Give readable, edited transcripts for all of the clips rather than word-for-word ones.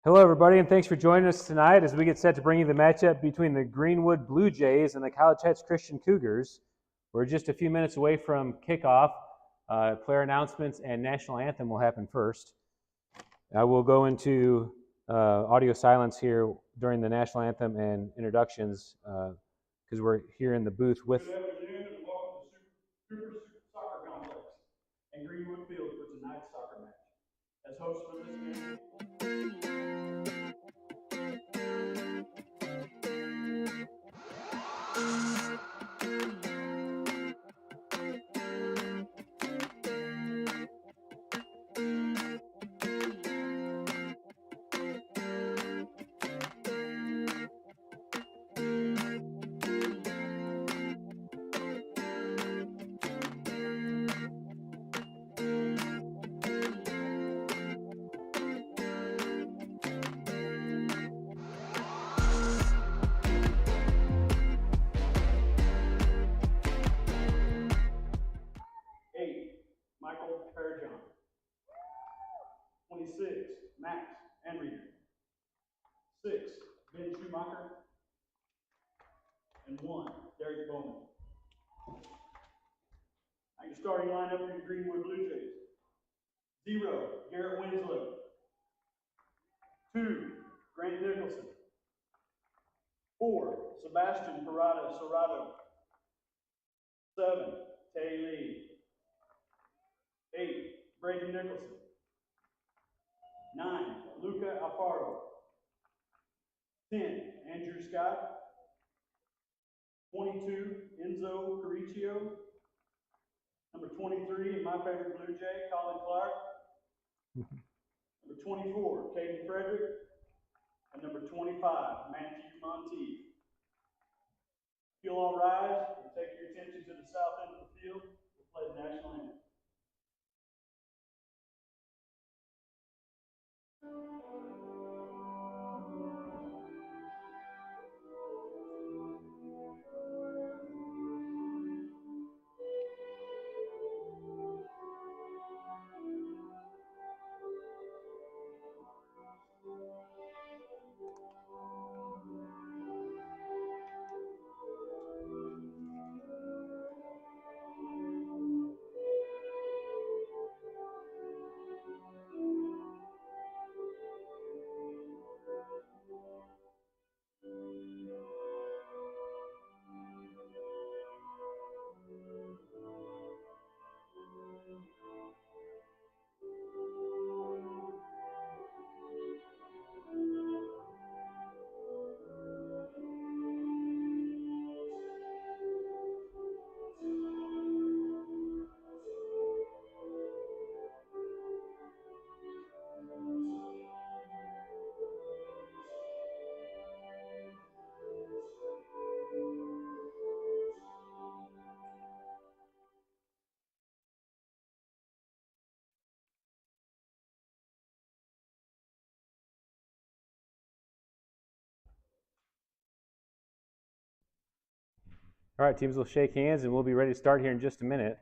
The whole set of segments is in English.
Hello, everybody, and thanks for joining us tonight as we get set to bring you the matchup between the Greenwood Blue Jays and the College Heights Christian Cougars. We're just a few minutes away from kickoff. Player announcements and national anthem will happen first. I will go into audio silence here during the national anthem and introductions because we're here in the booth with. Good afternoon and welcome to Super Soccer Complex and Greenwood Field for tonight's soccer match. As hosts for this game. Michael Parajon. 26, Max Enrieder. 6, Ben Schumacher. And 1, Derek Bowman. Now your starting lineup for your Greenwood Blue Jays. 0, Garrett Winslow. 2, Grant Nicholson. 4, Sebastian Serrato. 7, Tay Lee. 8, Braden Nicholson. 9, Luca Alfaro. 10, Andrew Scott. 22, Enzo Cariccio. Number 23, my favorite Blue Jay, Colin Clark. Number 24, Caden Frederick. And number 25, Matthew Monteith. If you'll all rise and take your attention to the south end of the field, we'll play the national anthem. All right, teams will shake hands and we'll be ready to start here in just a minute.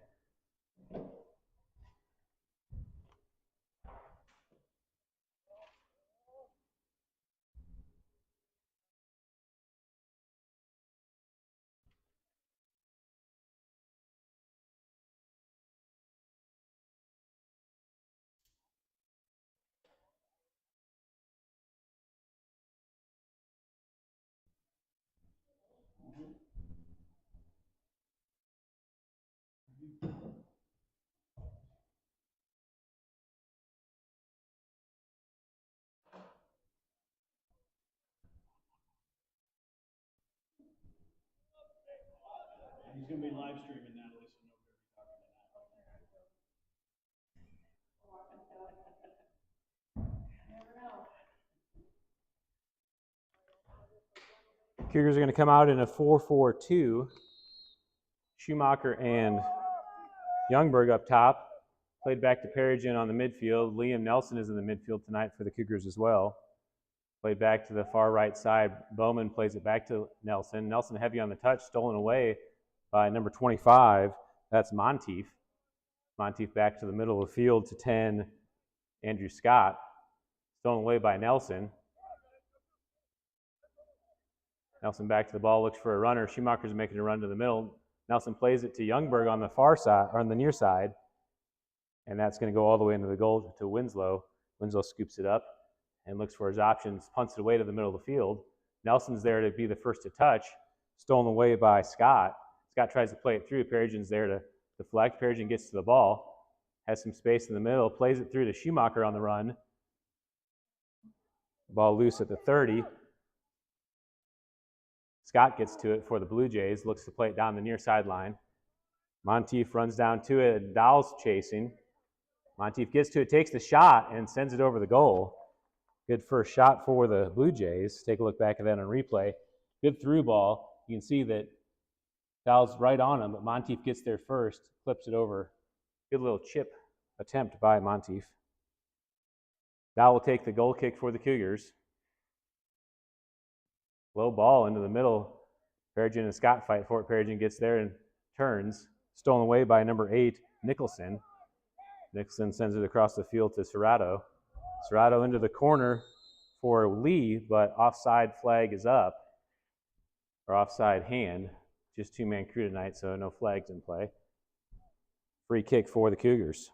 He's going to be live streaming, Natalie, so Cougars are going to come out in a 4-4-2. Schumacher and Youngberg up top. Played back to Parajon on the midfield. Liam Nelson is in the midfield tonight for the Cougars as well. Played back to the far right side. Bowman plays it back to Nelson. Nelson heavy on the touch, stolen away by number 25. That's Monteith. Monteith back to the middle of the field to 10, Andrew Scott. Stolen away by Nelson. Nelson back to the ball, looks for a runner. Schumacher's making a run to the middle. Nelson plays it to Youngberg on the far side, or on the near side. And that's going to go all the way into the goal to Winslow. Winslow scoops it up and looks for his options, punts it away to the middle of the field. Nelson's there to be the first to touch. Stolen away by Scott. Scott tries to play it through. Peregrina's there to deflect. Peregrine gets to the ball, has some space in the middle, plays it through to Schumacher on the run. Ball loose at the 30. Scott gets to it for the Blue Jays, looks to play it down the near sideline. Monteith runs down to it. Dowell's chasing. Monteith gets to it, takes the shot, and sends it over the goal. Good first shot for the Blue Jays. Take a look back at that on replay. Good through ball. You can see that Dowell's right on him, but Monteith gets there first, flips it over. Good little chip attempt by Monteith. Dowell will take the goal kick for the Cougars. Low ball into the middle. Peregrine and Scott fight for it. Peregrine gets there and turns. Stolen away by number 8, Nicholson. Nicholson sends it across the field to Serrato. Serrato into the corner for Lee, but offside flag is up. Or offside hand. Just two-man crew tonight, so no flags in play. Free kick for the Cougars.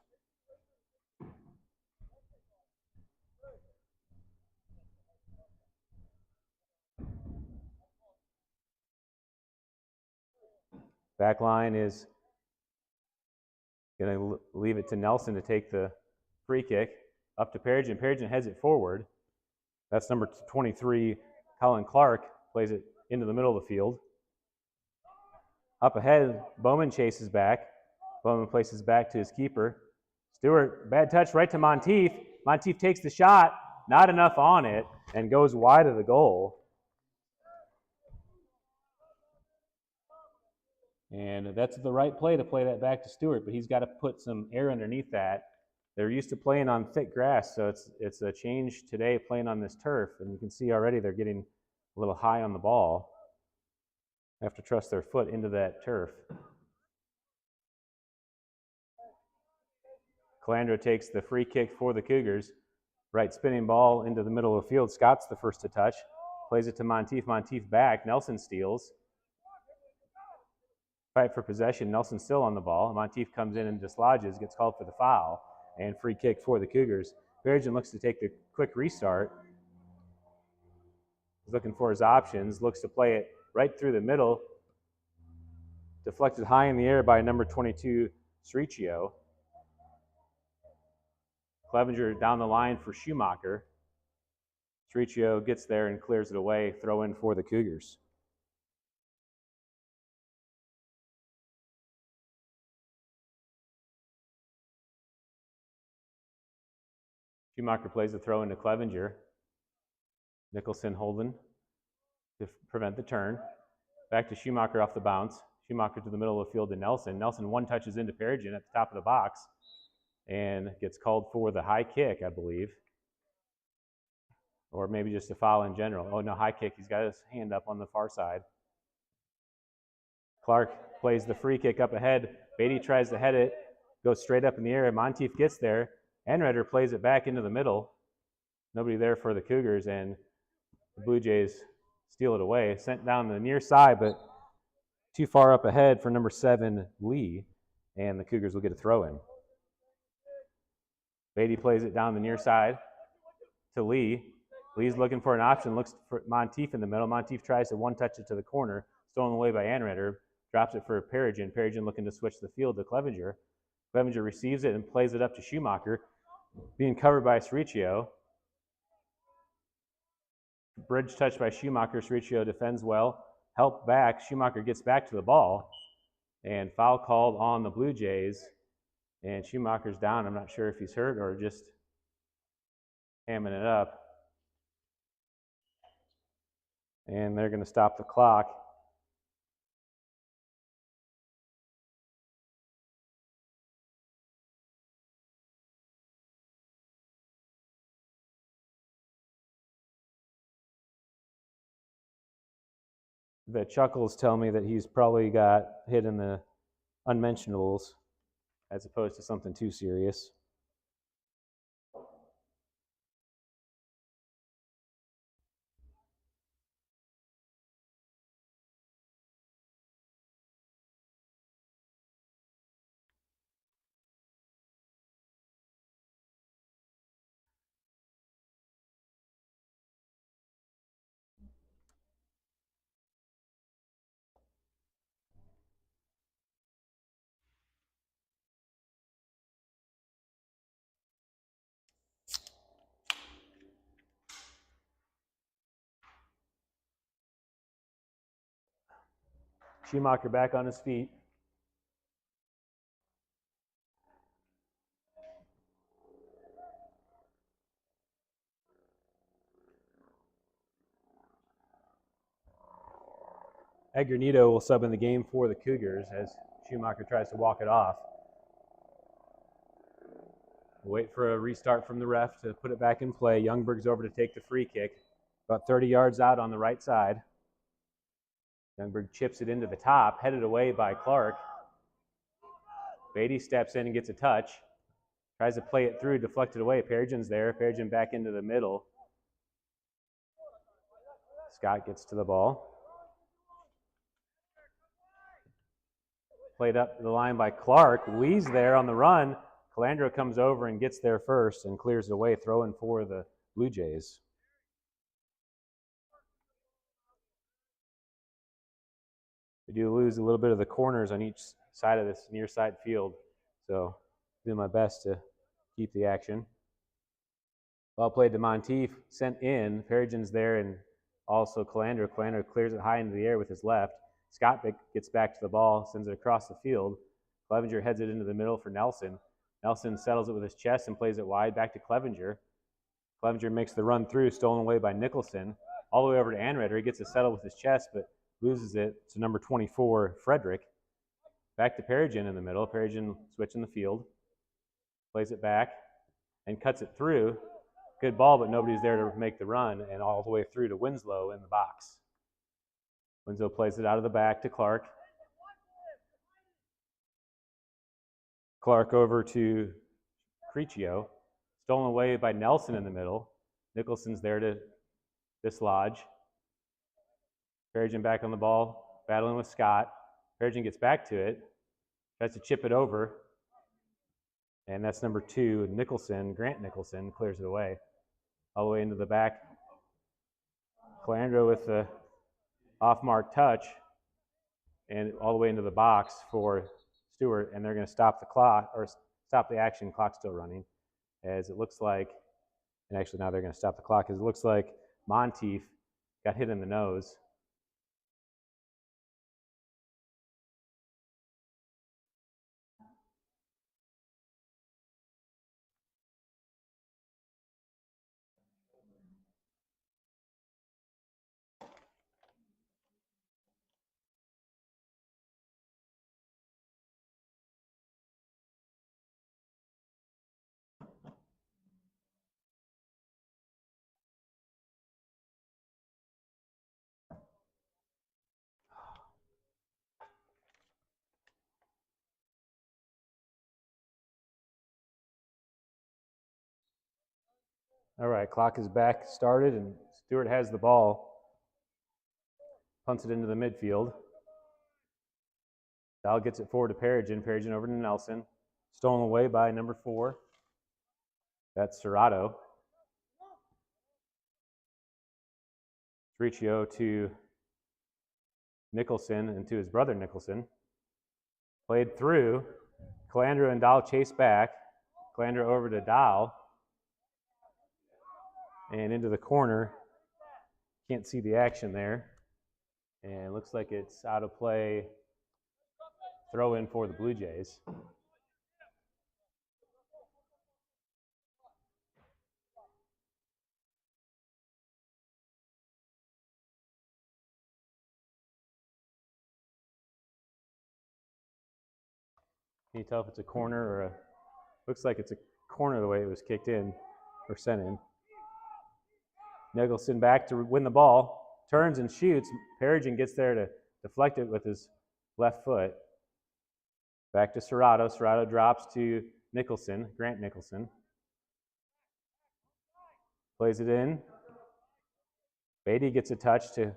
Back line is going to leave it to Nelson to take the free kick. Up to Peregrine. Peregrine heads it forward. That's number 23, Colin Clark, plays it into the middle of the field. Up ahead, Bowman chases back. Bowman places back to his keeper. Stewart, bad touch right to Monteith. Monteith takes the shot, not enough on it, and goes wide of the goal. And that's the right play to play that back to Stewart, but he's got to put some air underneath that. They're used to playing on thick grass, so it's a change today playing on this turf, and you can see already they're getting a little high on the ball. They have to trust their foot into that turf. Calandra takes the free kick for the Cougars. Right spinning ball into the middle of the field. Scott's the first to touch. Plays it to Monteith. Monteith back. Nelson steals. Fight for possession. Nelson still on the ball. Monteith comes in and dislodges, gets called for the foul, and free kick for the Cougars. Peregrine looks to take the quick restart. He's looking for his options. Looks to play it right through the middle. Deflected high in the air by number 22, Sriccio. Clevenger down the line for Schumacher. Sriccio gets there and clears it away. Throw in for the Cougars. Schumacher plays the throw into Clevenger. Nicholson holding to prevent the turn. Back to Schumacher off the bounce. Schumacher to the middle of the field to Nelson. Nelson one touches into Peregrine at the top of the box and gets called for the high kick, I believe. Or maybe just a foul in general. Oh, no, high kick. He's got his hand up on the far side. Clark plays the free kick up ahead. Beatty tries to head it. Goes straight up in the air. Monteith gets there. Enredder plays it back into the middle. Nobody there for the Cougars, and the Blue Jays steal it away. Sent down the near side, but too far up ahead for number 7, Lee, and the Cougars will get a throw in. Beatty plays it down the near side to Lee. Lee's looking for an option, looks for Monteith in the middle. Monteith tries to one-touch it to the corner, stolen away by Anredder, drops it for Peregrine. Peregrine looking to switch the field to Clevenger. Clevenger receives it and plays it up to Schumacher, being covered by Sriccio. Bridge touch by Schumacher. Sriccio defends well. Help back. Schumacher gets back to the ball. And foul called on the Blue Jays. And Schumacher's down. I'm not sure if he's hurt or just hamming it up. And they're going to stop the clock. The chuckles tell me that he's probably got hit in the unmentionables as opposed to something too serious. Schumacher back on his feet. Edgar Nito will sub in the game for the Cougars as Schumacher tries to walk it off. We'll wait for a restart from the ref to put it back in play. Youngberg's over to take the free kick. About 30 yards out on the right side. Youngberg chips it into the top, headed away by Clark. Beatty steps in and gets a touch. Tries to play it through, deflected away. Perigin's there. Perigin back into the middle. Scott gets to the ball. Played up the line by Clark. Lee's there on the run. Calandro comes over and gets there first and clears it away, throwing for the Blue Jays. We do lose a little bit of the corners on each side of this near side field, so do my best to keep the action. Well played to Monteith, sent in. Perigin's there and also Calandro. Calandro clears it high into the air with his left. Scott gets back to the ball, sends it across the field. Clevenger heads it into the middle for Nelson. Nelson settles it with his chest and plays it wide back to Clevenger. Clevenger makes the run through, stolen away by Nicholson. All the way over to Anredder. He gets it settled with his chest, but loses it to number 24, Frederick. Back to Perigin in the middle. Perigin switching the field. Plays it back and cuts it through. Good ball, but nobody's there to make the run, and all the way through to Winslow in the box. Winslow plays it out of the back to Clark. Clark over to Criccio. Stolen away by Nelson in the middle. Nicholson's there to dislodge. Perigin back on the ball, battling with Scott. Perigin gets back to it, tries to chip it over. And that's number 2, Nicholson, Grant Nicholson, clears it away. All the way into the back. Calandro with the off-mark touch and all the way into the box for Stewart, and they're going to stop the clock, or stop the action. Clock's still running, as it looks like, and actually now they're going to stop the clock, as it looks like Monteith got hit in the nose. All right, clock is back started, and Stewart has the ball. Punts it into the midfield. Dowell gets it forward to Perigin. Perigin over to Nelson. Stolen away by number 4. That's Serrato. Riccio to Nicholson and to his brother Nicholson. Played through. Calandro and Dowell chase back. Calandro over to Dowell. And into the corner. Can't see the action there. And it looks like it's out of play. Throw in for the Blue Jays. Can you tell if it's a corner or a... Looks like it's a corner the way it was kicked in or sent in. Nicholson back to win the ball. Turns and shoots. Perigin gets there to deflect it with his left foot. Back to Serrato. Serrato drops to Nicholson, Grant Nicholson. Plays it in. Beatty gets a touch to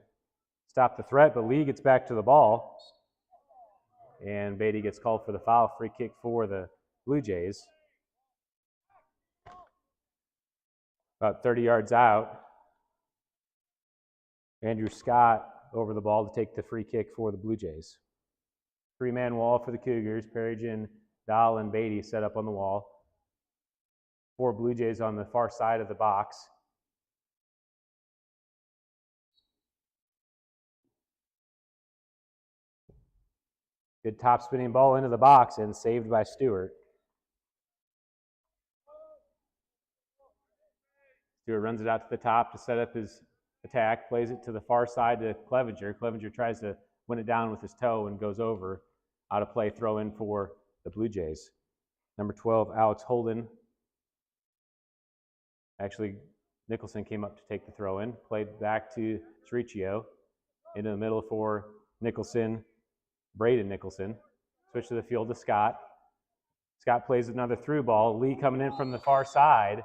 stop the threat, but Lee gets back to the ball. And Beatty gets called for the foul. Free kick for the Blue Jays. About 30 yards out. Andrew Scott over the ball to take the free kick for the Blue Jays. 3-man wall for the Cougars. Perigin, Dowell, and Beatty set up on the wall. 4 Blue Jays on the far side of the box. Good top spinning ball into the box and saved by Stewart. Stewart runs it out to the top to set up his attack, plays it to the far side to Clevenger. Clevenger tries to win it down with his toe and goes over. Out of play, throw in for the Blue Jays. Number 12, Alex Holden. Actually, Nicholson came up to take the throw in, played back to Cericchio. Into the middle for Nicholson, Braden Nicholson. Switch to the field to Scott. Scott plays another through ball. Lee coming in from the far side.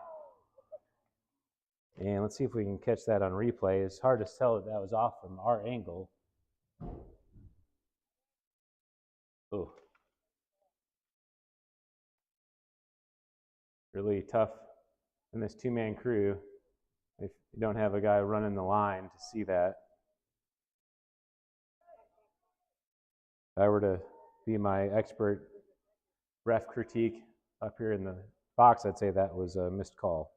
And let's see if we can catch that on replay. It's hard to tell that was off from our angle. Ooh. Really tough in this two-man crew if you don't have a guy running the line to see that. If I were to be my expert ref critique up here in the box, I'd say that was a missed call.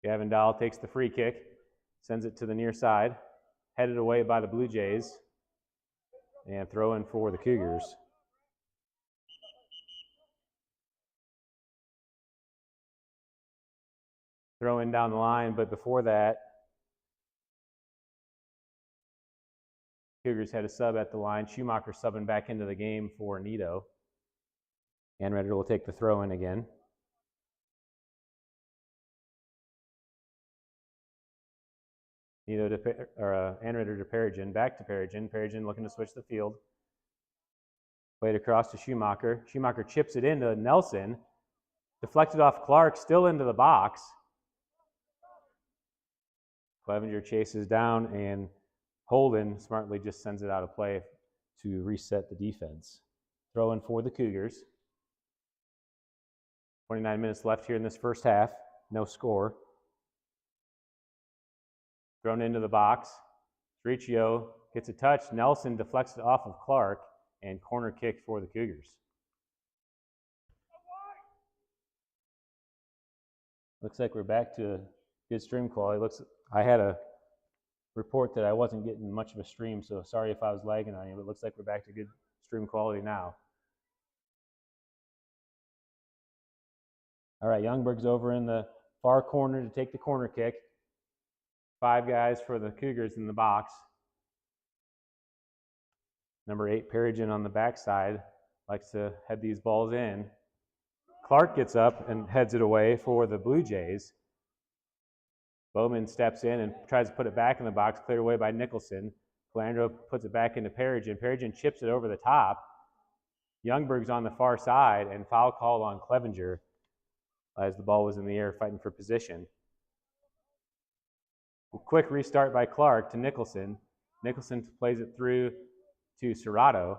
Gavin Dahl takes the free kick, sends it to the near side, headed away by the Blue Jays, and throw in for the Cougars. Throw in down the line, but before that, Cougars had a sub at the line. Schumacher subbing back into the game for Nito. Anredder will take the throw in again. Nito to Anredder to Perigin, back to Perigin. Perigin looking to switch the field. Played across to Schumacher. Schumacher chips it into Nelson. Deflected off Clark, still into the box. Clevenger chases down, and Holden smartly just sends it out of play to reset the defense. Throw in for the Cougars. 29 minutes left here in this first half. No score. Thrown into the box. Cericchio gets a touch. Nelson deflects it off of Clark, and corner kick for the Cougars. Looks like we're back to good stream quality. I had a report that I wasn't getting much of a stream, so sorry if I was lagging on you, but it looks like we're back to good stream quality now. All right, Youngberg's over in the far corner to take the corner kick. 5 guys for the Cougars in the box. Number 8, Perigin on the backside, likes to head these balls in. Clark gets up and heads it away for the Blue Jays. Bowman steps in and tries to put it back in the box, cleared away by Nicholson. Calandro puts it back into Perigin. Perigin chips it over the top. Youngberg's on the far side, and foul call on Clevenger as the ball was in the air fighting for position. A quick restart by Clark to Nicholson. Nicholson plays it through to Serrato.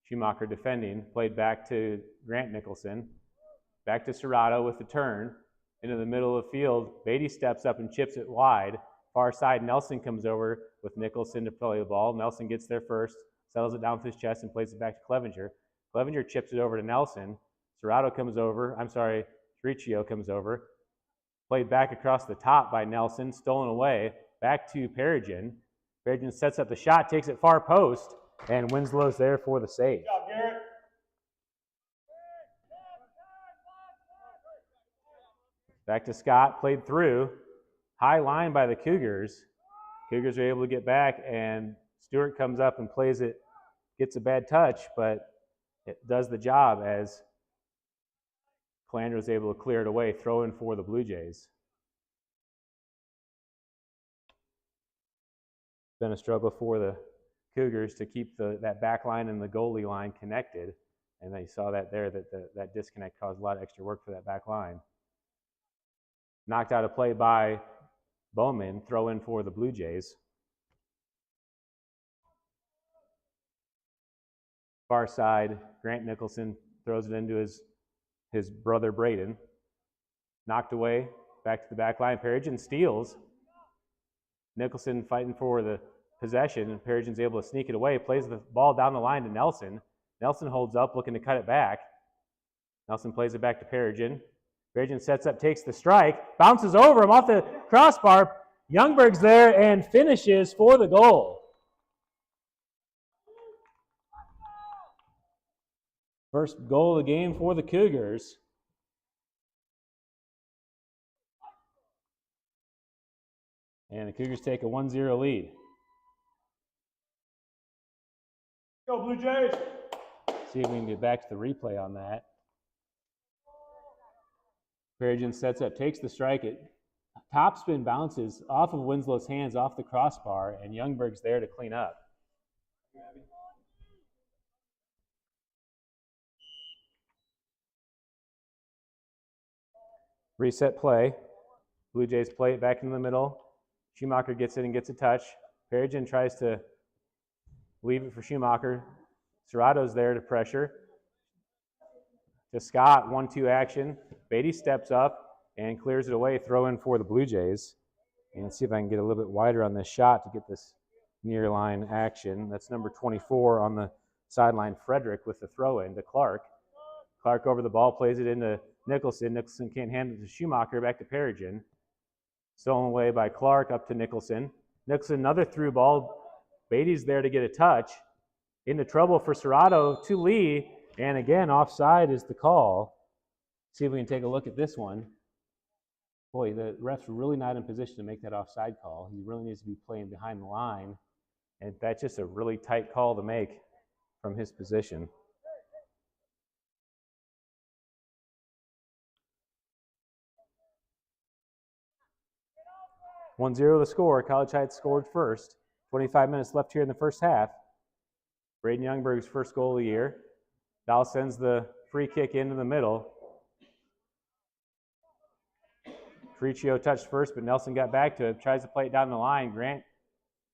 Schumacher defending, played back to Grant Nicholson. Back to Serrato with the turn. Into the middle of the field, Beatty steps up and chips it wide. Far side, Nelson comes over with Nicholson to play the ball. Nelson gets there first, settles it down with his chest, and plays it back to Clevenger. Clevenger chips it over to Nelson. Cericchio comes over. Played back across the top by Nelson, stolen away. Back to Perigin. Perigin sets up the shot, takes it far post, and Winslow's there for the save. Good job, Garrett. Back to Scott, played through. High line by the Cougars. Cougars are able to get back, and Stewart comes up and plays it. Gets a bad touch, but it does the job as Calandro is able to clear it away, throw in for the Blue Jays. It's been a struggle for the Cougars to keep that back line and the goalie line connected, and you saw that there, that disconnect caused a lot of extra work for that back line. Knocked out of play by Bowman, throw in for the Blue Jays. Far side, Grant Nicholson throws it into his brother Braden. Knocked away, back to the back line. Perigin steals. Nicholson fighting for the possession, and Perigin's able to sneak it away. Plays the ball down the line to Nelson. Nelson holds up, looking to cut it back. Nelson plays it back to Perigin. Perigin sets up, takes the strike, bounces over him off the crossbar. Youngberg's there and finishes for the goal. First goal of the game for the Cougars. And the Cougars take a 1-0 lead. Go Blue Jays! See if we can get back to the replay on that. Perigin sets up, takes the strike. It topspin bounces off of Winslow's hands, off the crossbar, and Youngberg's there to clean up. Reset play. Blue Jays play it back in the middle. Schumacher gets it and gets a touch. Perigin tries to leave it for Schumacher. Serrato's there to pressure. To Scott, 1-2 action. Beatty steps up and clears it away. Throw in for the Blue Jays. And see if I can get a little bit wider on this shot to get this near line action. That's number 24 on the sideline, Frederick, with the throw in to Clark. Clark over the ball, plays it into Nicholson. Nicholson can't hand it to Schumacher, back to Perigin. Stolen away by Clark, up to Nicholson. Nicholson, another through ball. Beatty's there to get a touch. Into trouble for Serrato to Lee. And again, offside is the call. See if we can take a look at this one. Boy, the ref's really not in position to make that offside call. He really needs to be playing behind the line. And that's just a really tight call to make from his position. (1-0) the score. College Heights scored first. 25 minutes left here in the first half. Braden Youngberg's first goal of the year. Dow sends the free kick into the middle. Friccio touched first, but Nelson got back to it. Tries to play it down the line. Grant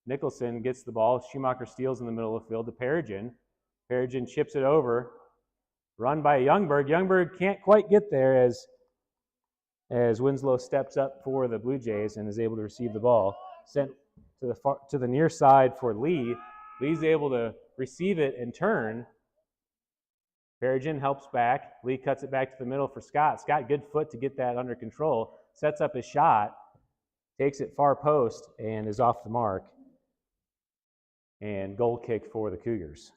Nicholson gets the ball. Schumacher steals in the middle of the field to Perigin. Perigin chips it over. Run by Youngberg. Youngberg can't quite get there as Winslow steps up for the Blue Jays and is able to receive the ball. Sent to the near side for Lee. Lee's able to receive it and turn. Perigin helps back. Lee cuts it back to the middle for Scott. Scott, good foot to get that under control. Sets up his shot. Takes it far post and is off the mark. And goal kick for the Cougars.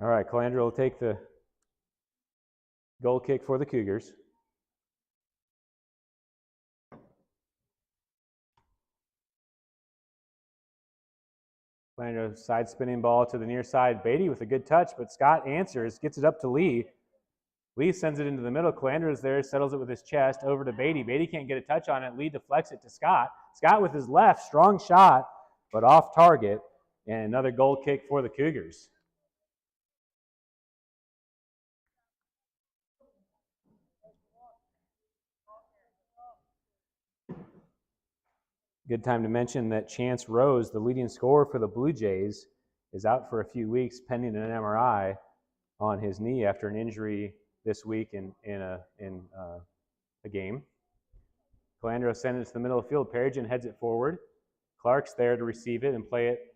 All right, Calandra will take the goal kick for the Cougars. Calandra side spinning ball to the near side. Beatty with a good touch, but Scott answers, gets it up to Lee. Lee sends it into the middle. Calandra is there, settles it with his chest over to Beatty. Beatty can't get a touch on it. Lee deflects it to Scott. Scott with his left, strong shot, but off target. And another goal kick for the Cougars. Good time to mention that Chance Rose, the leading scorer for the Blue Jays, is out for a few weeks pending an MRI on his knee after an injury this week in a game. Calandra sends it to the middle of the field. Perigin heads it forward. Clark's there to receive it and play it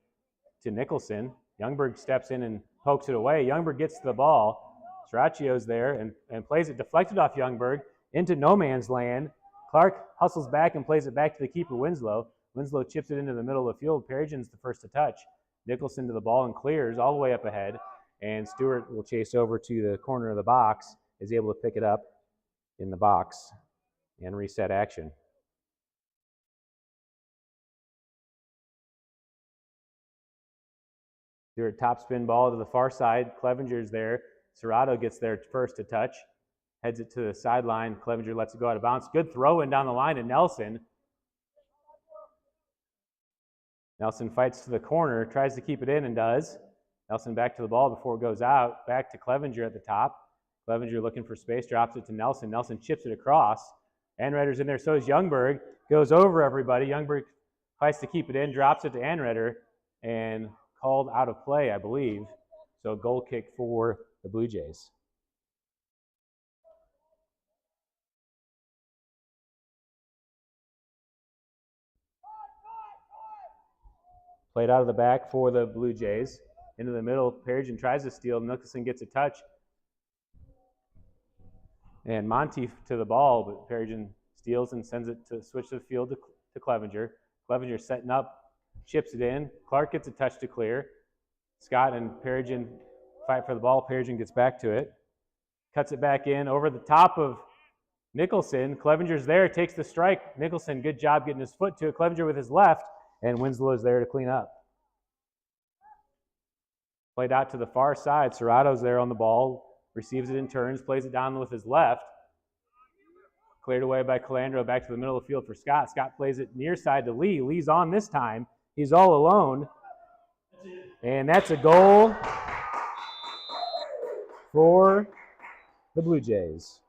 to Nicholson. Youngberg steps in and pokes it away. Youngberg gets to the ball. Strachio's there and plays it deflected off Youngberg into no man's land. Clark hustles back and plays it back to the keeper, Winslow. Winslow chips it into the middle of the field. Perigin's the first to touch. Nicholson to the ball and clears all the way up ahead. And Stewart will chase over to the corner of the box, is able to pick it up in the box and reset action. Stewart topspin ball to the far side. Clevenger's there. Serrato gets there first to touch. Heads it to the sideline. Clevenger lets it go out of bounds. Good throw in down the line to Nelson. Nelson fights to the corner, tries to keep it in and does. Nelson back to the ball before it goes out. Back to Clevenger at the top. Clevenger looking for space, drops it to Nelson. Nelson chips it across. Anreder's in there, so is Youngberg. Goes over everybody. Youngberg fights to keep it in, drops it to Anreder, and called out of play, I believe. So goal kick for the Blue Jays. Played out of the back for the Blue Jays. Into the middle, Perigin tries to steal. Nicholson gets a touch. And Monteith to the ball, but Perigin steals and sends it to switch the field to Clevenger. Clevenger setting up, chips it in. Clark gets a touch to clear. Scott and Perigin fight for the ball. Perigin gets back to it. Cuts it back in over the top of Nicholson. Clevenger's there, takes the strike. Nicholson, good job getting his foot to it. Clevenger with his left, and Winslow is there to clean up. Played out to the far side. Serrato's there on the ball, receives it in turns, plays it down with his left. Cleared away by Calandro, back to the middle of the field for Scott. Scott plays it near side to Lee. Lee's on this time. He's all alone. And that's a goal for the Blue Jays.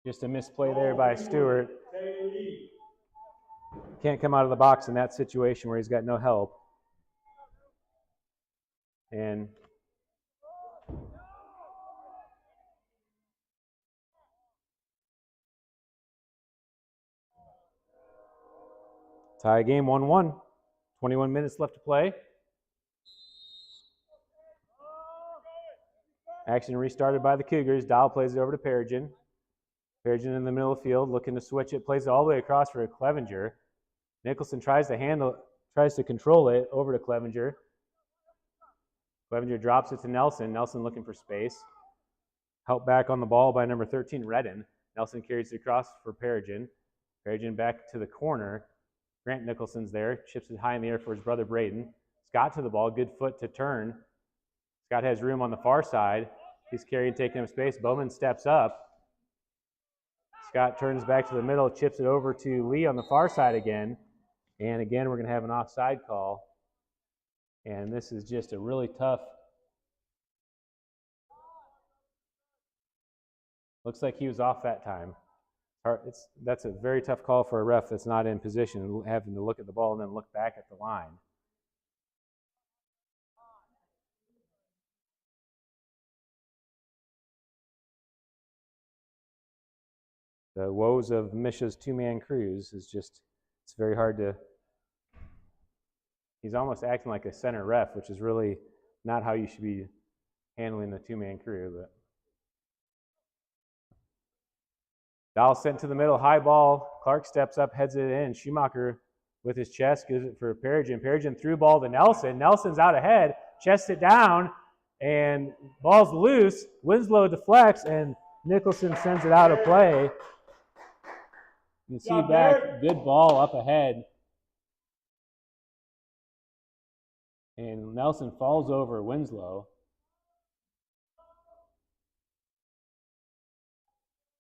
Just a misplay there by Stewart. Can't come out of the box in that situation where he's got no help. And tie game 1-1. 21 minutes left to play. Action restarted by the Cougars. Dow plays it over to Perigin. Perigin in the middle of the field, looking to switch it, plays it all the way across for Clevenger. Nicholson tries to control it over to Clevenger. Clevenger drops it to Nelson. Nelson looking for space. Help back on the ball by number 13, Redden. Nelson carries it across for Perigin. Perigin back to the corner. Grant Nicholson's there. Chips it high in the air for his brother Braden. Scott to the ball. Good foot to turn. Scott has room on the far side. He's carrying, taking up space. Bowman steps up. Scott turns back to the middle, chips it over to Lee on the far side again. And again, we're going to have an offside call. And this is just a really tough. Looks like he was off that time. That's a very tough call for a ref that's not in position, having to look at the ball and then look back at the line. The woes of Misha's two-man crews is just, it's very hard to, he's almost acting like a center ref, which is really not how you should be handling the two-man crew. But Dahl sent to the middle, high ball. Clark steps up, heads it in. Schumacher with his chest gives it for Perigin. Perigin through ball to Nelson. Nelson's out ahead, chests it down, and ball's loose. Winslow deflects, and Nicholson sends it out of play. You can see back, good ball up ahead. And Nelson falls over Winslow.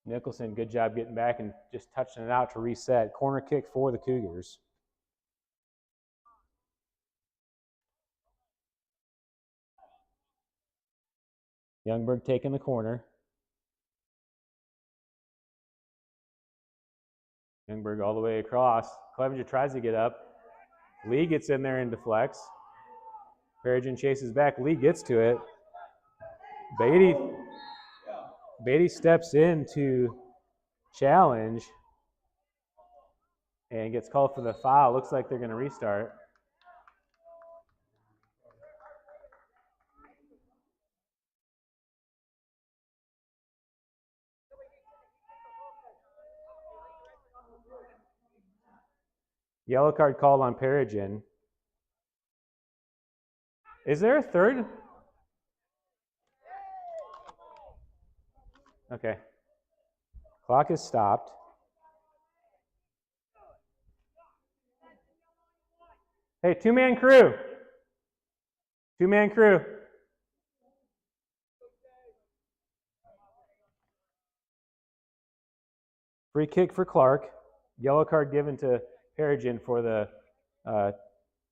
Nicholson, good job getting back and just touching it out to reset. Corner kick for the Cougars. Youngberg taking the corner. Youngberg all the way across. Clevenger tries to get up. Lee gets in there and deflects. Perigin chases back. Lee gets to it. Beatty steps in to challenge and gets called for the foul. Looks like they're going to restart. Yellow card called on Perigin. Is there a third? Okay. Clock is stopped. Hey, two-man crew. Two-man crew. Free kick for Clark. Yellow card given to Perigin for the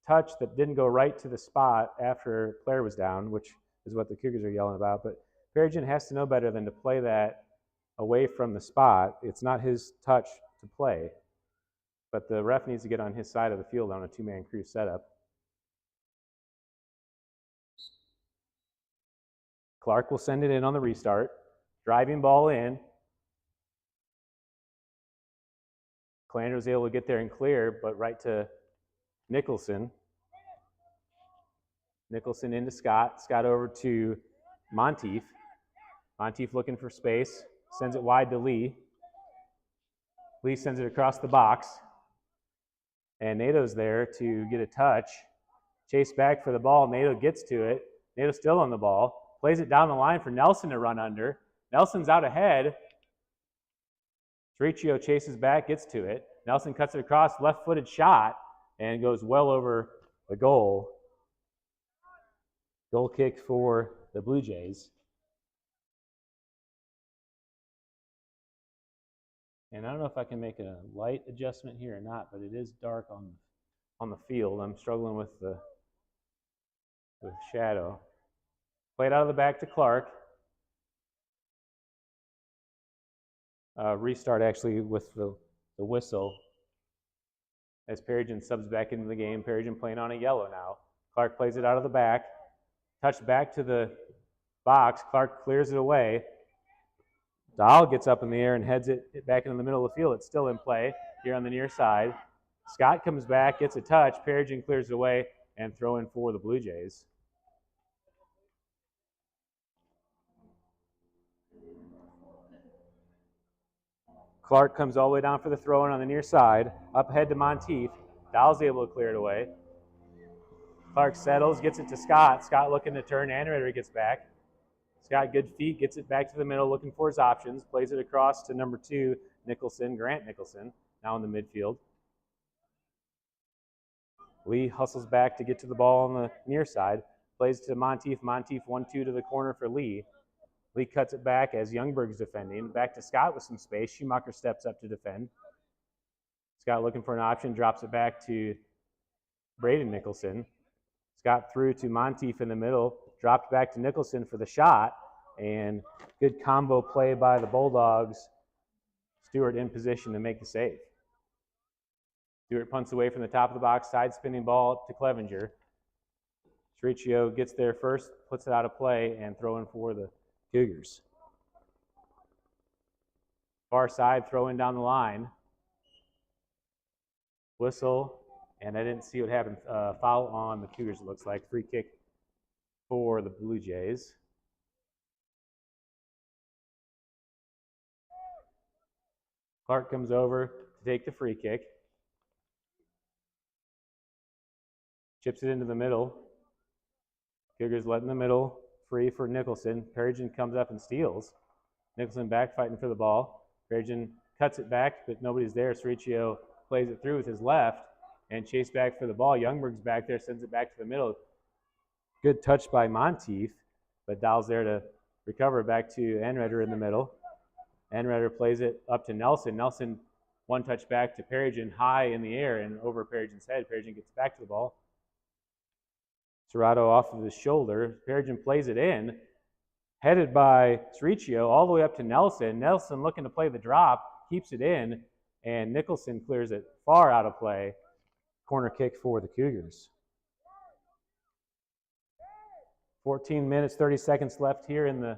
touch that didn't go right to the spot after Claire was down, which is what the Cougars are yelling about. But Perigin has to know better than to play that away from the spot. It's not his touch to play. But the ref needs to get on his side of the field on a two-man crew setup. Clark will send it in on the restart. Driving ball in. Calandro was able to get there and clear, but right to Nicholson. Nicholson into Scott. Scott over to Monteith. Monteith looking for space. Sends it wide to Lee. Lee sends it across the box. And Nato's there to get a touch. Chase back for the ball. Nato gets to it. Nato's still on the ball. Plays it down the line for Nelson to run under. Nelson's out ahead. Riccio chases back, gets to it. Nelson cuts it across, left-footed shot, and goes well over the goal. Goal kick for the Blue Jays. And I don't know if I can make a light adjustment here or not, but it is dark on the field. I'm struggling with shadow. Played out of the back to Clark. Restart actually with the whistle as Perigin subs back into the game. Perigin playing on a yellow now. Clark plays it out of the back. Touched back to the box. Clark clears it away. Dahl gets up in the air and heads it back into the middle of the field. It's still in play here on the near side. Scott comes back, gets a touch. Perigin clears it away and throw in for the Blue Jays. Clark comes all the way down for the throw-in on the near side. Up ahead to Monteith. Dahl's able to clear it away. Clark settles, gets it to Scott. Scott looking to turn. Anritter gets back. Scott, good feet, gets it back to the middle, looking for his options. Plays it across to number 2, Nicholson, Grant Nicholson, now in the midfield. Lee hustles back to get to the ball on the near side. Plays to Monteith. Monteith 1-2 to the corner for Lee. Lee cuts it back as Youngberg's defending. Back to Scott with some space. Schumacher steps up to defend. Scott looking for an option, drops it back to Braden Nicholson. Scott through to Monteith in the middle, dropped back to Nicholson for the shot, and good combo play by the Bulldogs. Stewart in position to make the save. Stewart punts away from the top of the box, side spinning ball to Clevenger. Riccio gets there first, puts it out of play, and throw in for the Cougars. Far side, throw in down the line. Whistle, and I didn't see what happened. Foul on the Cougars, it looks like. Free kick for the Blue Jays. Clark comes over to take the free kick. Chips it into the middle. Cougars let in the middle. Free for Nicholson. Perigin comes up and steals. Nicholson back fighting for the ball. Perigin cuts it back, but nobody's there. Riccio plays it through with his left and chase back for the ball. Youngberg's back there, sends it back to the middle. Good touch by Monteith, but Dahl's there to recover back to Anritter in the middle. Anritter plays it up to Nelson. Nelson one touch back to Perigin high in the air and over Perigin's head. Perigin gets back to the ball. Serrato off of his shoulder. Perigin plays it in, headed by Riccio all the way up to Nelson. Nelson looking to play the drop, keeps it in, and Nicholson clears it far out of play. Corner kick for the Cougars. 14 minutes, 30 seconds left here in the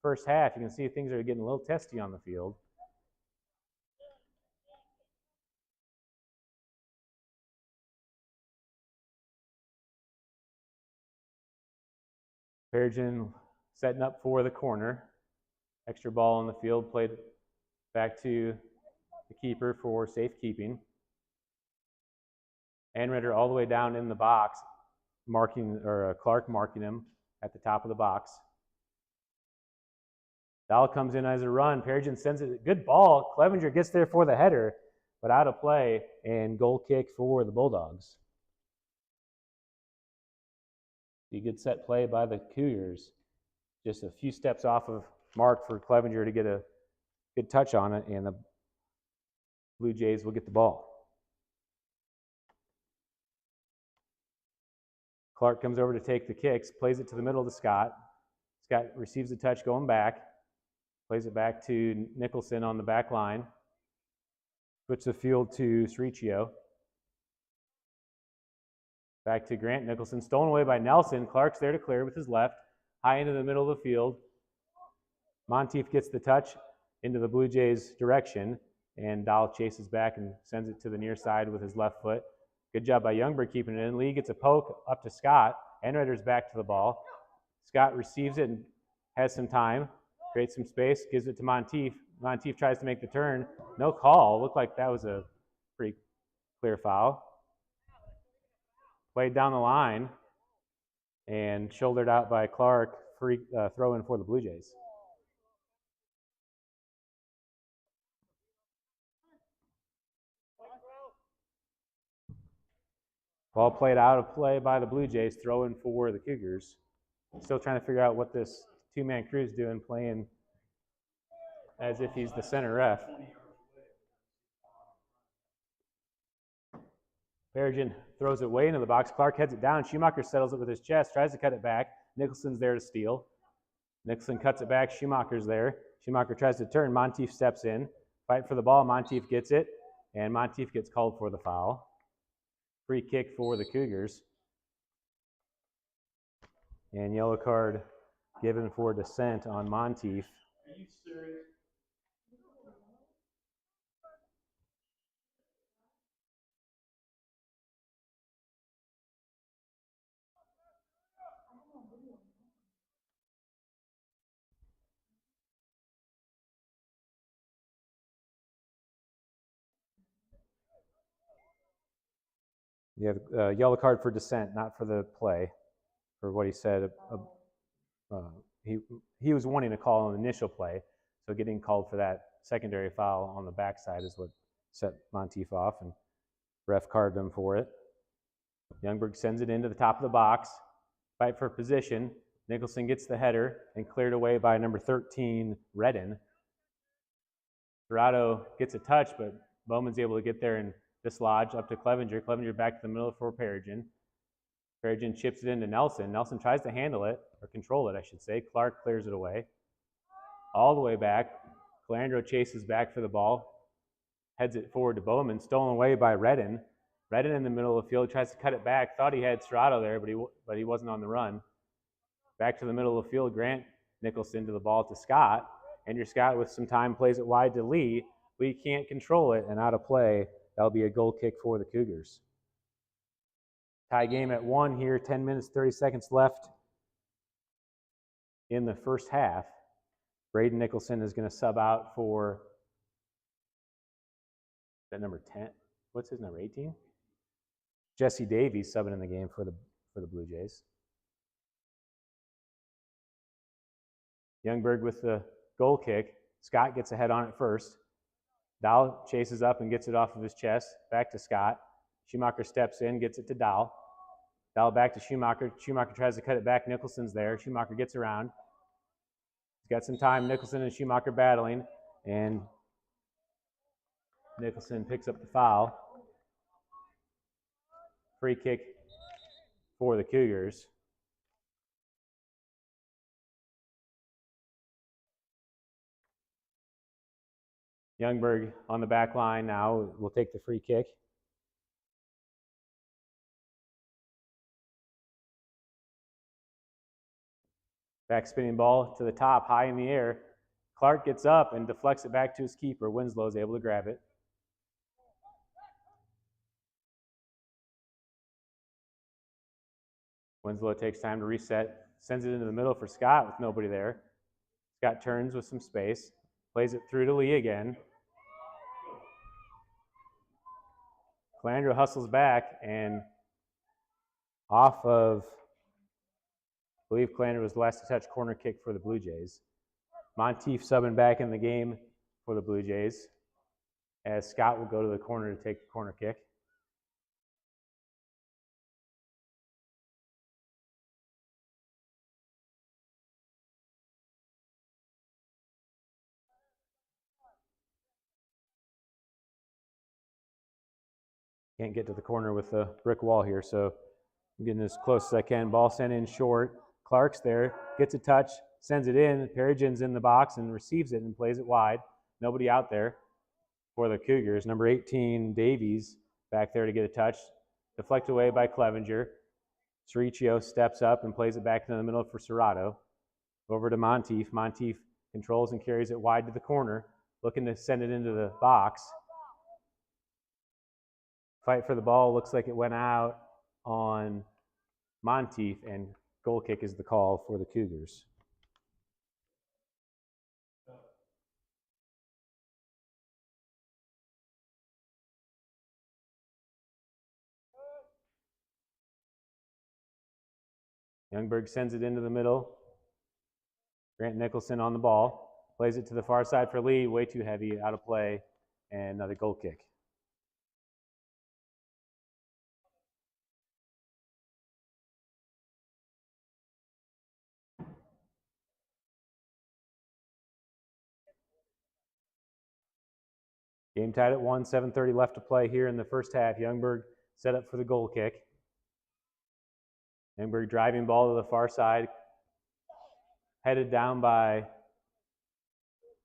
first half. You can see things are getting a little testy on the field. Perigin setting up for the corner. Extra ball on the field, played back to the keeper for safekeeping. Anritter all the way down in the box, Clark marking him at the top of the box. Dahl comes in as a run. Perigin sends it. Good ball. Clevenger gets there for the header, but out of play, and goal kick for the Bulldogs. A good set play by the Cougars. Just a few steps off of mark for Clevenger to get a good touch on it, and the Blue Jays will get the ball. Clark comes over to take the kicks, plays it to the middle to Scott. Scott receives the touch going back, plays it back to Nicholson on the back line. Puts the field to Riccio. Back to Grant Nicholson, stolen away by Nelson. Clark's there to clear with his left, high into the middle of the field. Monteith gets the touch into the Blue Jays' direction, and Dahl chases back and sends it to the near side with his left foot. Good job by Youngberg keeping it in. Lee gets a poke up to Scott. Enrider's back to the ball. Scott receives it and has some time, creates some space, gives it to Monteith. Monteith tries to make the turn. No call. Looked like that was a pretty clear foul. Played down the line and shouldered out by Clark. Free throw in for the Blue Jays. Ball played out of play by the Blue Jays, throw in for the Cougars. Still trying to figure out what this two-man crew is doing, playing as if he's the center ref. Perigin throws it way into the box. Clark heads it down. Schumacher settles it with his chest, tries to cut it back. Nicholson's there to steal. Nicholson cuts it back. Schumacher's there. Schumacher tries to turn. Monteith steps in. Fight for the ball. Monteith gets it, and Monteith gets called for the foul. Free kick for the Cougars. And yellow card given for dissent on Monteith. Are you serious? You have a yellow card for dissent, not for the play, for what he said. He was wanting to call an initial play, so getting called for that secondary foul on the backside is what set Monteith off, and ref carded him for it. Youngberg sends it into the top of the box. Fight for position. Nicholson gets the header and cleared away by number 13, Redden. Dorado gets a touch, but Bowman's able to get there and dislodge up to Clevenger. Clevenger back to the middle for Perigin. Perigin chips it into Nelson. Nelson tries to handle it, or control it, I should say. Clark clears it away. All the way back. Calandro chases back for the ball. Heads it forward to Bowman. Stolen away by Redden. Redden in the middle of the field. Tries to cut it back. Thought he had Serrato there, but he wasn't on the run. Back to the middle of the field. Grant Nicholson to the ball to Scott. Andrew Scott with some time plays it wide to Lee. Lee can't control it and out of play. That'll be a goal kick for the Cougars. Tie game at 1 here, 10 minutes, 30 seconds left in the first half. Braden Nicholson is going to sub out for, is that number 10? What's his number, 18? Jesse Davies subbing in the game for the Blue Jays. Youngberg with the goal kick. Scott gets ahead on it first. Dahl chases up and gets it off of his chest. Back to Scott. Schumacher steps in, gets it to Dahl. Dahl back to Schumacher. Schumacher tries to cut it back. Nicholson's there. Schumacher gets around. He's got some time. Nicholson and Schumacher battling. And Nicholson picks up the foul. Free kick for the Cougars. Youngberg on the back line now will take the free kick. Back spinning ball to the top, high in the air. Clark gets up and deflects it back to his keeper. Winslow is able to grab it. Winslow takes time to reset, sends it into the middle for Scott with nobody there. Scott turns with some space, plays it through to Lee again. Calandro hustles back and off of, I believe Calandro was the last to touch, corner kick for the Blue Jays. Monteith subbing back in the game for the Blue Jays as Scott will go to the corner to take the corner kick. Can't get to the corner with the brick wall here, so I'm getting as close as I can. Ball sent in short. Clark's there, gets a touch, sends it in. Perigin's in the box and receives it and plays it wide. Nobody out there for the Cougars. Number 18, Davies, back there to get a touch. Deflected away by Clevenger. Cericchio steps up and plays it back into the middle for Serrato. Over to Monteith. Monteith controls and carries it wide to the corner, looking to send it into the box. Fight for the ball. Looks like it went out on Monteith, and goal kick is the call for the Cougars. Youngberg sends it into the middle. Grant Nicholson on the ball. Plays it to the far side for Lee. Way too heavy, out of play, and another goal kick. Game tied at 1, 7:30 left to play here in the first half. Youngberg set up for the goal kick. Youngberg driving ball to the far side. Headed down by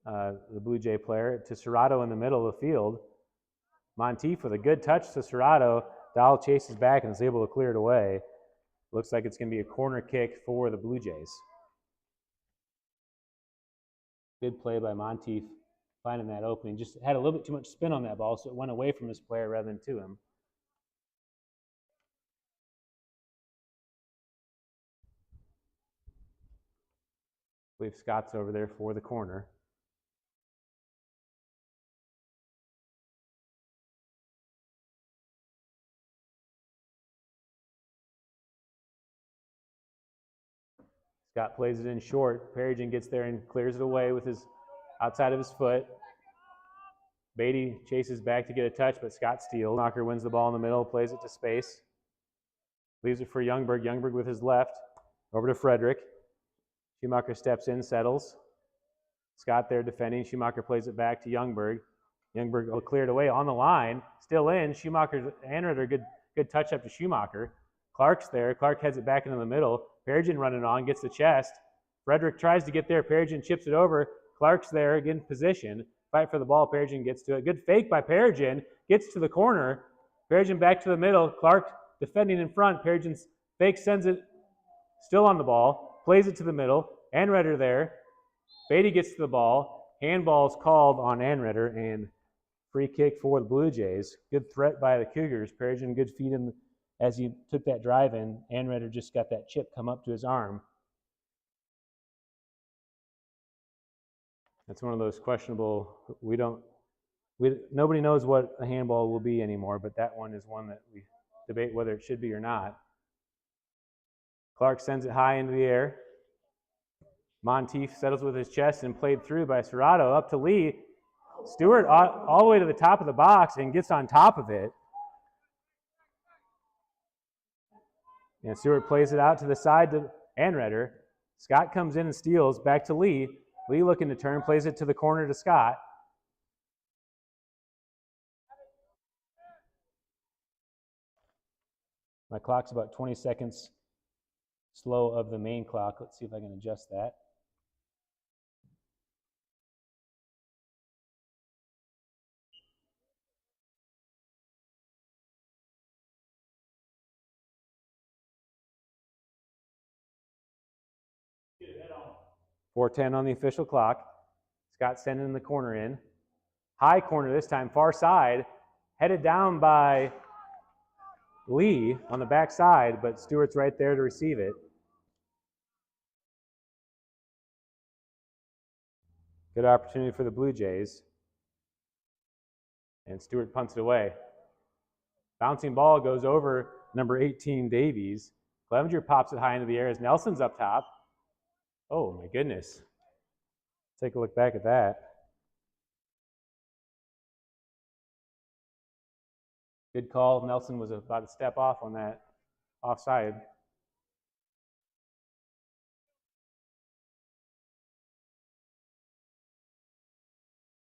the Blue Jay player to Serrato in the middle of the field. Monteith with a good touch to Serrato. Dahl chases back and is able to clear it away. Looks like it's going to be a corner kick for the Blue Jays. Good play by Monteith, finding that opening. Just had a little bit too much spin on that ball, so it went away from his player rather than to him. I believe Scott's over there for the corner. Scott plays it in short. Perigin gets there and clears it away with his outside of his foot. Beatty chases back to get a touch, but Scott steals. Schumacher wins the ball in the middle, plays it to space. Leaves it for Youngberg. Youngberg with his left. Over to Frederick. Schumacher steps in, settles. Scott there defending. Schumacher plays it back to Youngberg. Youngberg will clear it away on the line. Still in. Schumacher and Anreder, good touch up to Schumacher. Clark's there. Clark heads it back into the middle. Perigin running on, gets the chest. Frederick tries to get there. Perigin chips it over. Clark's there, again position. Fight for the ball. Perigin gets to it. Good fake by Perigin. Gets to the corner. Perigin back to the middle. Clark defending in front. Perigin's fake sends it still on the ball. Plays it to the middle. Anreder there. Beatty gets to the ball. Handball's called on Anreder, and free kick for the Blue Jays. Good threat by the Cougars. Perigin, good feed in as he took that drive in. Anreder just got that chip come up to his arm. That's one of those questionable, nobody knows what a handball will be anymore, but that one is one that we debate whether it should be or not. Clark sends it high into the air. Monteith settles with his chest and played through by Serrato up to Lee. Stewart all the way to the top of the box and gets on top of it. And Stewart plays it out to the side to Anreder. Scott comes in and steals back to Lee. Lee looking to turn, plays it to the corner to Scott. My clock's about 20 seconds slow of the main clock. Let's see if I can adjust that. Get it on. 4:10 on the official clock. Scott sending the corner in. High corner this time, far side. Headed down by Lee on the back side, but Stewart's right there to receive it. Good opportunity for the Blue Jays. And Stewart punts it away. Bouncing ball goes over number 18, Davies. Clevenger pops it high into the air as Nelson's up top. Oh, my goodness. Take a look back at that. Good call. Nelson was about to step off on that offside.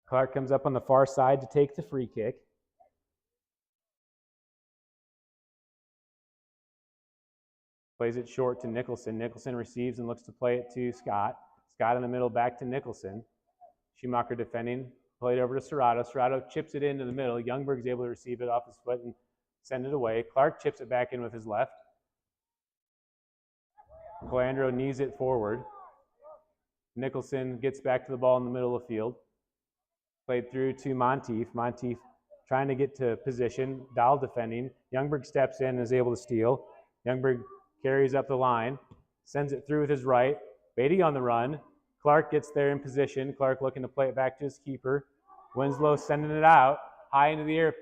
Clark comes up on the far side to take the free kick. Plays it short to Nicholson. Nicholson receives and looks to play it to Scott. Scott in the middle, back to Nicholson. Schumacher defending. Played over to Serrato. Serrato chips it into the middle. Youngberg's able to receive it off his foot and send it away. Clark chips it back in with his left. Colandro knees it forward. Nicholson gets back to the ball in the middle of the field. Played through to Monteith. Monteith trying to get to position. Dahl defending. Youngberg steps in and is able to steal. Youngberg carries up the line, sends it through with his right. Beatty on the run. Clark gets there in position. Clark looking to play it back to his keeper. Winslow sending it out, high into the air.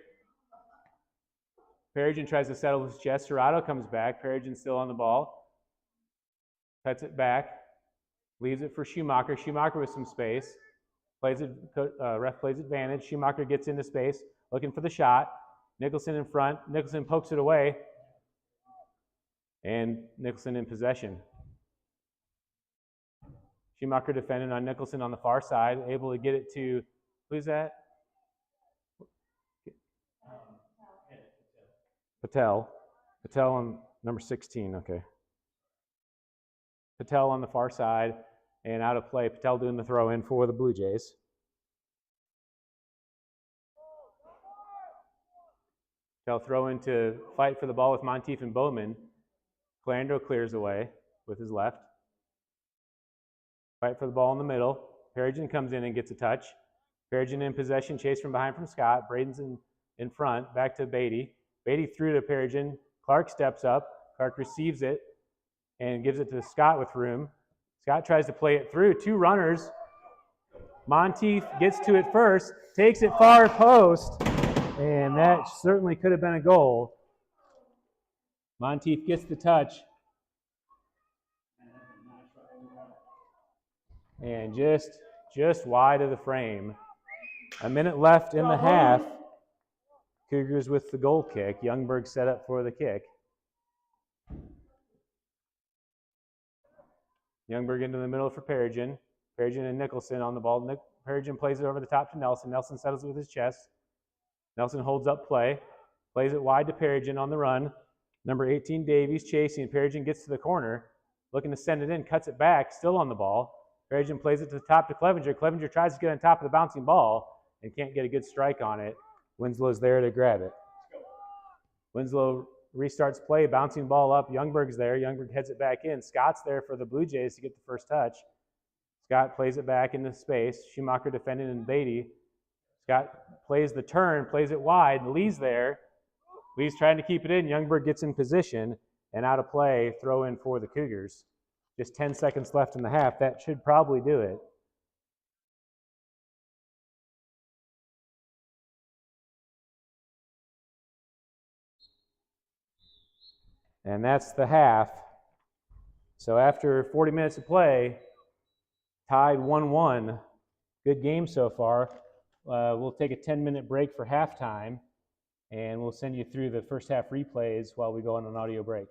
Perigin tries to settle his chest. Serrato comes back. Perigin still on the ball. Cuts it back. Leaves it for Schumacher. Schumacher with some space. Ref plays advantage. Schumacher gets into space, looking for the shot. Nicholson in front. Nicholson pokes it away. And Nicholson in possession. Schumacher defending on Nicholson on the far side, able to get it to, who's that? Patel. Patel on number 16, okay. Patel on the far side and out of play. Patel doing the throw in for the Blue Jays. Patel throw in to fight for the ball with Monteith and Bowman. Clarendon clears away with his left. Fight for the ball in the middle. Perigin comes in and gets a touch. Perigin in possession, chased from behind from Scott. Braden's in front, back to Beatty. Beatty threw to Perigin. Clark steps up. Clark receives it and gives it to Scott with room. Scott tries to play it through. Two runners. Monteith gets to it first, takes it far post, and that certainly could have been a goal. Monteith gets the touch. And just wide of the frame. A minute left in the half. Cougars with the goal kick. Youngberg set up for the kick. Youngberg into the middle for Perigin. Perigin and Nicholson on the ball. Perigin plays it over the top to Nelson. Nelson settles it with his chest. Nelson holds up play. Plays it wide to Perigin on the run. Number 18, Davies chasing. Perigin gets to the corner. Looking to send it in. Cuts it back. Still on the ball. Perigin plays it to the top to Clevenger. Clevenger tries to get on top of the bouncing ball and can't get a good strike on it. Winslow's there to grab it. Winslow restarts play, bouncing ball up. Youngberg's there. Youngberg heads it back in. Scott's there for the Blue Jays to get the first touch. Scott plays it back into space. Schumacher defending and Beatty. Scott plays the turn, plays it wide. Lee's there. Lee's trying to keep it in. Youngberg gets in position and out of play. Throw in for the Cougars. Just 10 seconds left in the half. That should probably do it. And that's the half. So after 40 minutes of play, tied 1-1. Good game so far. We'll take a 10-minute break for halftime, and we'll send you through the first half replays while we go on an audio break.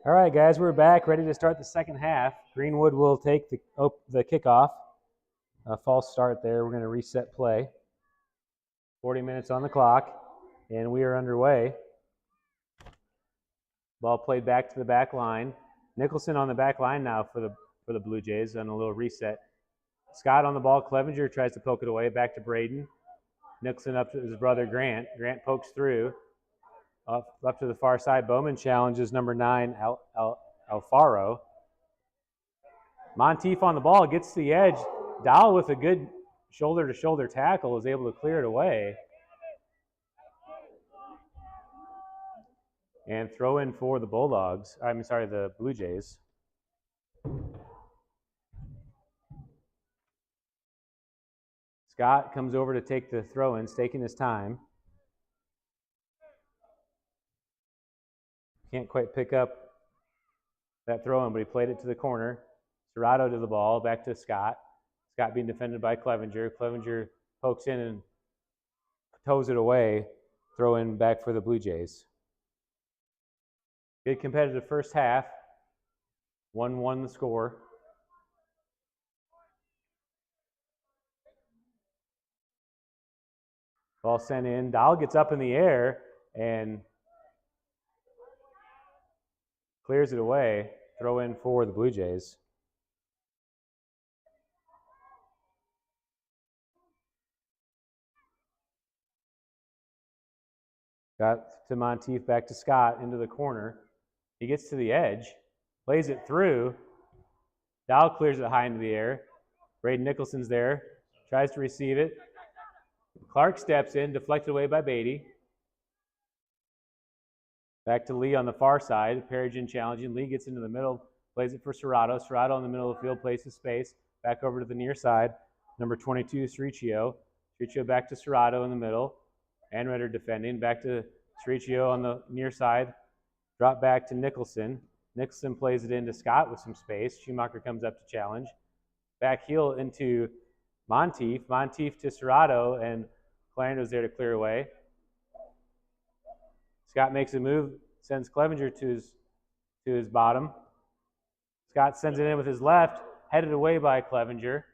All right, guys, we're back, ready to start the second half. Greenwood will take the kickoff. A false start there. We're going to reset play. 40 minutes on the clock, and we are underway. Ball played back to the back line. Nicholson on the back line now for the Blue Jays on a little reset. Scott on the ball. Clevenger tries to poke it away. Back to Braden. Nicholson up to his brother Grant. Grant pokes through. Up to the far side. Bowman challenges number 9, Alfaro. Monteith on the ball, gets to the edge. Dowell with a good shoulder-to-shoulder tackle is able to clear it away. And throw in for the the Blue Jays. Scott comes over to take the throw-ins, taking his time. Can't quite pick up that throw-in, but he played it to the corner. Serrato to the ball, back to Scott. Scott being defended by Clevenger. Clevenger pokes in and toes it away. Throw in back for the Blue Jays. Good competitive first half. 1-1 the score. Ball sent in. Dowell gets up in the air and clears it away. Throw in for the Blue Jays. Got to Monteith, back to Scott, into the corner. He gets to the edge, plays it through. Dowell clears it high into the air. Braden Nicholson's there, tries to receive it. Clark steps in, deflected away by Beatty. Back to Lee on the far side. Perigin challenging. Lee gets into the middle, plays it for Serrato. Serrato in the middle of the field, plays the space. Back over to the near side. Number 22, Stricchio. Stricchio back to Serrato in the middle. Anredder defending. Back to Stricchio on the near side. Drop back to Nicholson. Nicholson plays it into Scott with some space. Schumacher comes up to challenge. Back heel into Monteith. Monteith to Serrato, and Clarendo's there to clear away. Scott makes a move, sends Clevenger to his bottom. Scott sends it in with his left, headed away by Clevenger.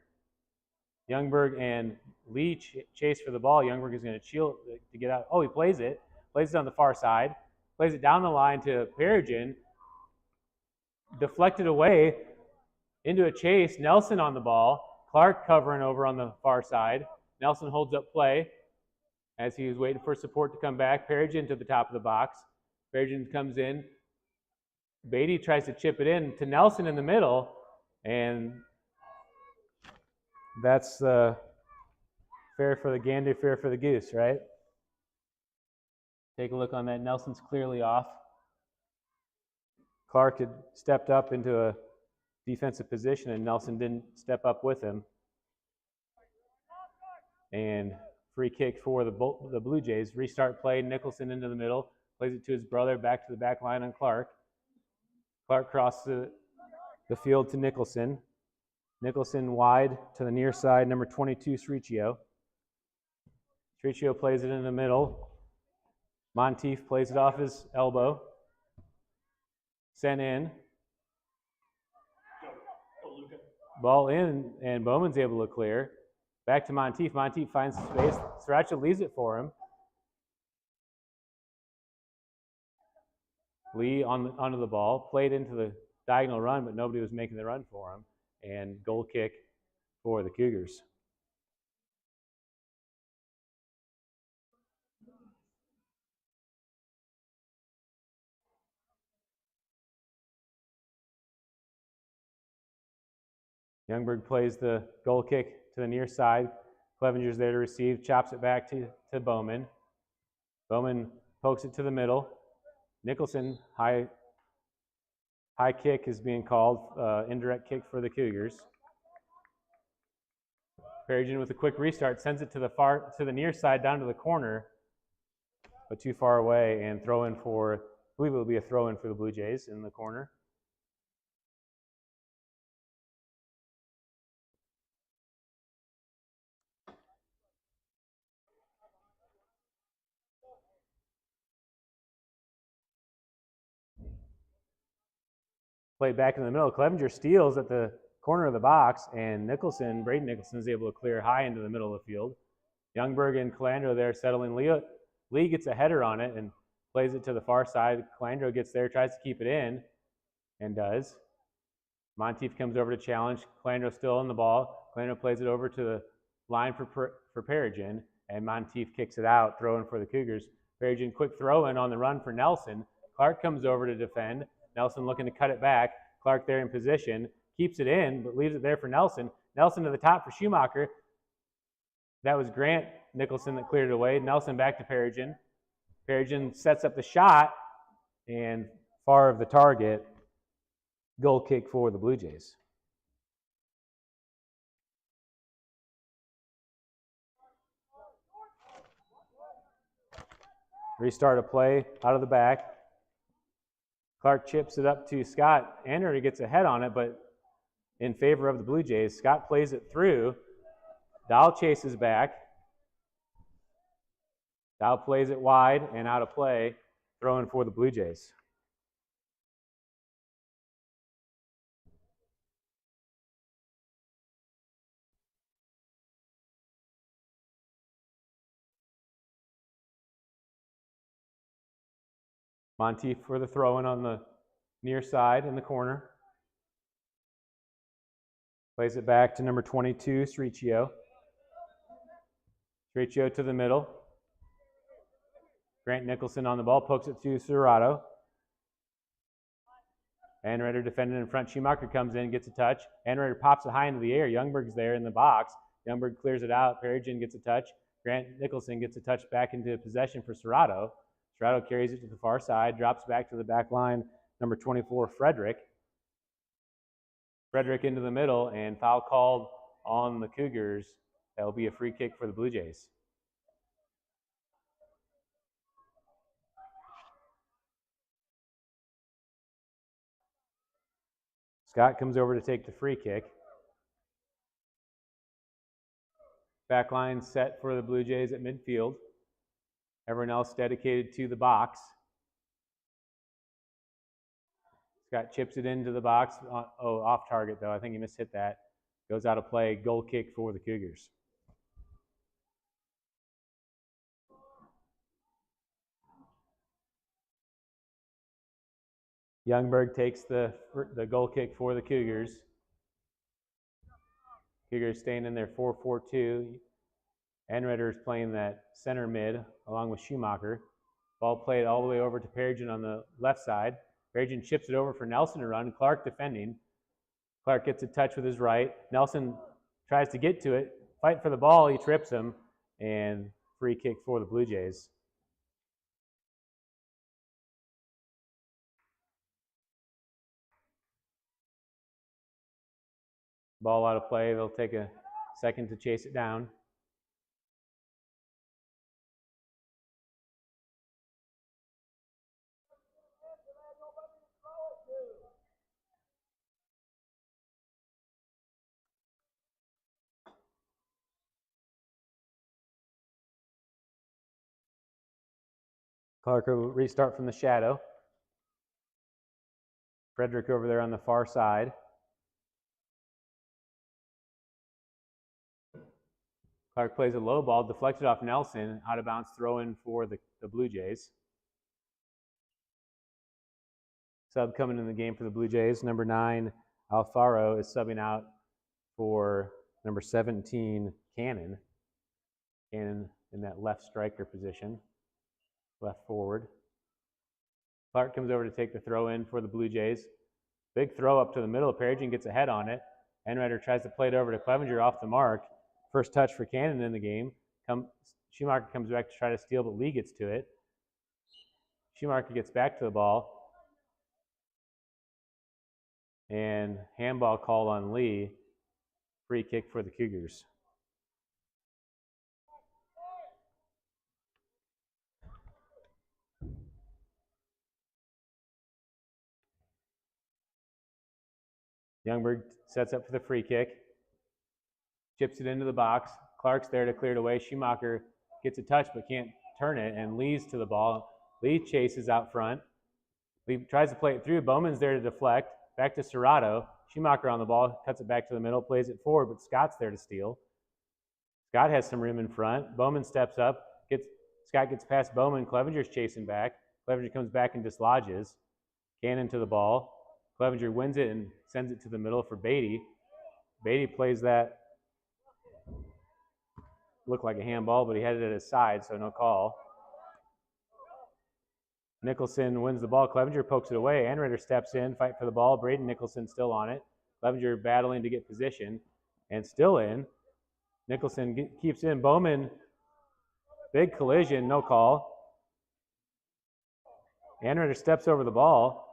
Youngberg and Lee chase for the ball. Youngberg is going to shield to get out. Oh, he plays it on the far side. Plays it down the line to Perigin. Deflected away into a chase. Nelson on the ball. Clark covering over on the far side. Nelson holds up play as he was waiting for support to come back. Perigin to the top of the box. Perigin comes in. Beatty tries to chip it in to Nelson in the middle, and that's fair for the gander, fair for the goose, right? Take a look on that. Nelson's clearly off. Clark had stepped up into a defensive position, and Nelson didn't step up with him. And free kick for the Blue Jays. Restart play. Nicholson into the middle. Plays it to his brother. Back to the back line on Clark. Clark crosses the field to Nicholson. Nicholson wide to the near side. Number 22, Stricchio. Stricchio plays it in the middle. Monteith plays it off his elbow. Sent in. Ball in, and Bowman's able to clear. Back to Monteith. Monteith finds space. Sriracha leaves it for him. Lee onto the ball. Played into the diagonal run, but nobody was making the run for him. And goal kick for the Cougars. Youngberg plays the goal kick to the near side. Clevenger's there to receive, chops it back to Bowman. Bowman pokes it to the middle. Nicholson, high kick is being called, indirect kick for the Cougars. Perigin with a quick restart, sends it to the near side, down to the corner, but too far away, and throw in for, I believe it will be a throw in for the Blue Jays in the corner. Played back in the middle. Clevenger steals at the corner of the box, and Braden Nicholson is able to clear high into the middle of the field. Youngberg and Calandro there settling. Lee gets a header on it and plays it to the far side. Calandro gets there, tries to keep it in, and does. Monteith comes over to challenge. Calandro still on the ball. Calandro plays it over to the line for Perigin, and Monteith kicks it out, throwing for the Cougars. Perigin quick throw in on the run for Nelson. Clark comes over to defend. Nelson looking to cut it back. Clark there in position, keeps it in, but leaves it there for Nelson. Nelson to the top for Schumacher. That was Grant Nicholson that cleared it away. Nelson back to Perigin. Perigin sets up the shot, and far of the target. Goal kick for the Blue Jays. Restart a play out of the back. Clark chips it up to Scott. Anderer gets a head on it, but in favor of the Blue Jays. Scott plays it through. Dahl chases back. Dahl plays it wide and out of play, throwing for the Blue Jays. Monteith for the throw-in on the near side in the corner. Plays it back to number 22, Sriccio. Sriccio to the middle. Grant Nicholson on the ball, pokes it to Serrato. Anreiter defending in front. Schumacher comes in, gets a touch. Anreiter pops it high into the air. Youngberg's there in the box. Youngberg clears it out. Perigin gets a touch. Grant Nicholson gets a touch back into possession for Serrato. Serrato carries it to the far side, drops back to the back line. Number 24, Frederick. Frederick into the middle, and foul called on the Cougars. That will be a free kick for the Blue Jays. Scott comes over to take the free kick. Back line set for the Blue Jays at midfield. Everyone else dedicated to the box. Scott chips it into the box. Oh, off target though. I think he mishit that. Goes out of play. Goal kick for the Cougars. Youngberg takes the goal kick for the Cougars. Cougars staying in their 4-4-2. Anreiter is playing that center mid along with Schumacher. Ball played all the way over to Perigin on the left side. Perigin chips it over for Nelson to run. Clark defending. Clark gets a touch with his right. Nelson tries to get to it. Fight for the ball. He trips him. And free kick for the Blue Jays. Ball out of play. They'll take a second to chase it down. Clark will restart from the shadow. Frederick over there on the far side. Clark plays a low ball, deflected off Nelson, out of bounds throw in for the Blue Jays. Sub coming in the game for the Blue Jays. Number 9, Alfaro, is subbing out for number 17, Cannon. Cannon in that left striker position, left forward. Clark comes over to take the throw in for the Blue Jays. Big throw up to the middle. Perigin gets a head on it. Anreiter tries to play it over to Clevenger off the mark. First touch for Cannon in the game. Schumacher comes back to try to steal, but Lee gets to it. Schumacher gets back to the ball. And handball call on Lee. Free kick for the Cougars. Youngberg sets up for the free kick. Chips it into the box. Clark's there to clear it away. Schumacher gets a touch but can't turn it, and Lee's to the ball. Lee chases out front. Lee tries to play it through. Bowman's there to deflect. back to Serrato. Schumacher on the ball, cuts it back to the middle, plays it forward, but Scott's there to steal. Scott has some room in front. Bowman steps up. Scott gets past Bowman. Clevenger's chasing back. Clevenger comes back and dislodges. Cannon to the ball. Clevenger wins it and sends it to the middle for Beatty. Beatty plays that. Looked like a handball, but he had it at his side, so no call. Nicholson wins the ball. Clevenger pokes it away. Anritter steps in, fight for the ball. Braden Nicholson still on it. Clevenger battling to get position and still in. Nicholson keeps in. Bowman, big collision, no call. Anritter steps over the ball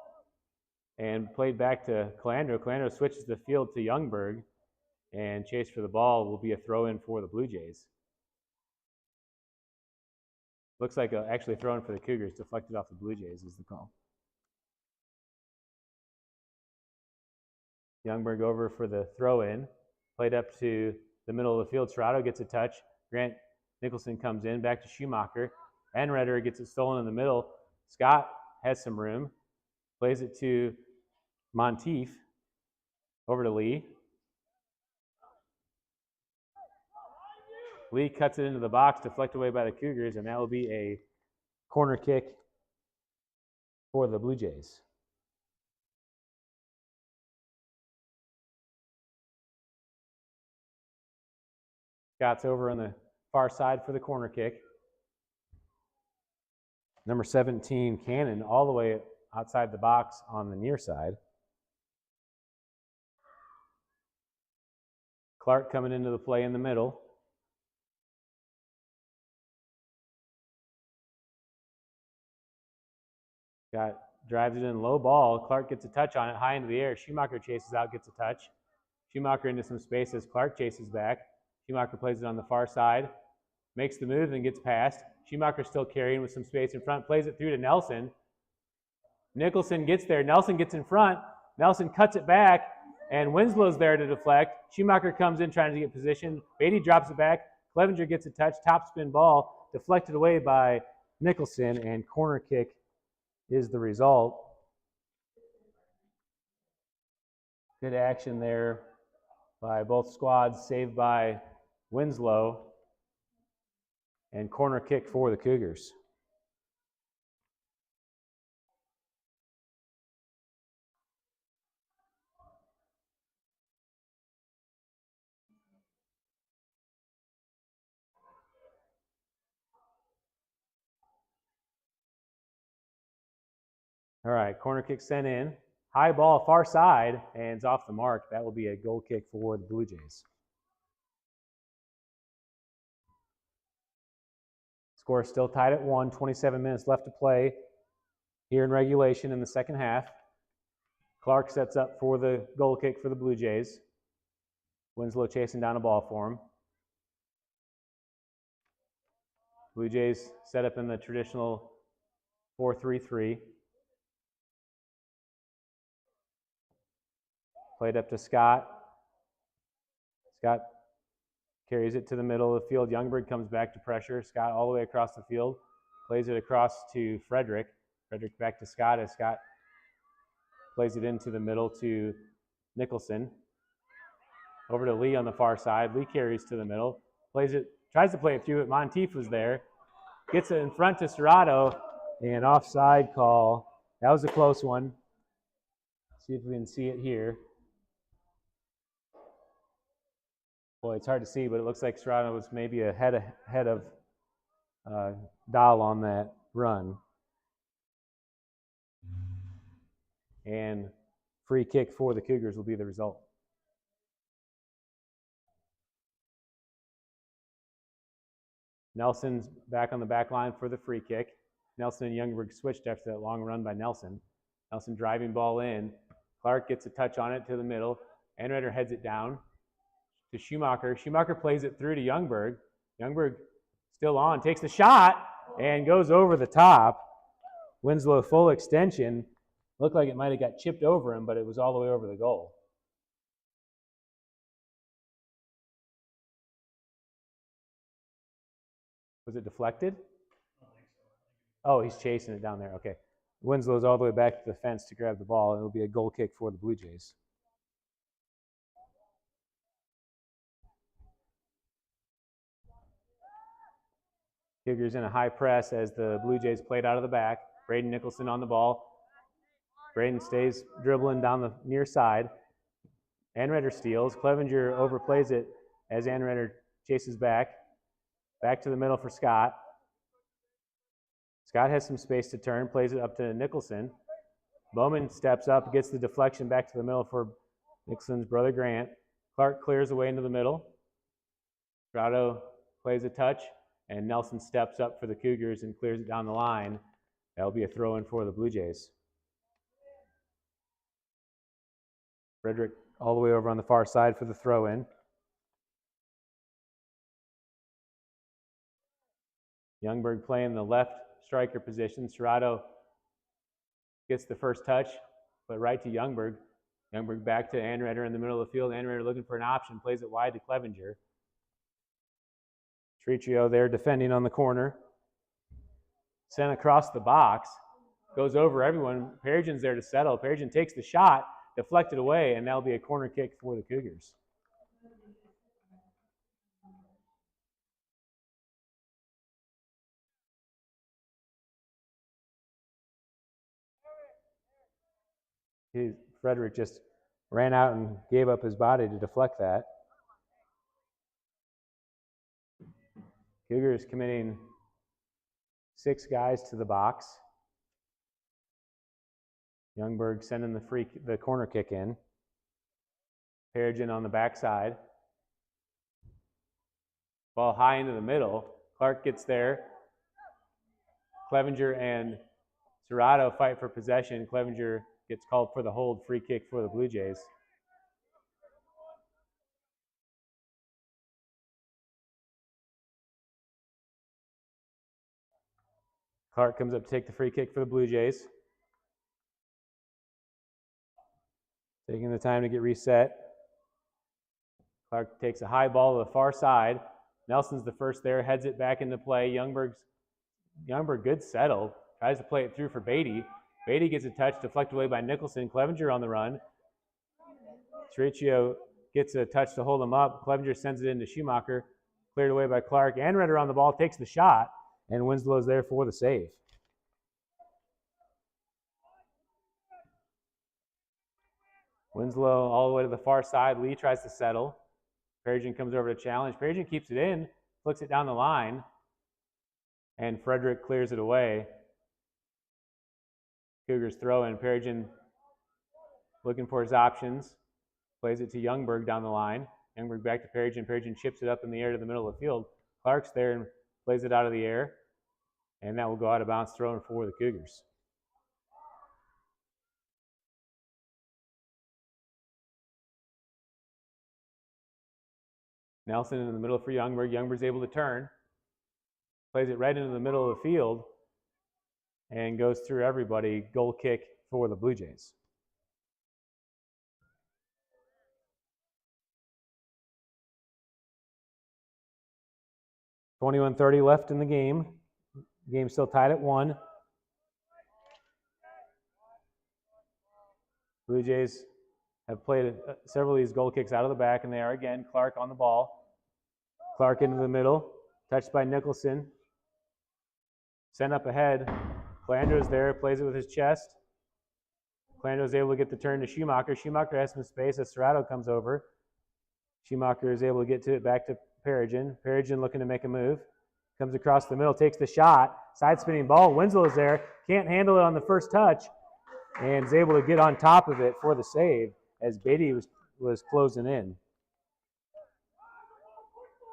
and played back to Calandro. Calandro switches the field to Youngberg, and chase for the ball will be a throw-in for the Blue Jays. Looks like actually throw-in for the Cougars, deflected off the Blue Jays is the call. Youngberg over for the throw-in, played up to the middle of the field. Serrato gets a touch. Grant Nicholson comes in, back to Schumacher. Anritter gets it stolen in the middle. Scott has some room, plays it to Monteith, over to Lee. Lee cuts it into the box, deflected away by the Cougars, and that will be a corner kick for the Blue Jays. Scott's over on the far side for the corner kick. Number 17, Cannon, all the way outside the box on the near side. Clark coming into the play in the middle. Scott drives it in, low ball. Clark gets a touch on it, high into the air. Schumacher chases out, gets a touch. Schumacher into some spaces. Clark chases back. Schumacher plays it on the far side, makes the move and gets past. Schumacher still carrying with some space in front, plays it through to Nelson. Nicholson gets there. Nelson gets in front. Nelson cuts it back, and Winslow's there to deflect. Schumacher comes in trying to get position. Beatty drops it back. Clevenger gets a touch, top spin ball, deflected away by Nicholson, and corner kick is the result. Good action there by both squads, saved by Winslow, and corner kick for the Cougars. All right, corner kick sent in. High ball, far side, and it's off the mark. That will be a goal kick for the Blue Jays. Score still tied at 1, 27 minutes left to play here in regulation in the second half. Clark sets up for the goal kick for the Blue Jays. Winslow chasing down a ball for him. Blue Jays set up in the traditional 4-3-3. Played up to Scott. Scott carries it to the middle of the field. Youngberg comes back to pressure. Scott all the way across the field. Plays it across to Frederick. Frederick back to Scott as Scott plays it into the middle to Nicholson. Over to Lee on the far side. Lee carries to the middle. Plays it, tries to play it through it. Monteith was there. Gets it in front to Serrato. And offside call. That was a close one. See if we can see it here. Boy, it's hard to see, but it looks like Serrato was maybe ahead of Dahl on that run. And free kick for the Cougars will be the result. Nelson's back on the back line for the free kick. Nelson and Youngberg switched after that long run by Nelson. Nelson driving ball in. Clark gets a touch on it to the middle. Anritter heads it down to Schumacher. Schumacher plays it through to Youngberg. Youngberg still on, takes the shot, and goes over the top. Winslow full extension. Looked like it might have got chipped over him, but it was all the way over the goal. Was it deflected? Oh, he's chasing it down there. Okay. Winslow's all the way back to the fence to grab the ball, and it'll be a goal kick for the Blue Jays. Cougars in a high press as the Blue Jays played out of the back. Braden Nicholson on the ball. Braden stays dribbling down the near side. Anredder steals. Clevenger overplays it as Anredder chases back. Back to the middle for Scott. Scott has some space to turn, plays it up to Nicholson. Bowman steps up, gets the deflection back to the middle for Nicholson's brother Grant. Clark clears away into the middle. Grotto plays a touch, and Nelson steps up for the Cougars and clears it down the line. That'll be a throw-in for the Blue Jays. Frederick all the way over on the far side for the throw-in. Youngberg playing the left striker position. Serrato gets the first touch, but right to Youngberg. Youngberg back to Anredder in the middle of the field. Anredder looking for an option, plays it wide to Clevenger. Tricio there defending on the corner. Sent across the box. Goes over everyone. Perrigan's there to settle. Perrigan takes the shot, deflected away, and that'll be a corner kick for the Cougars. Frederick just ran out and gave up his body to deflect that. Cougars committing 6 guys to the box. Youngberg sending the corner kick in. Perrigan on the backside. Ball high into the middle. Clark gets there. Clevenger and Serrato fight for possession. Clevenger gets called for the hold, free kick for the Blue Jays. Clark comes up to take the free kick for the Blue Jays. Taking the time to get reset. Clark takes a high ball to the far side. Nelson's the first there, heads it back into play. Youngberg, good settle. Tries to play it through for Beatty. Beatty gets a touch, deflected away by Nicholson. Clevenger on the run. Tricio gets a touch to hold him up. Clevenger sends it into Schumacher. Cleared away by Clark. Anredder on the ball, takes the shot, and Winslow's there for the save. Winslow all the way to the far side. Lee tries to settle. Perrigan comes over to challenge. Perrigan keeps it in, flicks it down the line, and Frederick clears it away. Cougars throw in. Perrigan looking for his options. Plays it to Youngberg down the line. Youngberg back to Perrigan. Perrigan chips it up in the air to the middle of the field. Clark's there and plays it out of the air. And that will go out of bounds, thrown for the Cougars. Nelson in the middle for Youngberg. Youngberg's able to turn. Plays it right into the middle of the field and goes through everybody. Goal kick for the Blue Jays. .21:30 left in the game. Game still tied at 1. Blue Jays have played several of these goal kicks out of the back, and they are again. Clark on the ball. Clark into the middle. Touched by Nicholson. Sent up ahead. Calandro's there, plays it with his chest. Calandro's able to get the turn to Schumacher. Schumacher has some space as Serrato comes over. Schumacher is able to get to it back to Perrigan. Perrigan looking to make a move. Comes across the middle, takes the shot. Side spinning ball. Winslow is there. Can't handle it on the first touch. And is able to get on top of it for the save as Beatty was closing in.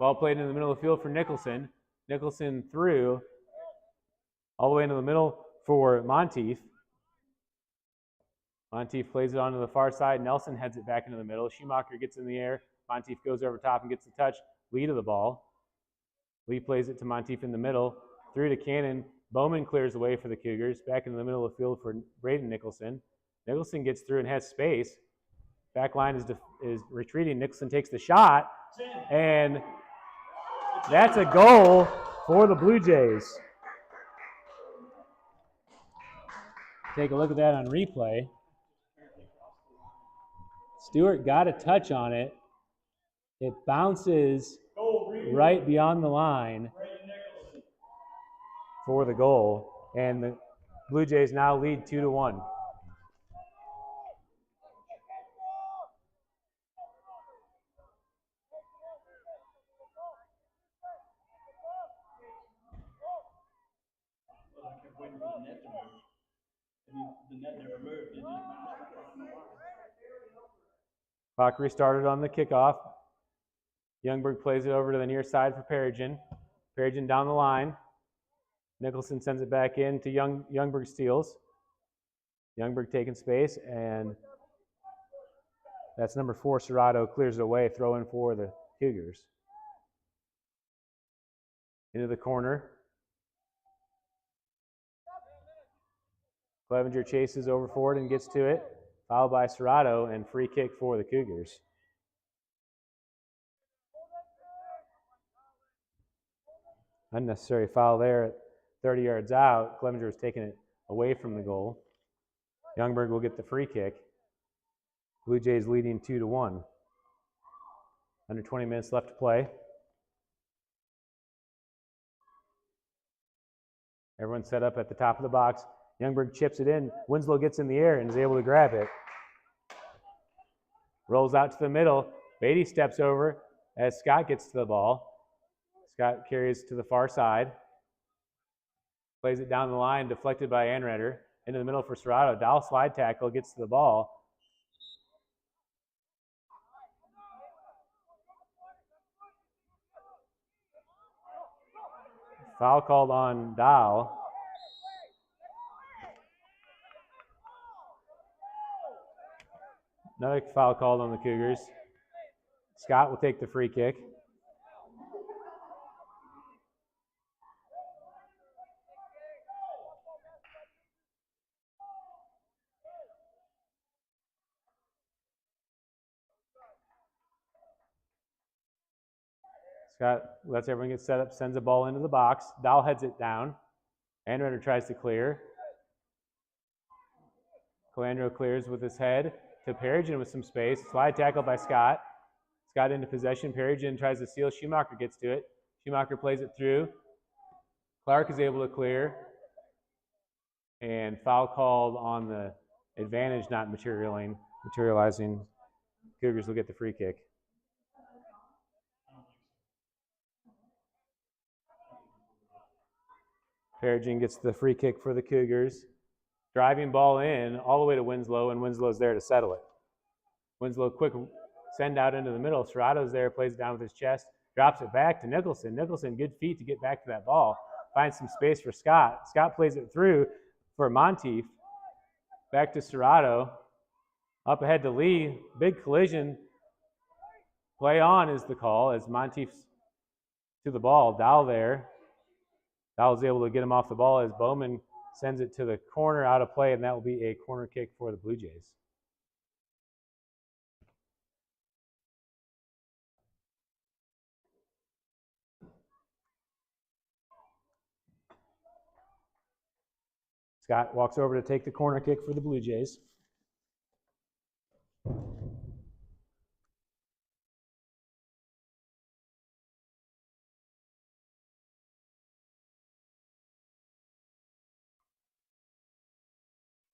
Ball played in the middle of the field for Nicholson. Nicholson through all the way into the middle for Monteith. Monteith plays it onto the far side. Nelson heads it back into the middle. Schumacher gets in the air. Monteith goes over top and gets the touch. Lee to the ball. Lee plays it to Monteith in the middle. Through to Cannon. Bowman clears away for the Cougars. Back in the middle of the field for Braden Nicholson. Nicholson gets through and has space. Back line is retreating. Nicholson takes the shot. And that's a goal for the Blue Jays. Take a look at that on replay. Stewart got a touch on it. It bounces right beyond the line for the goal, and the Blue Jays now lead 2-1. The net never moved. It just bounced right behind the line. Clock restarted on the kickoff. Youngberg plays it over to the near side for Perigin. Perigin down the line. Nicholson sends it back in to Youngberg steals. Youngberg taking space, and that's number 4, Serrato, clears it away, throw in for the Cougars. Into the corner. Clevenger chases over forward and gets to it. Fouled by Serrato, and free kick for the Cougars. Unnecessary foul there at 30 yards out. Clevenger was taking it away from the goal. Youngberg will get the free kick. Blue Jays leading 2-1. Under 20 minutes left to play. Everyone's set up at the top of the box. Youngberg chips it in. Winslow gets in the air and is able to grab it. Rolls out to the middle. Beatty steps over as Scott gets to the ball. Scott carries to the far side. Plays it down the line, deflected by Anreder. Into the middle for Serrato. Dowell slide tackle, gets to the ball. Foul called on Dowell. Another foul called on the Cougars. Scott will take the free kick. Scott lets everyone get set up, sends a ball into the box. Dowell heads it down. Anreder tries to clear. Calandro clears with his head to Perigin with some space. Slide tackle by Scott. Scott into possession. Perigin tries to steal. Schumacher gets to it. Schumacher plays it through. Clark is able to clear. And foul called on the advantage not materializing. Cougars will get the free kick. Perigin gets the free kick for the Cougars. Driving ball in all the way to Winslow, and Winslow's there to settle it. Winslow, quick send out into the middle. Serrato's there, plays it down with his chest, drops it back to Nicholson. Nicholson, good feet to get back to that ball. Finds some space for Scott. Scott plays it through for Monteith. Back to Serrato. Up ahead to Lee. Big collision. Play on is the call as Monteith's to the ball. Dowell there. Dowell's able to get him off the ball as Bowman sends it to the corner out of play, and that will be a corner kick for the Blue Jays. Scott walks over to take the corner kick for the Blue Jays.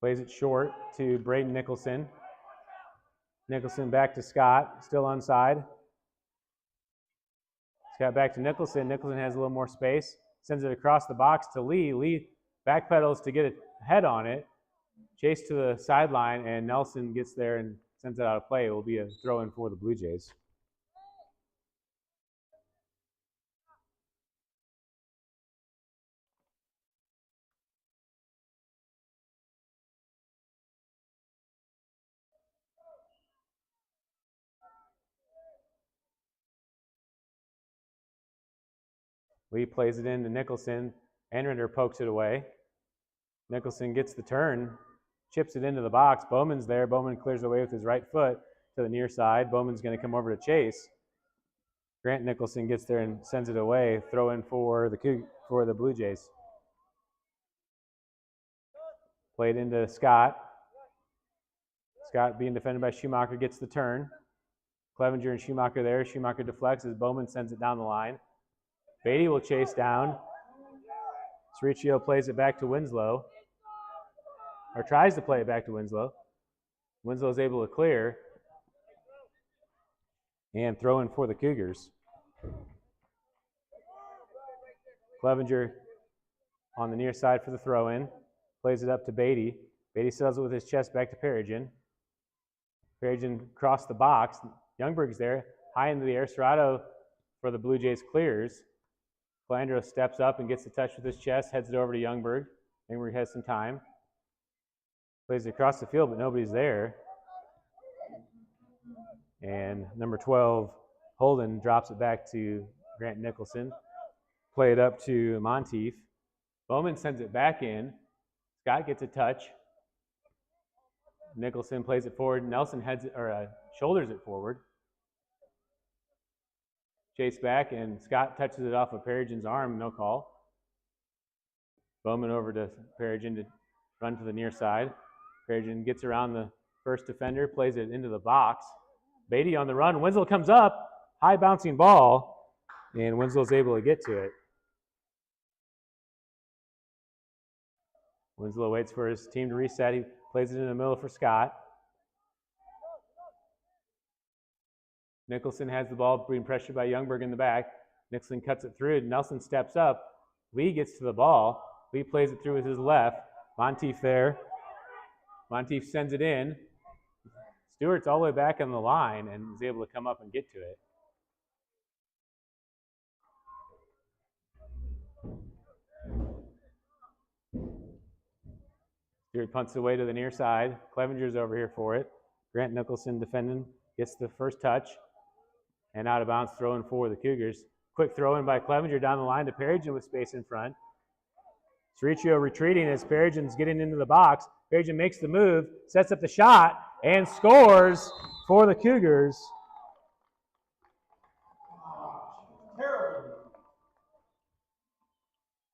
Plays it short to Braden Nicholson. Nicholson back to Scott, still onside. Scott back to Nicholson. Nicholson has a little more space. Sends it across the box to Lee. Lee backpedals to get a head on it. Chase to the sideline, and Nelson gets there and sends it out of play. It will be a throw-in for the Blue Jays. Lee plays it into Nicholson. Anreder pokes it away. Nicholson gets the turn, chips it into the box. Bowman's there. Bowman clears away with his right foot to the near side. Bowman's going to come over to chase. Grant Nicholson gets there and sends it away. Throw in for the Blue Jays. Played into Scott. Scott being defended by Schumacher gets the turn. Clevenger and Schumacher there. Schumacher deflects as Bowman sends it down the line. Beatty will chase down. Cericcio plays it back to Winslow. Or tries to play it back to Winslow. Winslow is able to clear. And throw in for the Cougars. Clevenger on the near side for the throw in. Plays it up to Beatty. Beatty settles it with his chest back to Perigin. Perigin crossed the box. Youngberg's there, high into the air. Serrato for the Blue Jays clears. Calandro steps up and gets a touch with his chest, heads it over to Youngberg. Youngberg has some time. Plays it across the field, but nobody's there. And number 12, Holden, drops it back to Grant Nicholson. Play it up to Monteith. Bowman sends it back in. Scott gets a touch. Nicholson plays it forward. Nelson shoulders it forward. Chase back, and Scott touches it off of Perigin's arm. No call. Bowman over to Perigin to run to the near side. Perigin gets around the first defender, plays it into the box. Beatty on the run. Winslow comes up. High bouncing ball, and Winslow's able to get to it. Winslow waits for his team to reset. He plays it in the middle for Scott. Nicholson has the ball, being pressured by Youngberg in the back. Nicholson cuts it through. Nelson steps up. Lee gets to the ball. Lee plays it through with his left. Monteith there. Monteith sends it in. Stewart's all the way back on the line and is able to come up and get to it. Stewart punts away to the near side. Clevenger's over here for it. Grant Nicholson defending, gets the first touch. And out of bounds, throwing for the Cougars. Quick throw in by Clevenger down the line to Perigin with space in front. Cericcio retreating as Perigin's getting into the box. Perigin makes the move, sets up the shot, and scores for the Cougars.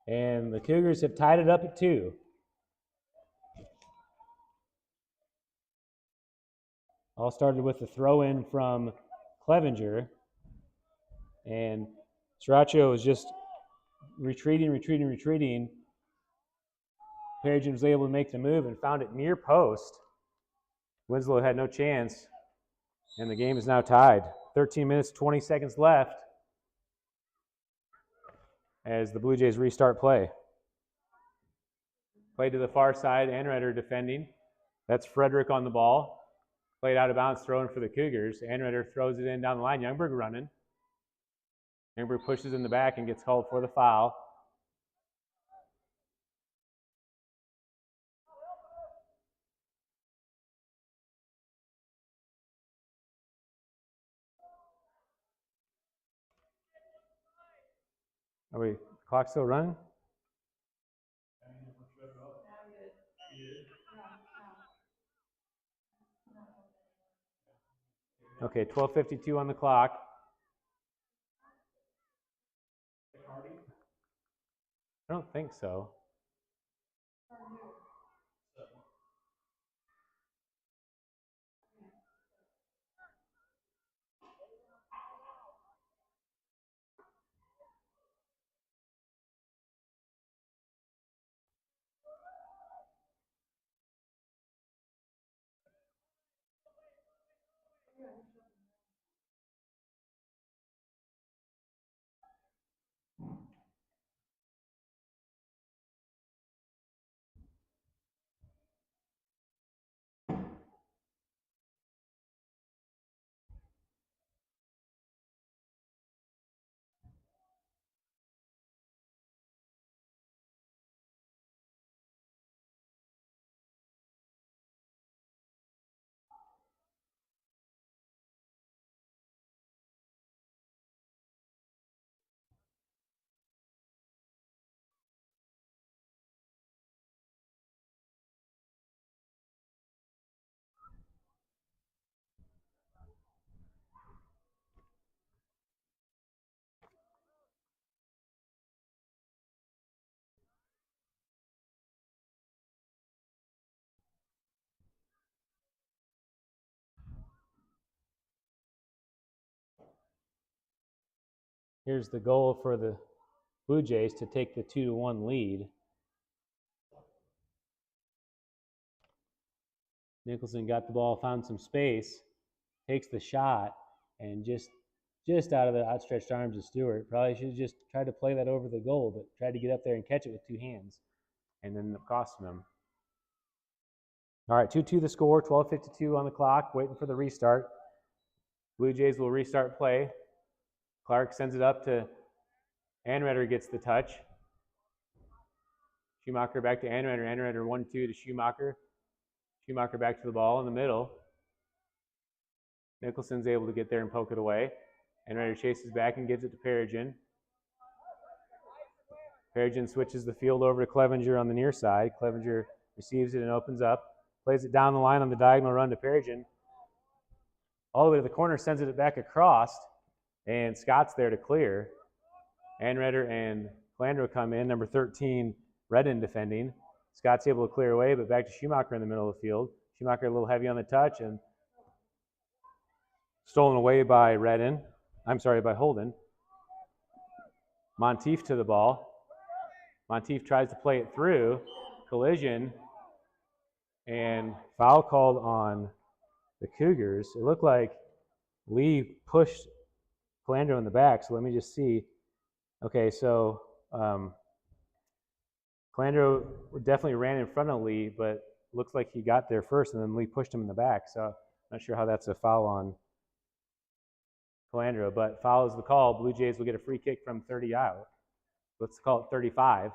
And the Cougars have tied it up at 2. All started with the throw-in from Clevenger. And Ceraccio was just retreating. Perigin was able to make the move and found it near post. Winslow had no chance, and the game is now tied. 13 minutes, 20 seconds left as the Blue Jays restart play. Play to the far side, Anretter defending. That's Frederick on the ball. Played out of bounds, thrown for the Cougars. Anretter throws it in down the line. Youngberg running. Youngberg pushes in the back and gets called for the foul. Are we clock still running? Okay, 12:52 on the clock. I don't think so. Here's the goal for the Blue Jays to take the 2-1 lead. Nicholson got the ball, found some space, takes the shot, and just out of the outstretched arms of Stewart. Probably should have just tried to play that over the goal, but tried to get up there and catch it with two hands, and then it costing him. All right, 2-2 the score, 12:52 on the clock, waiting for the restart. Blue Jays will restart play. Clark sends it up to Anredder, gets the touch. Schumacher back to Anredder. Anredder 1-2 to Schumacher. Schumacher back to the ball in the middle. Nicholson's able to get there and poke it away. Anredder chases back and gives it to Perigin. Perigin switches the field over to Clevenger on the near side. Clevenger receives it and opens up. Plays it down the line on the diagonal run to Perigin. All the way to the corner, sends it back across, and Scott's there to clear. Anredder and Calandro come in, number 13, Redden defending. Scott's able to clear away, but back to Schumacher in the middle of the field. Schumacher a little heavy on the touch and stolen away by by Holden. Monteith to the ball. Monteith tries to play it through. Collision and foul called on the Cougars. It looked like Lee pushed Calandro in the back, so let me just see. Okay, so Calandro definitely ran in front of Lee, but looks like he got there first, and then Lee pushed him in the back. So I'm not sure how that's a foul on Calandro, but foul is the call. Blue Jays will get a free kick from 30 out. Let's call it 35.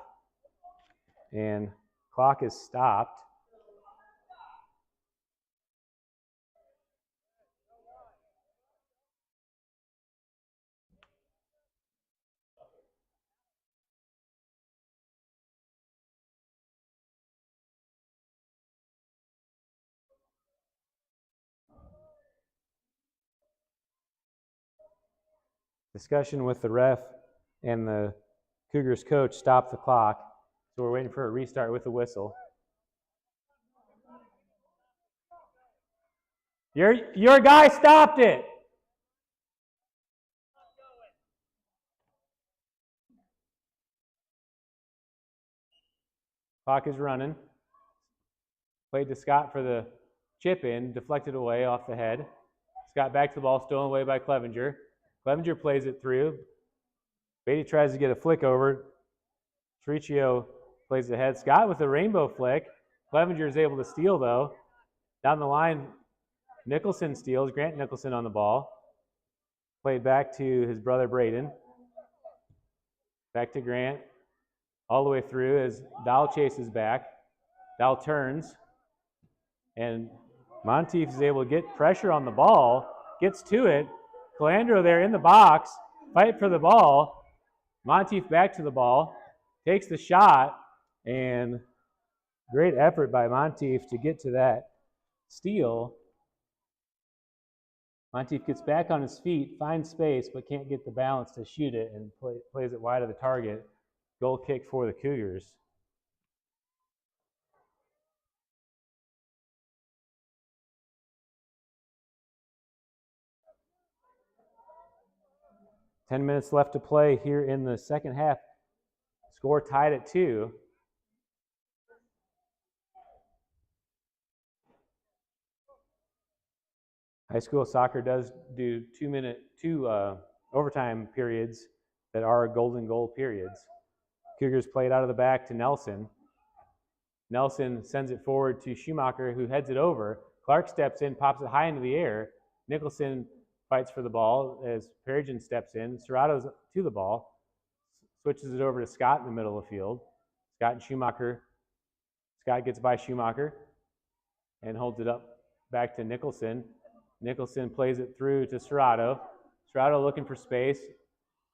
And clock is stopped. Discussion with the ref and the Cougars coach stopped the clock, so we're waiting for a restart with the whistle. Your guy stopped it. Clock is running. Played to Scott for the chip in, deflected away off the head. Scott back to the ball, stolen away by Clevenger. Clevenger plays it through. Beatty tries to get a flick over. Tricio plays ahead. Scott with a rainbow flick. Clevenger is able to steal, though. Down the line, Nicholson steals. Grant Nicholson on the ball. Played back to his brother Braden. Back to Grant. All the way through as Dahl chases back. Dahl turns. And Monteith is able to get pressure on the ball. Gets to it. Calandro there in the box. Fight for the ball. Monteith back to the ball. Takes the shot. And great effort by Monteith to get to that steal. Monteith gets back on his feet, finds space, but can't get the balance to shoot it, and plays it wide of the target. Goal kick for the Cougars. Ten minutes left to play here in the second half. Score tied at 2. High school soccer does do two overtime periods that are golden goal periods. Cougars play it out of the back to Nelson. Nelson sends it forward to Schumacher, who heads it over. Clark steps in, pops it high into the air. Nicholson fights for the ball as Perigin steps in. Serrato's to the ball, switches it over to Scott in the middle of the field. Scott and Schumacher. Scott gets by Schumacher and holds it up back to Nicholson. Nicholson plays it through to Serrato. Serrato looking for space.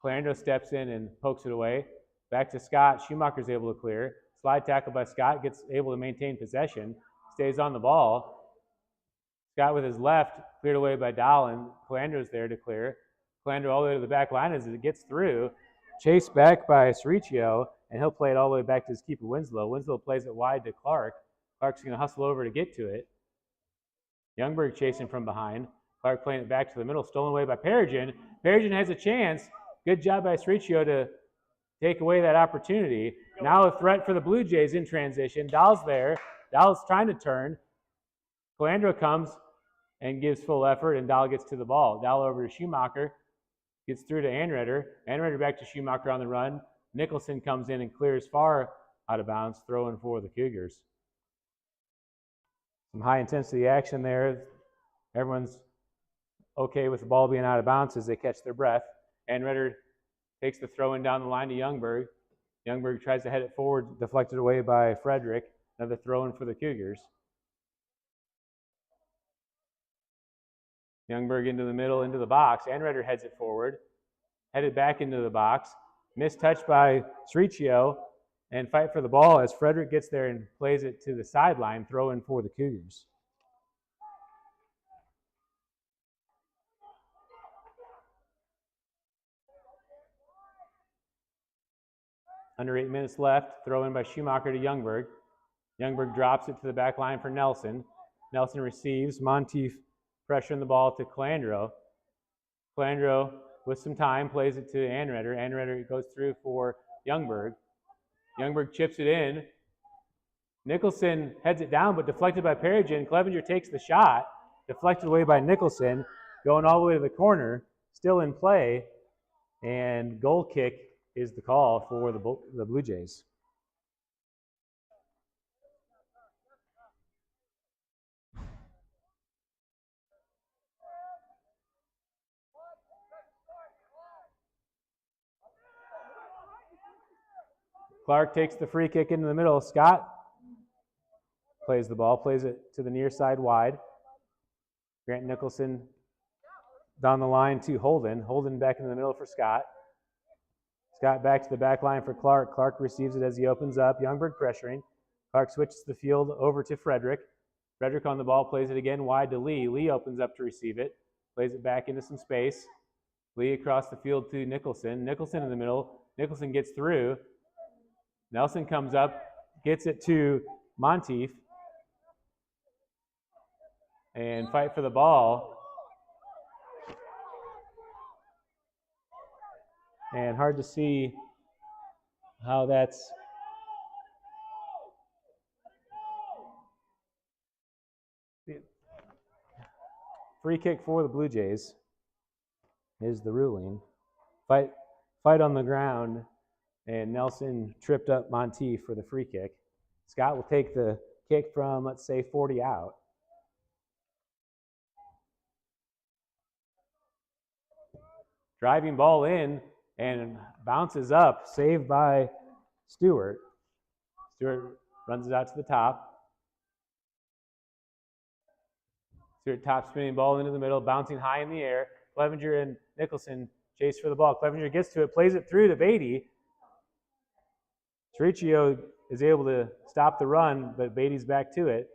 Calandro steps in and pokes it away. Back to Scott. Schumacher's able to clear. Slide tackle by Scott. Gets able to maintain possession. Stays on the ball. Scott with his left, cleared away by Dahl, and Calandro's there to clear. Calandro all the way to the back line as it gets through. Chased back by Cericcio, and he'll play it all the way back to his keeper, Winslow. Winslow plays it wide to Clark. Clark's going to hustle over to get to it. Youngberg chasing from behind. Clark playing it back to the middle, stolen away by Perigin. Perigin has a chance, Good job by Srichio to take away that opportunity. Now a threat for the Blue Jays in transition. Dahl's there. Dahl's trying to turn. Calandro comes and gives full effort, and Dahl gets to the ball. Dahl over to Schumacher. Gets through to Anreder. Anreder back to Schumacher on the run. Nicholson comes in and clears far out of bounds, throwing for the Cougars. Some high-intensity action there. Everyone's okay with the ball being out of bounds as they catch their breath. Anreder takes the throw in down the line to Youngberg. Youngberg tries to head it forward, deflected away by Frederick. Another throw in for the Cougars. Youngberg into the middle, into the box. Anreder heads it forward. Headed back into the box. Missed touch by Srichio. And fight for the ball as Frederick gets there and plays it to the sideline, throw in for the Cougars. Under 8 minutes left, throw in by Schumacher to Youngberg. Youngberg drops it to the back line for Nelson. Nelson receives. Monteith pressuring the ball to Calandro. Calandro, with some time, plays it to Anreder. Anreder goes through for Youngberg. Youngberg chips it in. Nicholson heads it down, but deflected by Perigin. Clevenger takes the shot, deflected away by Nicholson, going all the way to the corner, still in play, and goal kick is the call for the Blue Jays. Clark takes the free kick into the middle. Scott plays the ball, plays it to the near side wide. Grant Nicholson down the line to Holden. Holden back in the middle for Scott. Scott back to the back line for Clark. Clark receives it as he opens up. Youngberg pressuring. Clark switches the field over to Frederick. Frederick on the ball, plays it again wide to Lee. Lee opens up to receive it. Plays it back into some space. Lee across the field to Nicholson. Nicholson in the middle. Nicholson gets through. Nelson comes up, gets it to Monteith. And fight for the ball. And hard to see how that's free kick for the Blue Jays is the ruling. Fight on the ground, and Nelson tripped up Monteith for the free kick. Scott will take the kick from, let's say, 40 out. Driving ball in and bounces up, saved by Stewart. Stewart runs it out to the top. Stewart top spinning ball into the middle, bouncing high in the air. Clevenger and Nicholson chase for the ball. Clevenger gets to it, plays it through to Beatty. Srichio is able to stop the run, but Beatty's back to it.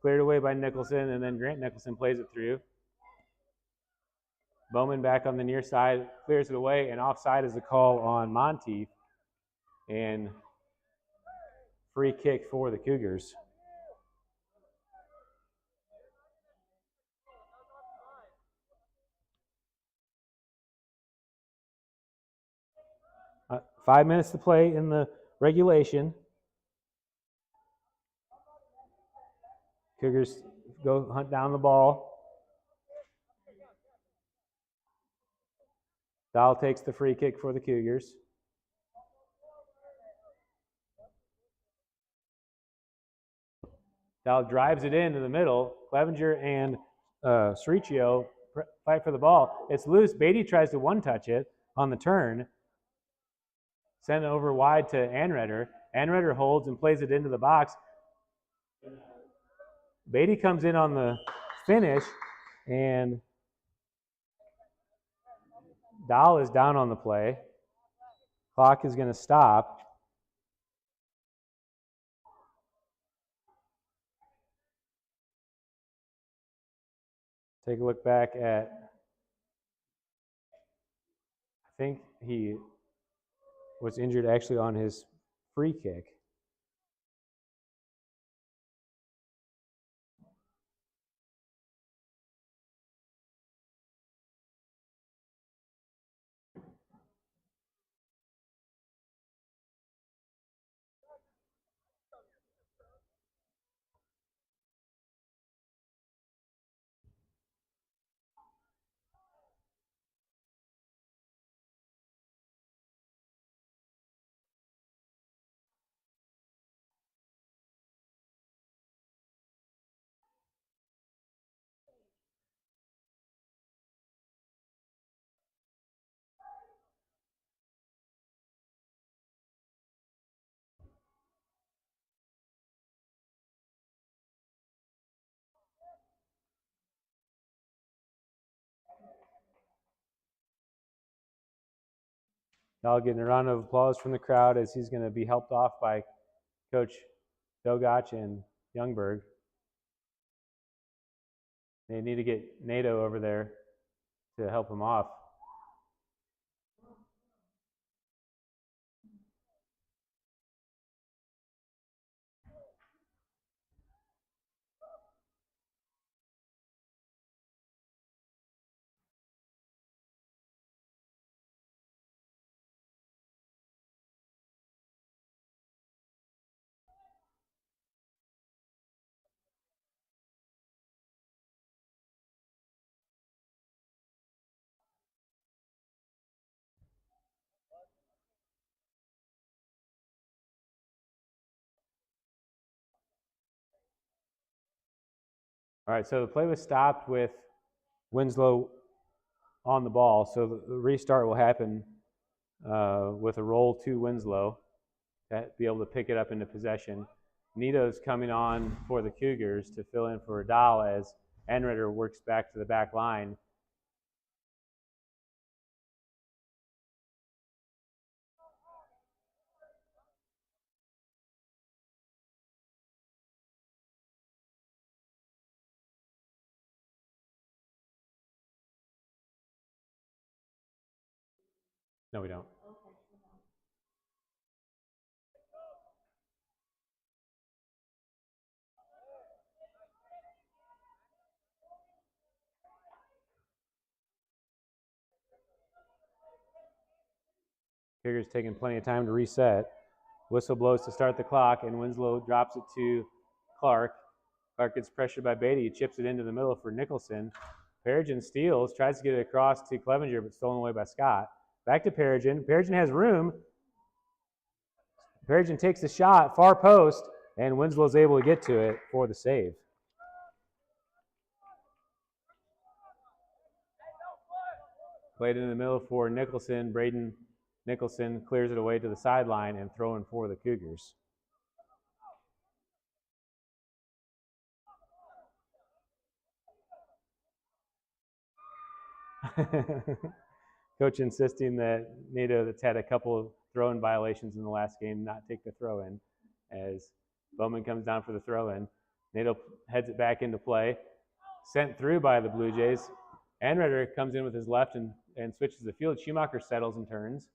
Cleared away by Nicholson, and then Grant Nicholson plays it through. Bowman back on the near side, clears it away, and offside is the call on Monteith. And free kick for the Cougars. Uh, 5 minutes to play in the regulation. Cougars go hunt down the ball. Dahl takes the free kick for the Cougars. Dahl drives it into the middle. Clevenger and Srichio fight for the ball. It's loose. Beatty tries to one-touch it on the turn. Send it over wide to Anreder. Anreder holds and plays it into the box. Beatty comes in on the finish, and Dahl is down on the play. Clock is going to stop. Take a look back at, I think he was injured actually on his free kick. Y'all getting a round of applause from the crowd as he's going to be helped off by Coach Dogach and Youngberg. They need to get NATO over there to help him off. All right, so the play was stopped with Winslow on the ball, so the restart will happen with a roll to Winslow to be able to pick it up into possession. Nito's coming on for the Cougars to fill in for Dahl as Enritter works back to the back line. No, we don't. Cougars taking plenty of time to reset. Whistle blows to start the clock, and Winslow drops it to Clark. Clark gets pressured by Beatty. He chips it into the middle for Nicholson. Perigin steals, tries to get it across to Clevenger, but stolen away by Scott. Back to Perigin. Perigin has room. Perigin takes the shot, far post, and Winslow's able to get to it for the save. Played in the middle for Nicholson. Braden Nicholson clears it away to the sideline and throwing for the Cougars. Coach insisting that NATO, that's had a couple of throw-in violations in the last game, not take the throw-in as Bowman comes down for the throw-in. NATO heads it back into play. Sent through by the Blue Jays. Enritter comes in with his left and switches the field. Schumacher settles and turns.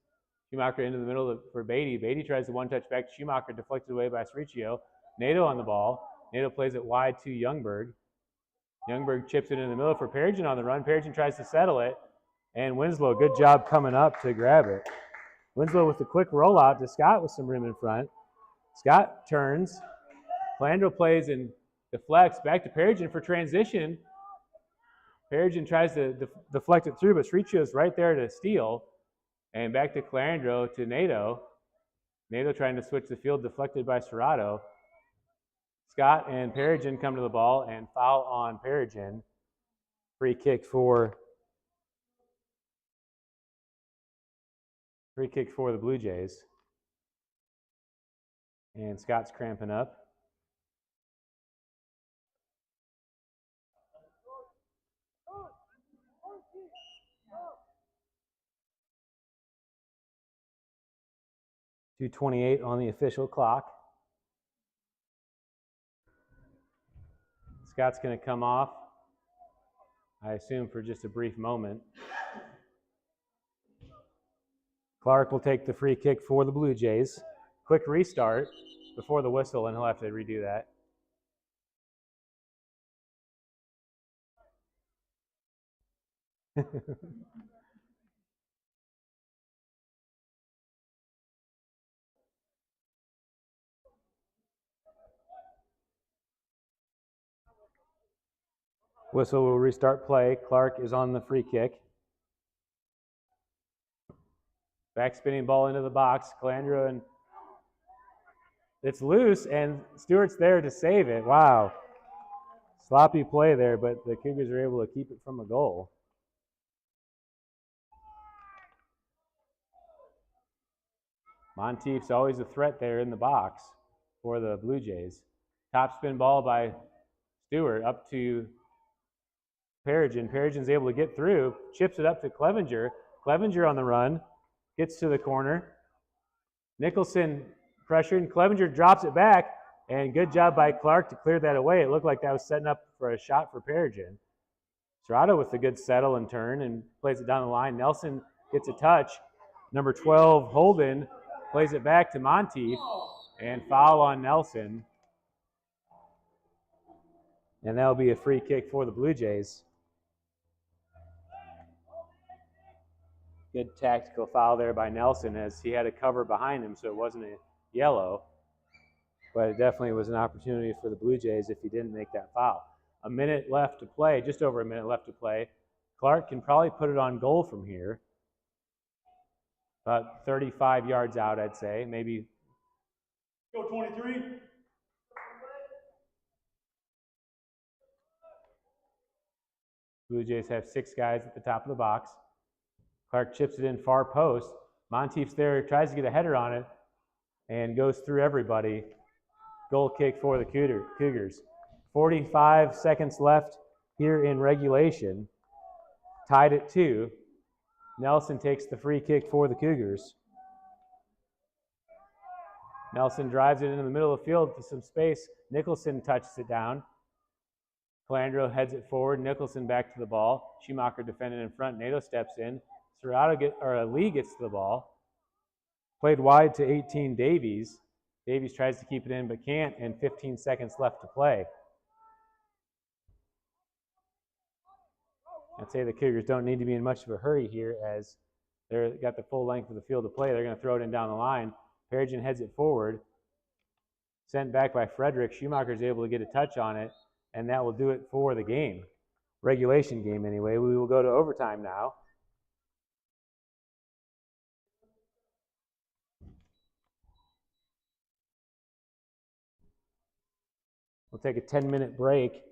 Schumacher into the middle for Beatty. Beatty tries the one-touch back to Schumacher, deflected away by Cericchio. NATO on the ball. NATO plays it wide to Youngberg. Youngberg chips it in the middle for Perigin on the run. Perigin tries to settle it. And Winslow, good job coming up to grab it. Winslow with the quick rollout to Scott with some room in front. Scott turns. Calandro plays and deflects back to Perigin for transition. Perigin tries to deflect it through, but Cericchio's right there to steal. And back to Calandro to NATO. NATO trying to switch the field, deflected by Serrato. Scott and Perigin come to the ball and foul on Perigin. Free kick for the Blue Jays. And Scott's cramping up. .228 on the official clock. Scott's going to come off, I assume, for just a brief moment. Clark will take the free kick for the Blue Jays. Quick restart before the whistle, and he'll have to redo that. Whistle will restart play. Clark is on the free kick. Back spinning ball into the box. Calandro, and it's loose, and Stewart's there to save it. Wow. Sloppy play there, but the Cougars are able to keep it from a goal. Monteith's always a threat there in the box for the Blue Jays. Top spin ball by Stewart up to Perigin. Perigin's able to get through, chips it up to Clevenger. Clevenger on the run. gets to the corner. Nicholson pressured, and Clevenger drops it back, and good job by Clark to clear that away. It looked like that was setting up for a shot for Peregrine. Serrato with a good settle and turn and plays it down the line. Nelson gets a touch. Number 12, Holden, plays it back to Monteith, and foul on Nelson. And that'll be a free kick for the Blue Jays. Good tactical foul there by Nelson as he had a cover behind him, so it wasn't a yellow. But it definitely was an opportunity for the Blue Jays if he didn't make that foul. A minute left to play, just over a minute left to play. Clark can probably put it on goal from here. About 35 yards out, I'd say, maybe. Go 23. Blue Jays have 6 guys at the top of the box. Clark chips it in far post. Monteith's there, tries to get a header on it, and goes through everybody. Goal kick for the Cougars. 45 seconds left here in regulation. Tied at 2. Nelson takes the free kick for the Cougars. Nelson drives it into the middle of the field to some space. Nicholson touches it down. Calandro heads it forward. Nicholson back to the ball. Schumacher defending in front. Nato steps in. Lee gets to the ball. Played wide to 18 Davies. Davies tries to keep it in but can't, and 15 seconds left to play. I'd say the Cougars don't need to be in much of a hurry here as they've got the full length of the field to play. They're going to throw it in down the line. Peregrine heads it forward. Sent back by Frederick. Schumacher's able to get a touch on it, and that will do it for the game. Regulation game anyway. We will go to overtime now. We'll take a 10-minute break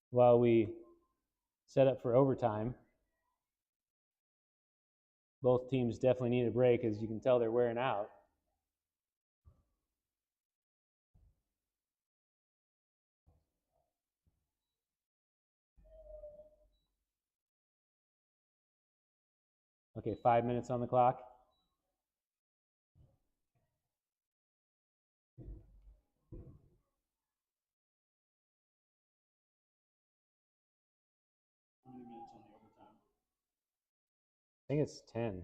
while we set up for overtime. Both teams definitely need a break. As you can tell, they're wearing out. Okay, 5 minutes on the clock. How many minutes on the overtime? I think it's 10.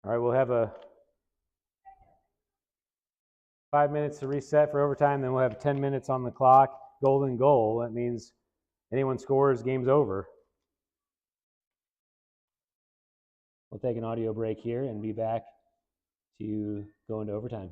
All right, we'll have a 5 minutes to reset for overtime, then we'll have 10 minutes on the clock. Golden goal, that means anyone scores, game's over. We'll take an audio break here and be back to go into overtime.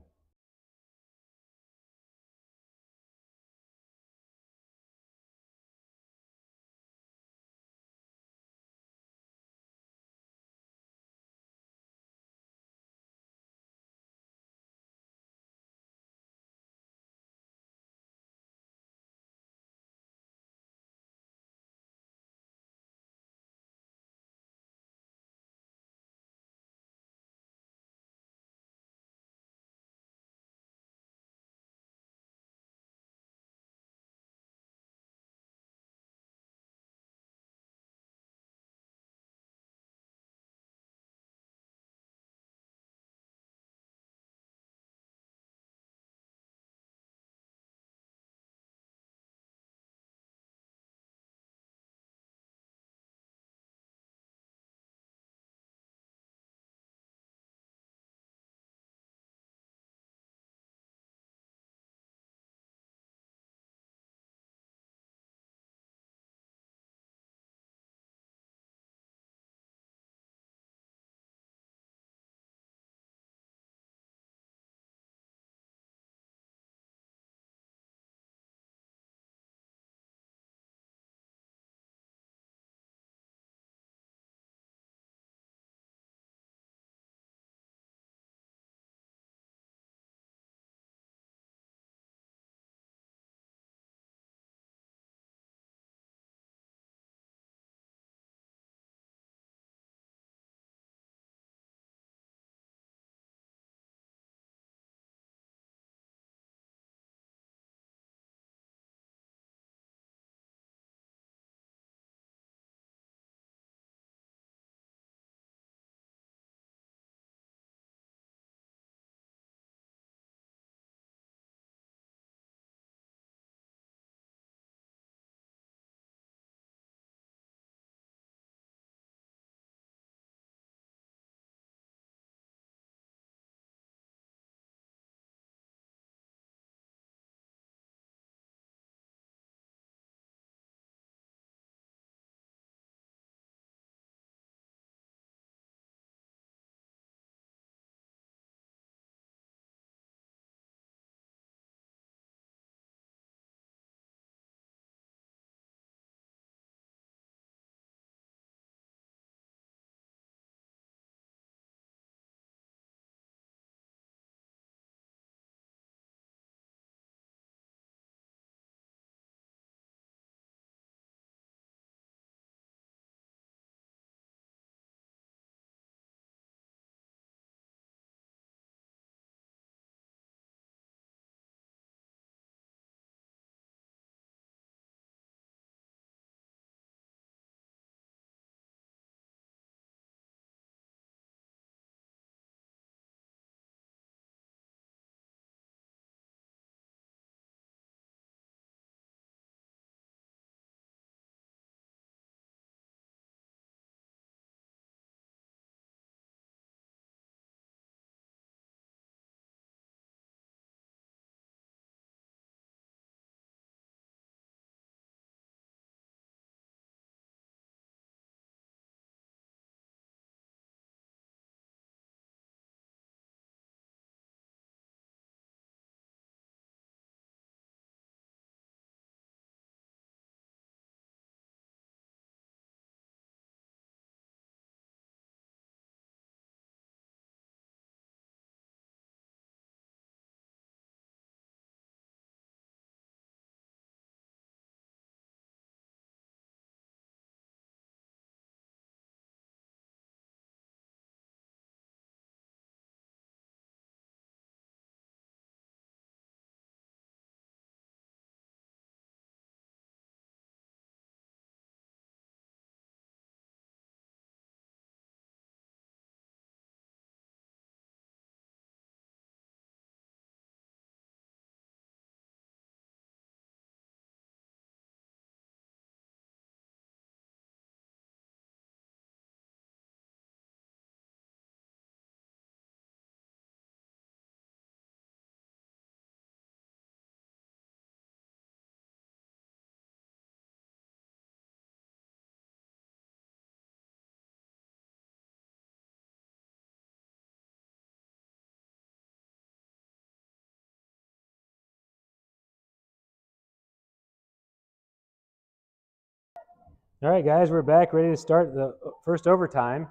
All right, guys, we're back, ready to start the first overtime.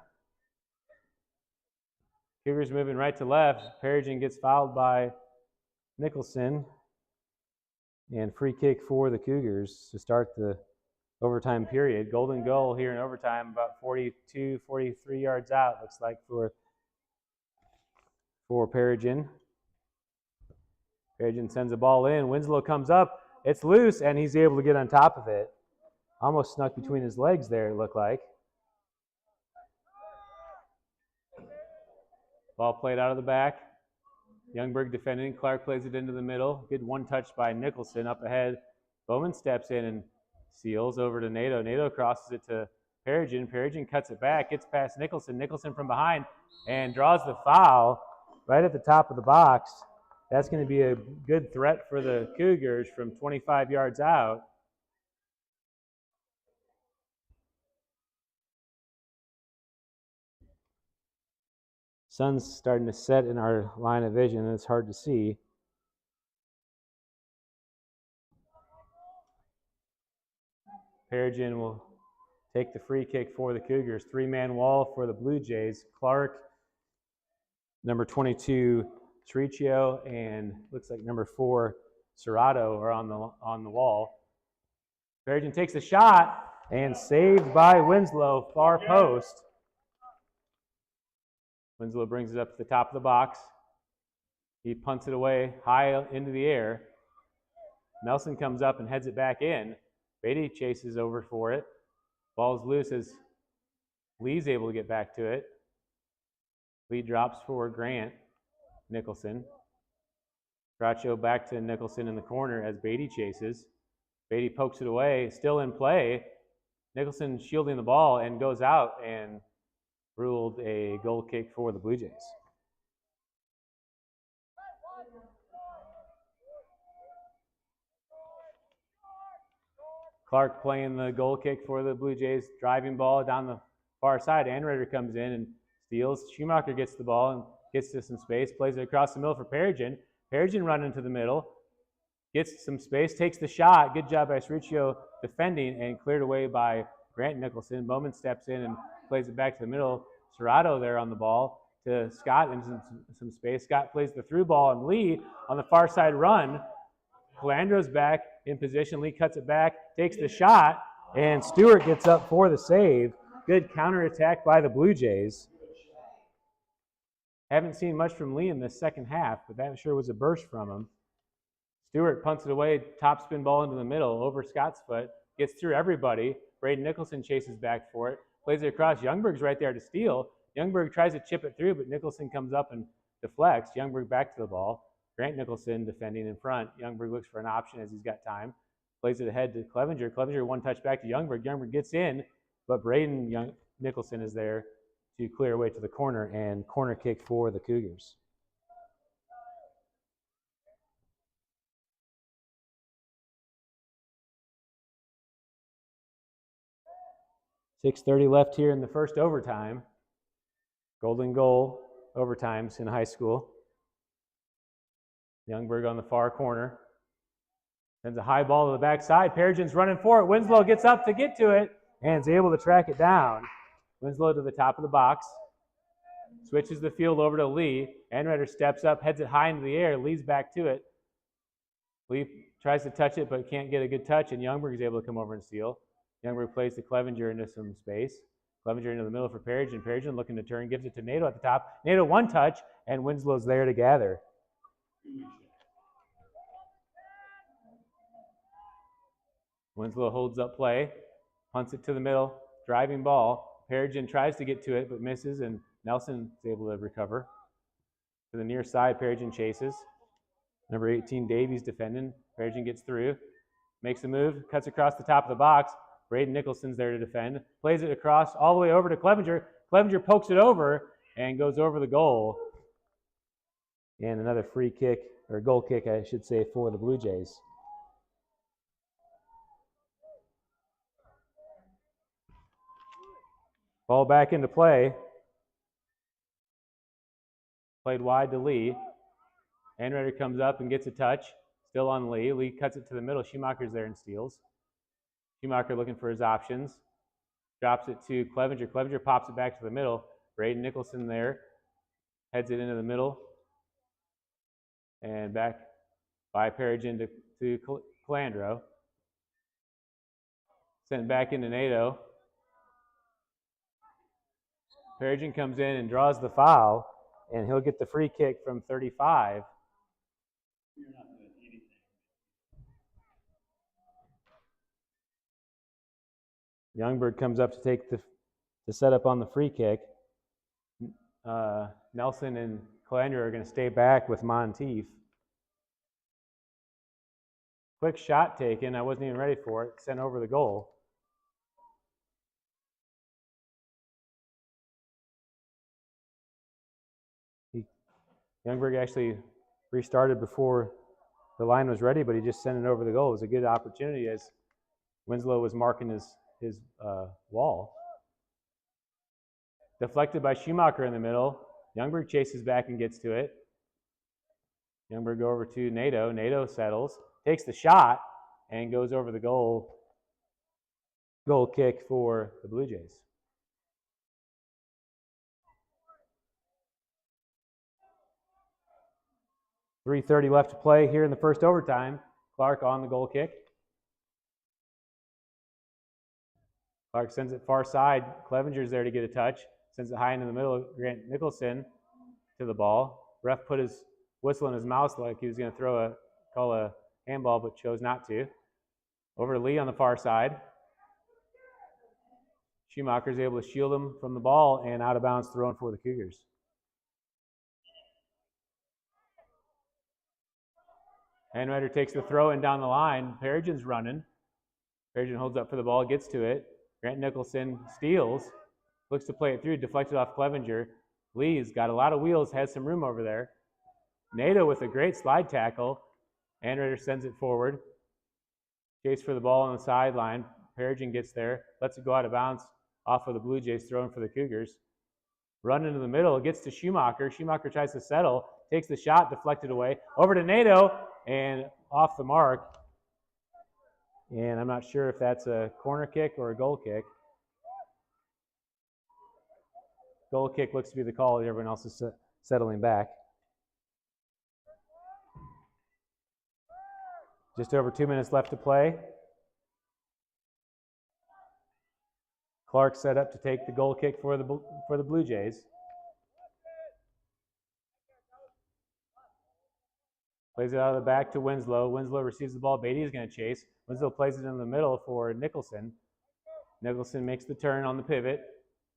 Cougars moving right to left. Perigin gets fouled by Nicholson. And free kick for the Cougars to start the overtime period. Golden goal here in overtime, about 42, 43 yards out, looks like, for Perigin. Perigin sends the ball in. Winslow comes up. It's loose, and he's able to get on top of it. Almost snuck between his legs there, it looked like. Ball played out of the back. Youngberg defending. Clark plays it into the middle. Good one touch by Nicholson up ahead. Bowman steps in and seals over to Nato. Nato crosses it to Perigin. Perigin cuts it back, gets past Nicholson. Nicholson from behind and draws the foul right at the top of the box. That's going to be a good threat for the Cougars from 25 yards out. Sun's starting to set in our line of vision, and it's hard to see. Perigin will take the free kick for the Cougars. Three-man wall for the Blue Jays. Clark, number 22, Tricio, and looks like number 4, Serrato are on the wall. Perigin takes the shot and saved by Winslow, far post. Winslow brings it up to the top of the box. He punts it away high into the air. Nelson comes up and heads it back in. Beatty chases over for it. Ball's loose as Lee's able to get back to it. Lee drops for Grant Nicholson. Gracio back to Nicholson in the corner as Beatty chases. Beatty pokes it away, still in play. Nicholson shielding the ball and goes out and ruled a goal kick for the Blue Jays. Clark playing the goal kick for the Blue Jays, driving ball down the far side. Anreder comes in and steals. Schumacher gets the ball and gets to some space, plays it across the middle for Perigin. Perigin running to the middle, gets some space, takes the shot. Good job by Sricio defending and cleared away by Grant Nicholson. Bowman steps in and plays it back to the middle. Serrato there on the ball to Scott in some space. Scott plays the through ball, and Lee on the far side run. Calandro's back in position. Lee cuts it back, takes the shot, and Stewart gets up for the save. Good counterattack by the Blue Jays. Haven't seen much from Lee in the second half, but that sure was a burst from him. Stewart punts it away, top spin ball into the middle, over Scott's foot, gets through everybody. Braden Nicholson chases back for it, plays it across. Youngberg's right there to steal. Youngberg tries to chip it through, but Nicholson comes up and deflects. Youngberg back to the ball. Grant Nicholson defending in front. Youngberg looks for an option as he's got time. Plays it ahead to Clevenger. Clevenger one touch back to Youngberg. Youngberg gets in, but Braden Nicholson is there to clear away to the corner, and corner kick for the Cougars. .6:30 left here in the first overtime. Golden goal overtimes in high school. Youngberg on the far corner. Sends a high ball to the backside. Perigin's running for it. Winslow gets up to get to it and is able to track it down. Winslow to the top of the box. Switches the field over to Lee. Anreder steps up, heads it high into the air. Lee's back to it. Lee tries to touch it but can't get a good touch, and Youngberg is able to come over and steal. Youngberg plays to Clevenger into some space. Clevenger into the middle for Perigin. Perigin looking to turn, gives it to Nato at the top. Nato one touch, and Winslow's there to gather. Winslow holds up play, punts it to the middle, driving ball. Perigin tries to get to it but misses, and Nelson is able to recover. To the near side, Perigin chases. Number 18, Davies defending. Perigin gets through, makes a move, cuts across the top of the box. Braden Nicholson's there to defend. Plays it across all the way over to Clevenger. Clevenger pokes it over and goes over the goal. And another free kick, or goal kick, I should say, for the Blue Jays. Ball back into play. Played wide to Lee. Anreder comes up and gets a touch. Still on Lee. Lee cuts it to the middle. Schumacher's there and steals. Schumacher looking for his options. drops it to Clevenger. Clevenger pops it back to the middle. Braden Nicholson there heads it into the middle and back by Perigin to Calandro. Sent back into NATO. Perigin comes in and draws the foul, and he'll get the free kick from 35. You're not doing anything. Youngberg comes up to take the setup on the free kick. Nelson and Calandro are going to stay back with Monteith. Quick shot taken. I wasn't even ready for it. Sent over the goal. Youngberg actually restarted before the line was ready, but he just sent it over the goal. It was a good opportunity as Winslow was marking his wall. Deflected by Schumacher in the middle. Youngberg chases back and gets to it. Youngberg over to NATO. NATO settles, takes the shot, and goes over the goal. Goal kick for the Blue Jays. .330 left to play here in the first overtime. Clark on the goal kick. Clark sends it far side. Clevenger's there to get a touch. Sends it high into the middle. Grant Nicholson to the ball. Ref put his whistle in his mouth like he was going to call a handball, but chose not to. Over to Lee on the far side. Schumacher's able to shield him from the ball and out of bounds thrown for the Cougars. Hanrider takes the throw in down the line. Perigin's running. Perigin holds up for the ball, gets to it. Grant Nicholson steals, looks to play it through, deflected off Clevenger. Lee's got a lot of wheels, has some room over there. NATO with a great slide tackle. Hanrider sends it forward. Chase for the ball on the sideline. Perigin gets there, lets it go out of bounds off of the Blue Jays, thrown for the Cougars. Run into the middle, gets to Schumacher. Schumacher tries to settle, takes the shot, deflected away. Over to NATO, and off the mark. And I'm not sure if that's a corner kick or a goal kick. Goal kick looks to be the call. Everyone else is settling back. Just over 2 minutes left to play. Clark set up to take the goal kick for the Blue Jays. Plays it out of the back to Winslow. Winslow receives the ball. Beatty is going to chase. Winslow plays it in the middle for Nicholson. Nicholson makes the turn on the pivot.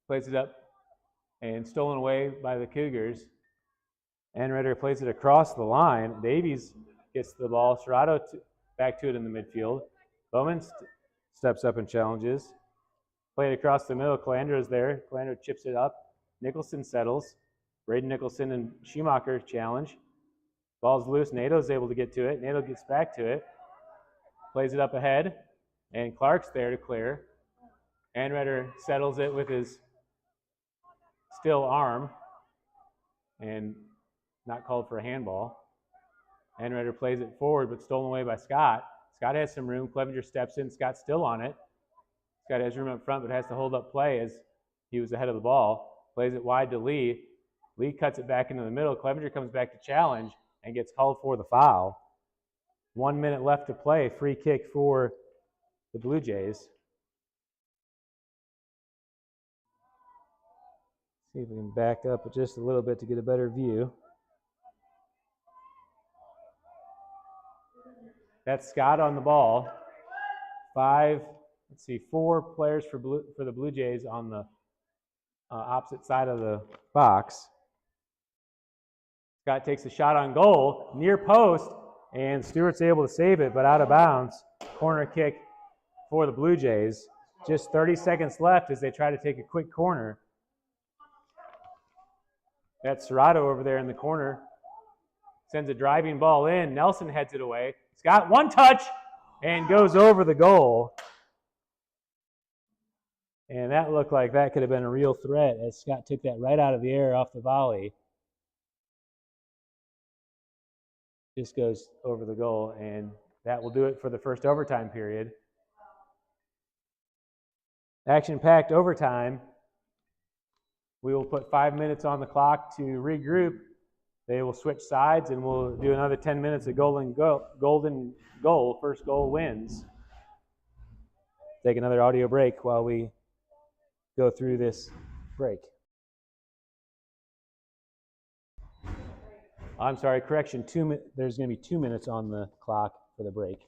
Plays it up and stolen away by the Cougars. Hanrider plays it across the line. Davies gets the ball. Serrato back to it in the midfield. Bowman steps up and challenges. Played across the middle. Calandro is there. Calandro chips it up. Nicholson settles. Braden Nicholson and Schumacher challenge. Ball's loose. NATO's able to get to it. NATO gets back to it. Plays it up ahead. And Clark's there to clear. Hanrider settles it with his still arm. And not called for a handball. Hanrider plays it forward, but stolen away by Scott. Scott has some room. Clevenger steps in. Scott's still on it. Scott has room up front, but has to hold up play as he was ahead of the ball. Plays it wide to Lee. Lee cuts it back into the middle. Clevenger comes back to challenge and gets called for the foul. 1 minute left to play. Free kick for the Blue Jays. See if we can back up just a little bit to get a better view. That's Scott on the ball. 4 players for the Blue Jays on the opposite side of the box. Scott takes a shot on goal, near post, and Stewart's able to save it, but out of bounds. Corner kick for the Blue Jays. Just 30 seconds left as they try to take a quick corner. That's Serrato over there in the corner. Sends a driving ball in. Nelson heads it away. Scott, one touch, and goes over the goal. And that looked like that could have been a real threat as Scott took that right out of the air off the volley. Just goes over the goal, and that will do it for the first overtime period. Action-packed overtime. We will put 5 minutes on the clock to regroup. They will switch sides, and we'll do another 10 minutes of golden goal. First goal wins. Take another audio break while we go through this break. I'm sorry, correction, there's going to be 2 minutes on the clock for the break.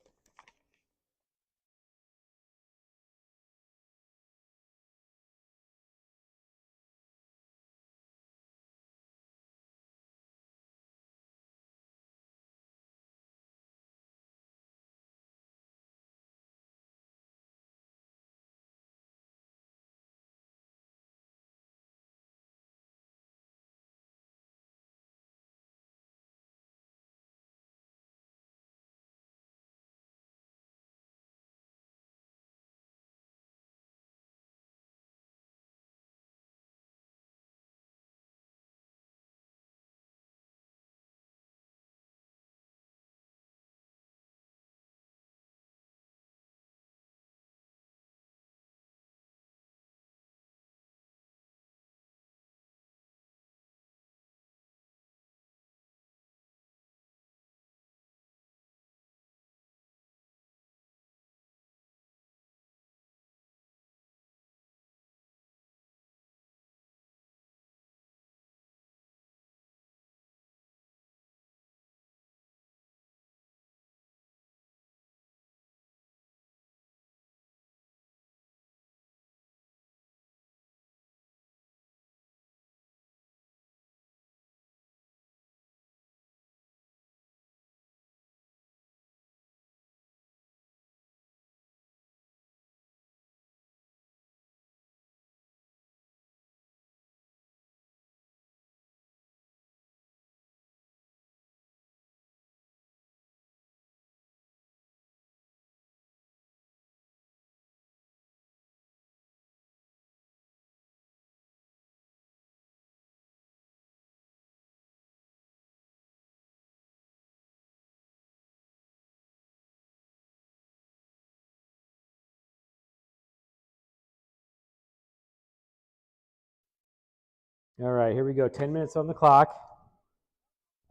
All right, here we go. 10 minutes on the clock.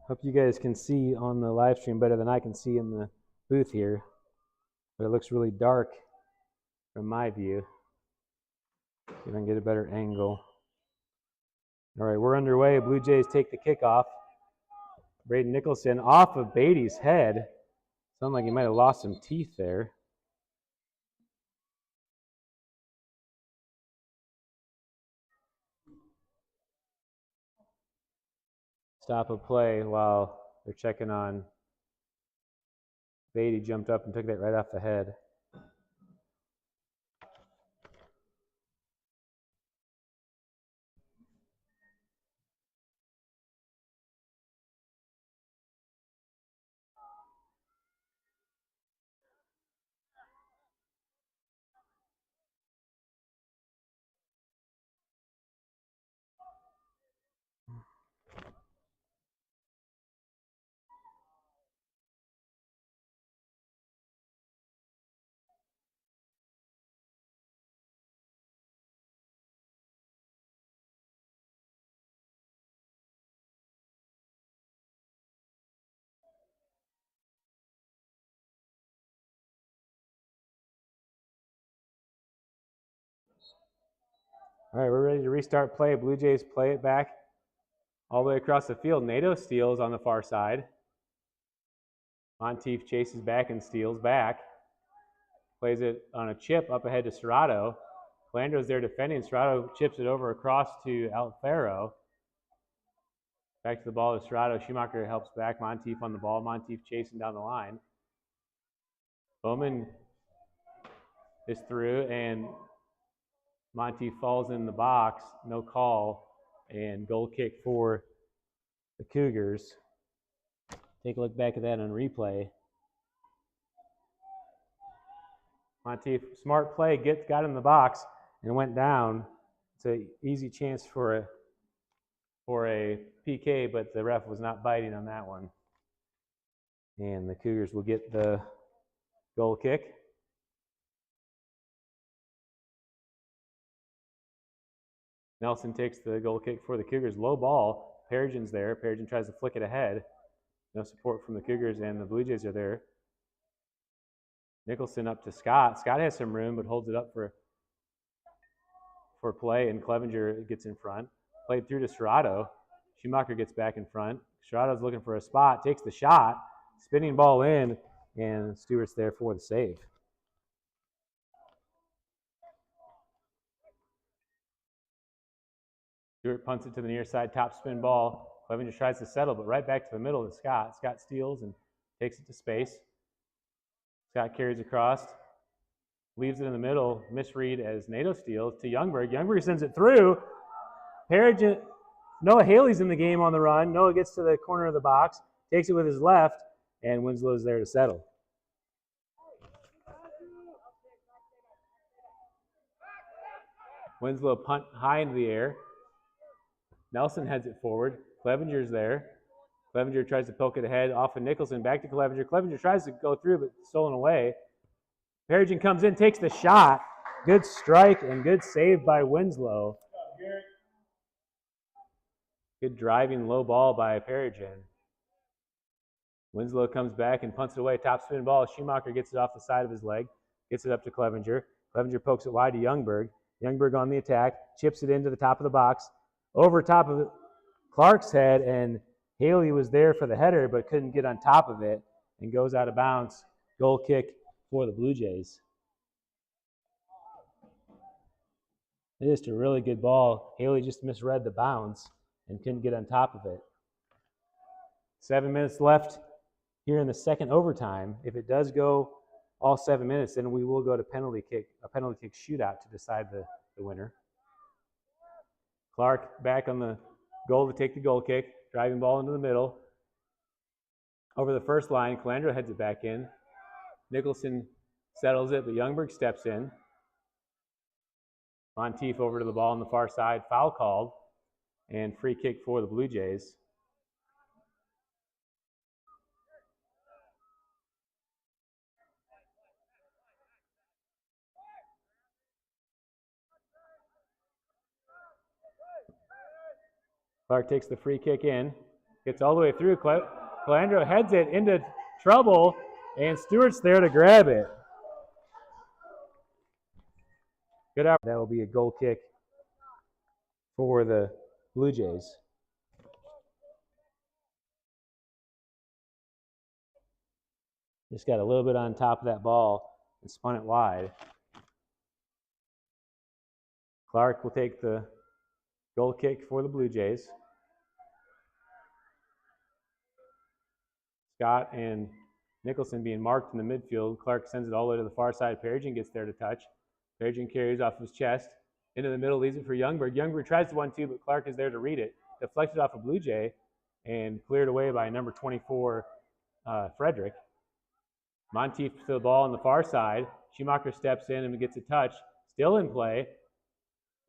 Hope you guys can see on the live stream better than I can see in the booth here. But it looks really dark from my view. See if I can get a better angle. All right, we're underway. Blue Jays take the kickoff. Braden Nicholson off of Beatty's head. Sounded like he might have lost some teeth there. Stop a play while they're checking on. Beatty jumped up and took that right off the head. All right, we're ready to restart play. Blue Jays play it back all the way across the field. Nato steals on the far side. Monteith chases back and steals back. Plays it on a chip up ahead to Serrato. Calandro's there defending. Serrato chips it over across to Alfaro. Back to the ball to Serrato. Schumacher helps back. Monteith on the ball. Monteith chasing down the line. Bowman is through, and Monteith falls in the box. No call, and goal kick for the Cougars. Take a look back at that on replay. Monteith, smart play, got in the box and went down. It's an easy chance for a PK, but the ref was not biting on that one. And the Cougars will get the goal kick. Nelson takes the goal kick for the Cougars. Low ball. Peregrina's there. Peregrine tries to flick it ahead. No support from the Cougars, and the Blue Jays are there. Nicholson up to Scott. Scott has some room, but holds it up for play, and Clevenger gets in front. Played through to Serrato. Schumacher gets back in front. Serrato's looking for a spot, takes the shot, spinning ball in, and Stewart's there for the save. Stewart punts it to the near side, top spin ball. Clevenger tries to settle, but right back to the middle to Scott. Scott steals and takes it to space. Scott carries across, leaves it in the middle, misread as Nato steals to Youngberg. Youngberg sends it through. Noah Haley's in the game on the run. Noah gets to the corner of the box, takes it with his left, and Winslow's there to settle. Winslow punt high into the air. Nelson heads it forward. Clevenger's there. Clevenger tries to poke it ahead off of Nicholson. Back to Clevenger. Clevenger tries to go through, but stolen away. Peregrine comes in, takes the shot. Good strike and good save by Winslow. Good driving low ball by Peregrine. Winslow comes back and punts it away. Top spin ball. Schumacher gets it off the side of his leg. Gets it up to Clevenger. Clevenger pokes it wide to Youngberg. Youngberg on the attack. Chips it into the top of the box. Over top of Clark's head, and Haley was there for the header but couldn't get on top of it and goes out of bounds. Goal kick for the Blue Jays. It is a really good ball. Haley just misread the bounds and couldn't get on top of it. 7 minutes left here in the second overtime. If it does go all 7 minutes, then we will go to a penalty kick shootout to decide the winner. Clark back on the goal to take the goal kick. Driving ball into the middle. Over the first line, Calandra heads it back in. Nicholson settles it, but Youngberg steps in. Monteith over to the ball on the far side. Foul called. And free kick for the Blue Jays. Clark takes the free kick in. Gets all the way through. Calandro heads it into trouble, and Stewart's there to grab it. Good out. That will be a goal kick for the Blue Jays. Just got a little bit on top of that ball and spun it wide. Clark will take the goal kick for the Blue Jays. Scott and Nicholson being marked in the midfield. Clark sends it all the way to the far side. Peregrine gets there to touch. Peregrine carries off his chest. Into the middle, leaves it for Youngberg. Youngberg tries to 1-2, but Clark is there to read it. Deflected off a Blue Jay and cleared away by number 24, Frederick. Monteith to the ball on the far side. Schumacher steps in and gets a touch. Still in play.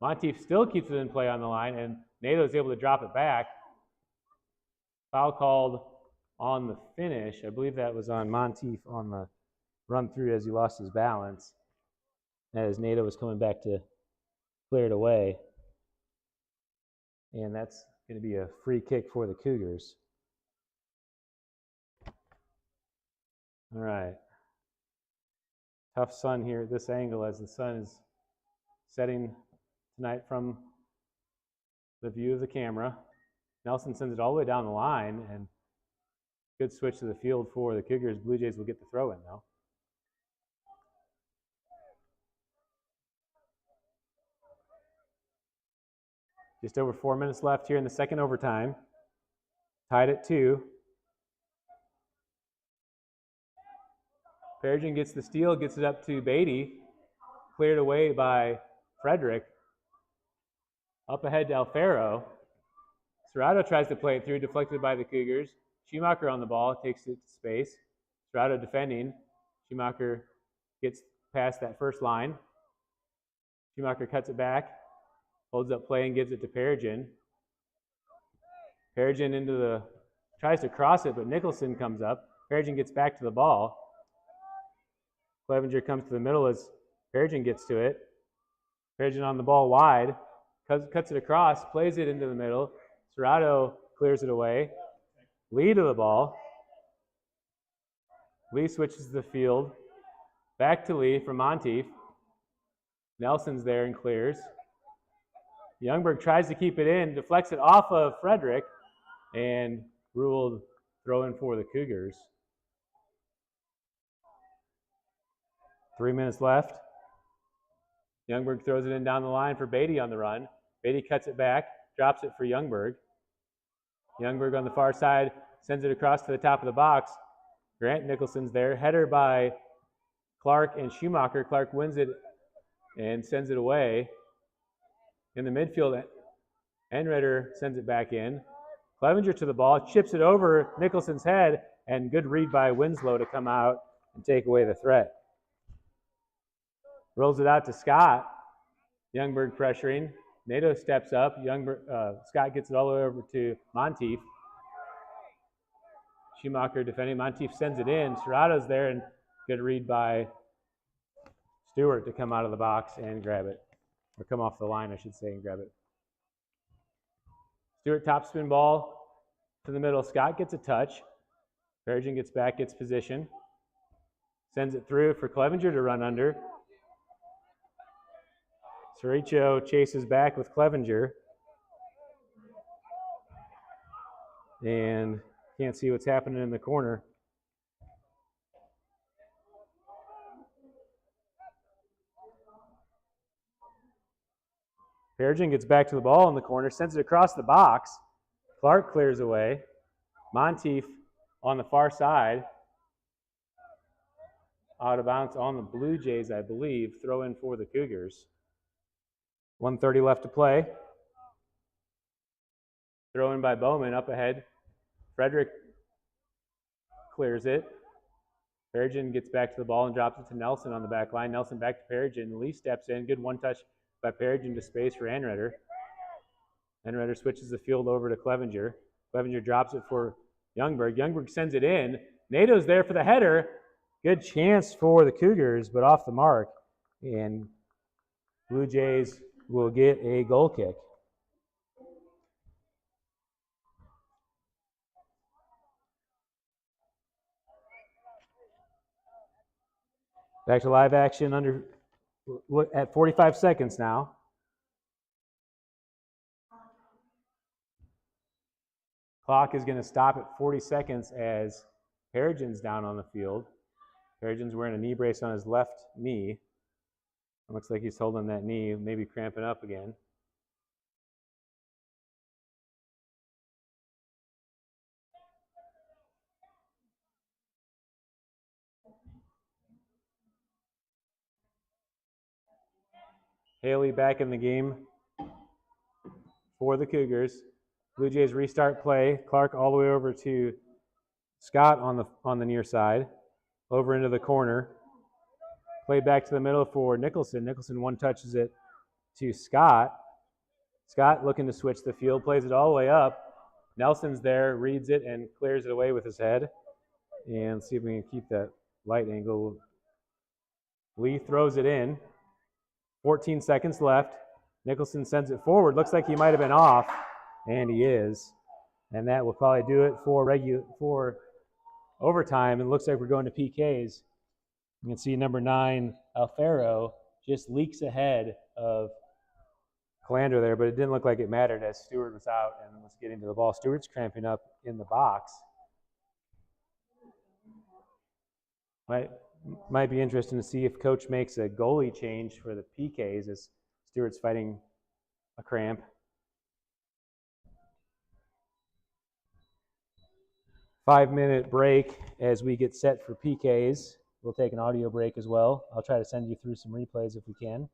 Monteith still keeps it in play on the line, and Nato is able to drop it back. Foul called on the finish. I believe that was on Monteith on the run through as he lost his balance, as Nato was coming back to clear it away. And that's going to be a free kick for the Cougars. All right. Tough sun here at this angle as the sun is setting tonight from the view of the camera. Nelson sends it all the way down the line, and good switch to the field for the Cougars. Blue Jays will get the throw in, though. Just over 4 minutes left here in the second overtime. Tied at 2. Peregrine gets the steal, gets it up to Beatty. Cleared away by Frederick. Up ahead to Alfaro. Serrato tries to play it through, deflected by the Cougars. Schumacher on the ball, takes it to space. Serrato defending. Schumacher gets past that first line. Schumacher cuts it back. Holds up play and gives it to Peregrine. Peregrine tries to cross it, but Nicholson comes up. Peregrine gets back to the ball. Clevenger comes to the middle as Peregrine gets to it. Peregrine on the ball wide. cuts it across, plays it into the middle. Serrato clears it away. Lee to the ball. Lee switches the field. Back to Lee from Monteith. Nelson's there and clears. Youngberg tries to keep it in, deflects it off of Frederick, and ruled throw in for the Cougars. 3 minutes left. Youngberg throws it in down the line for Beatty on the run. Beatty cuts it back, drops it for Youngberg. Youngberg on the far side sends it across to the top of the box. Grant Nicholson's there. Header by Clark and Schumacher. Clark wins it and sends it away. In the midfield, Enritter sends it back in. Clevenger to the ball, chips it over Nicholson's head, and good read by Winslow to come out and take away the threat. Rolls it out to Scott. Youngberg pressuring. Nato steps up. Scott gets it all the way over to Monteith. Schumacher defending. Monteith sends it in. Serrato's there, and good read by Stewart to come out of the box and grab it. Or come off the line, I should say, and grab it. Stewart topspin ball to the middle. Scott gets a touch. Perigin gets back, gets position. Sends it through for Clevenger to run under. Cerricho chases back with Clevenger. And can't see what's happening in the corner. Perigin gets back to the ball in the corner, sends it across the box. Clark clears away. Monteith on the far side. Out of bounds on the Blue Jays, I believe. Throw in for the Cougars. 1:30 left to play. Throw in by Bowman up ahead. Frederick clears it. Perigin gets back to the ball and drops it to Nelson on the back line. Nelson back to Perigin. Lee steps in. Good one touch by Perigin to space for Enritter. Enritter switches the field over to Clevenger. Clevenger drops it for Youngberg. Youngberg sends it in. Nato's there for the header. Good chance for the Cougars, but off the mark. And Blue Jays will get a goal kick. Back to live action at 45 seconds now. Clock is going to stop at 40 seconds as Perigin's down on the field. Perigin's wearing a knee brace on his left knee. It looks like he's holding that knee, maybe cramping up again. Haley back in the game for the Cougars. Blue Jays restart play. Clark all the way over to Scott on the near side. Over into the corner. Play back to the middle for Nicholson. Nicholson one touches it to Scott. Scott looking to switch the field. Plays it all the way up. Nelson's there, reads it, and clears it away with his head. And see if we can keep that light angle. Lee throws it in. 14 seconds left. Nicholson sends it forward. Looks like he might have been off, and he is. And that will probably do it for overtime. It looks like we're going to PKs. You can see number 9, Alfaro, just leaks ahead of Calandra there, but it didn't look like it mattered as Stewart was out and was getting to the ball. Stewart's cramping up in the box. Might be interesting to see if Coach makes a goalie change for the PKs as Stewart's fighting a cramp. 5-minute break as we get set for PKs. We'll take an audio break as well. I'll try to send you through some replays if we can.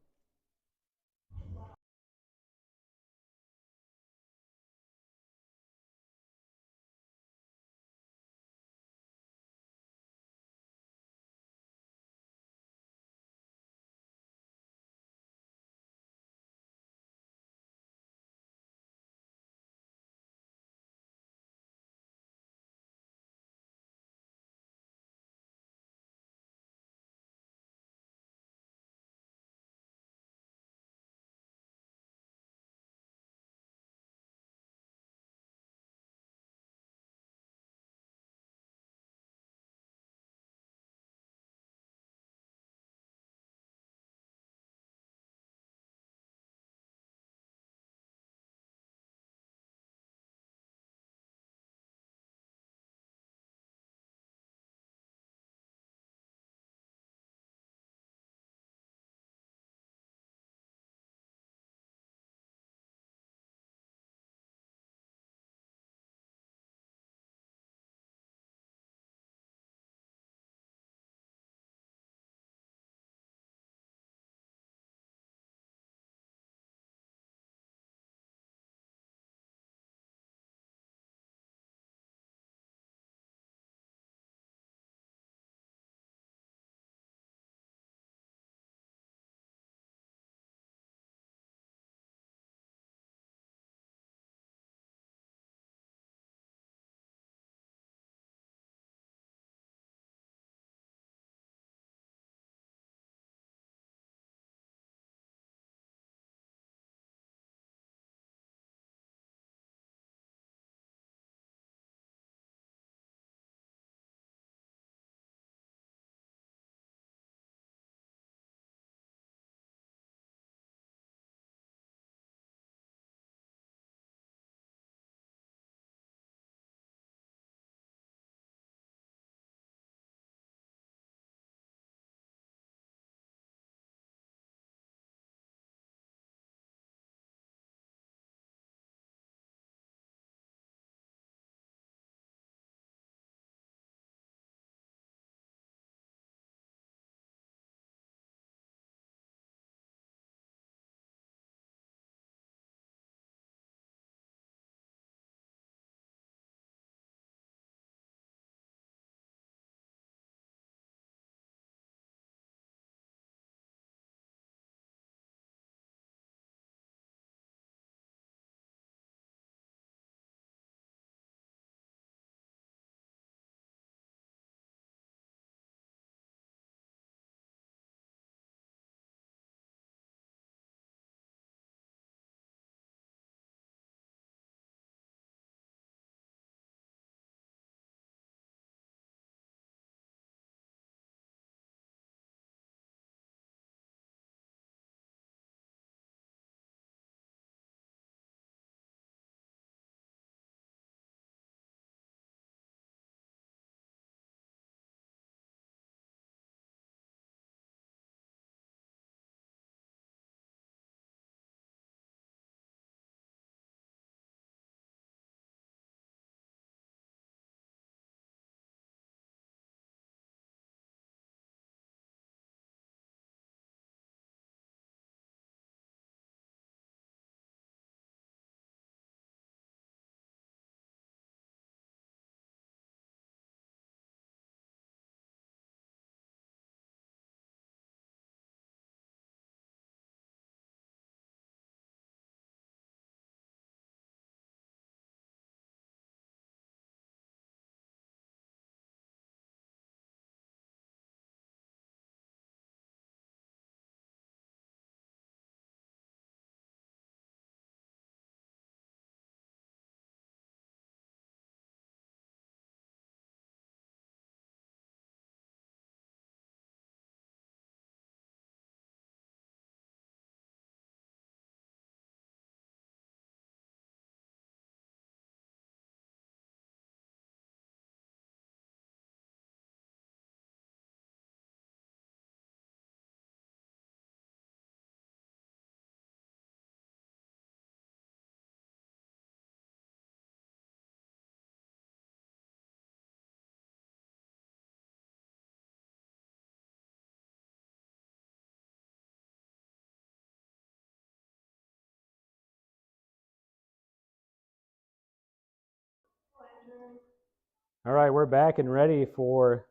All right, we're back and ready for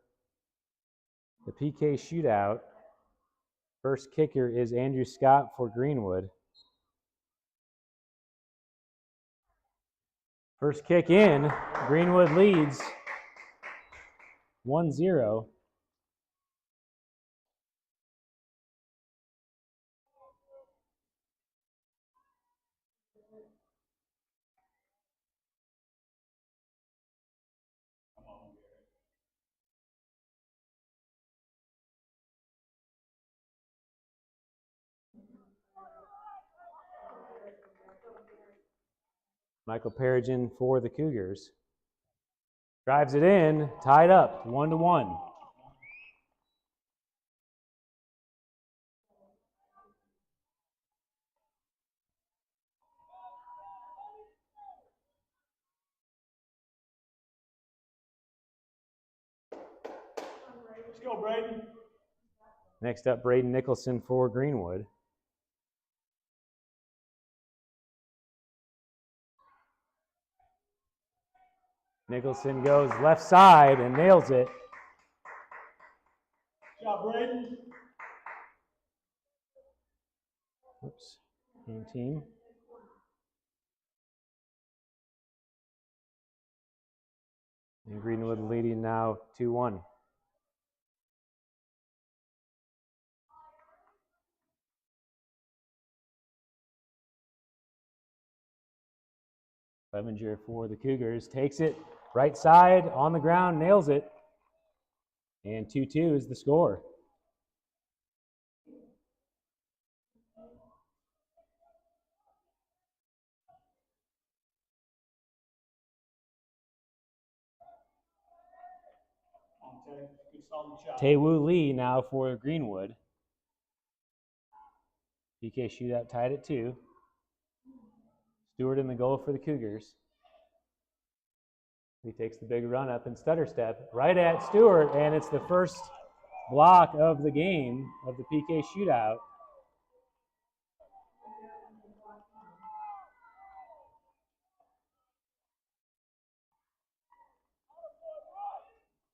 the PK shootout. First kicker is Andrew Scott for Greenwood. First kick in, Greenwood leads 1-0. Michael Perigin for the Cougars. Drives it in, tied up, 1-1. Let's go, Braden. Next up, Braden Nicholson for Greenwood. Nicholson goes left side and nails it. Good job, Braden. Oops, wrong team. And Greenwood leading now 2-1. Clevenger for the Cougars takes it right side on the ground, nails it. And 2-2 is the score. Good solid shot. Taewoo Lee now for Greenwood. PK shootout tied at 2. Stewart in the goal for the Cougars. He takes the big run up and stutter step right at Stewart, and it's the first block of the game of the PK shootout.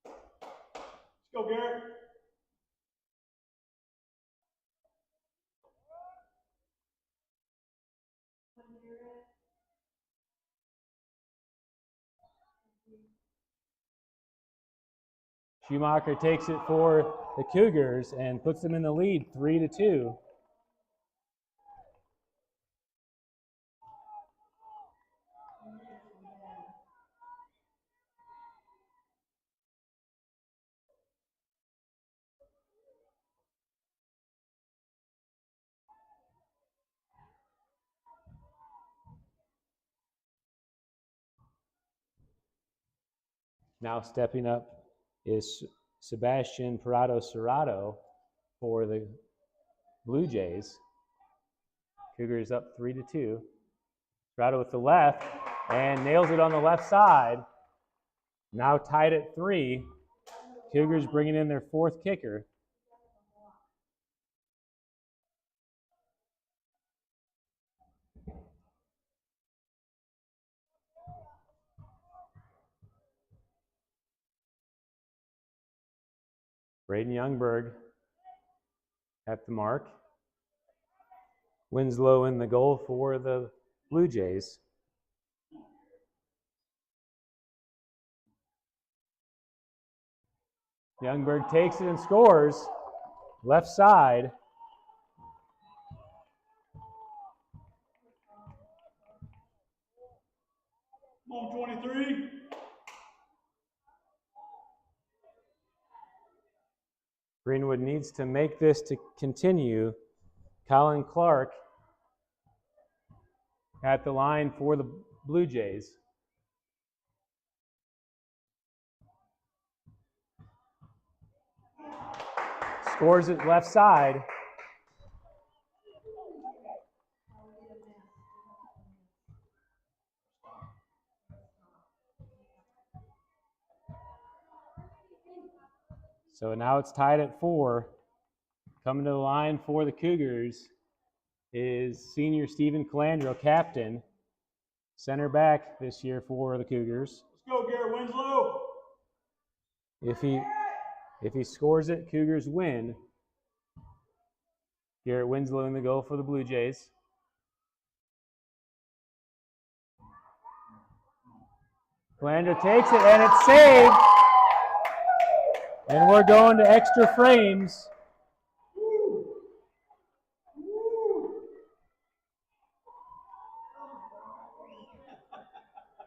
Let's go, Garrett. Schumacher takes it for the Cougars and puts them in the lead 3-2. Now stepping up is Sebastian Parado-Serrato for the Blue Jays. Cougars up 3-2. Serrato with the left and nails it on the left side. Now tied at 3. Cougars bringing in their 4th kicker. Braden Youngberg at the mark. Winslow in the goal for the Blue Jays. Youngberg takes it and scores. Left side. Come on, 23. Greenwood needs to make this to continue. Colin Clark at the line for the Blue Jays. Scores it left side. So now it's tied at 4. Coming to the line for the Cougars is senior Stephen Calandro, captain, center back this year for the Cougars. Let's go, Garrett. Winslow. If he scores it, Cougars win. Garrett Winslow in the goal for the Blue Jays. Flander takes it, and it's saved. And we're going to extra frames.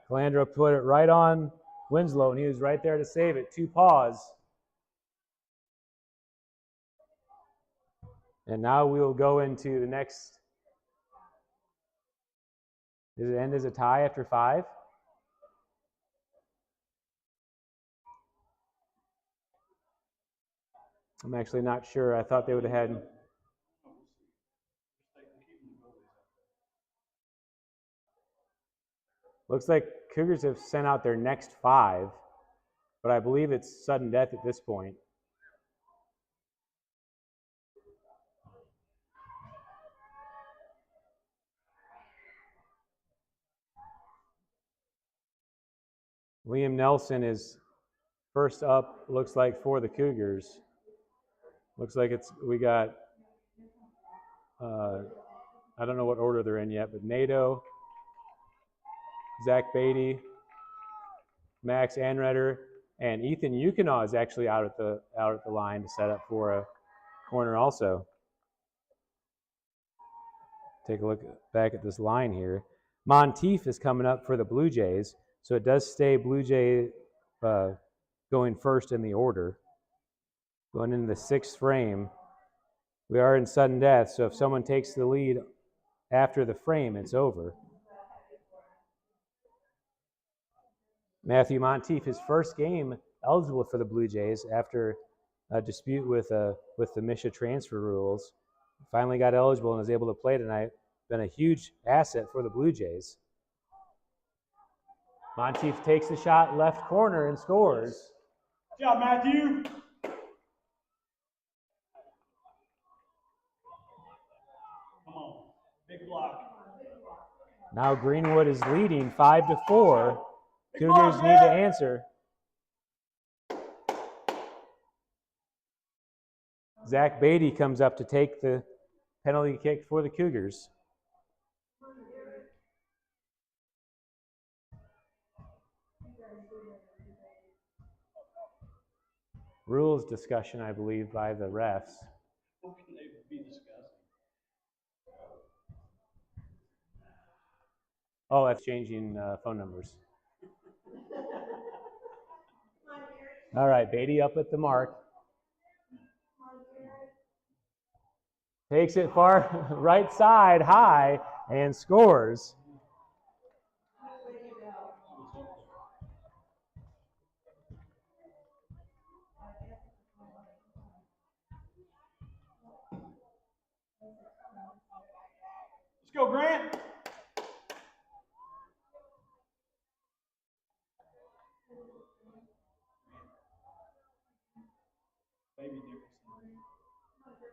Flander put it right on Winslow, and he was right there to save it. 2 paws. And now we will go into the next. Does it end as a tie after 5? I'm actually not sure. I thought they would have had. Looks like Cougars have sent out their next 5, but I believe it's sudden death at this point. Liam Nelson is first up, looks like, for the Cougars. Looks like we got, I don't know what order they're in yet, but Nato, Zach Beatty, Max Anredder, and Ethan Yukinaw is actually out at the line to set up for a corner also. Take a look back at this line here. Monteith is coming up for the Blue Jays, so it does stay Blue Jay going first in the order. Going into the 6th frame. We are in sudden death, so if someone takes the lead after the frame, it's over. Matthew Monteith, his first game eligible for the Blue Jays after a dispute with the Misha transfer rules. Finally got eligible and was able to play tonight. Been a huge asset for the Blue Jays. Monteith takes the shot left corner and scores. Good job, Matthew. Come on, big block. Now Greenwood is leading 5-4. Cougars need to answer. Zach Beatty comes up to take the penalty kick for the Cougars. Rules discussion, I believe, by the refs. What can they be discussing? Oh, that's changing phone numbers. All right, Beatty up at the mark. Takes it far right side high and scores. Let's go, Grant.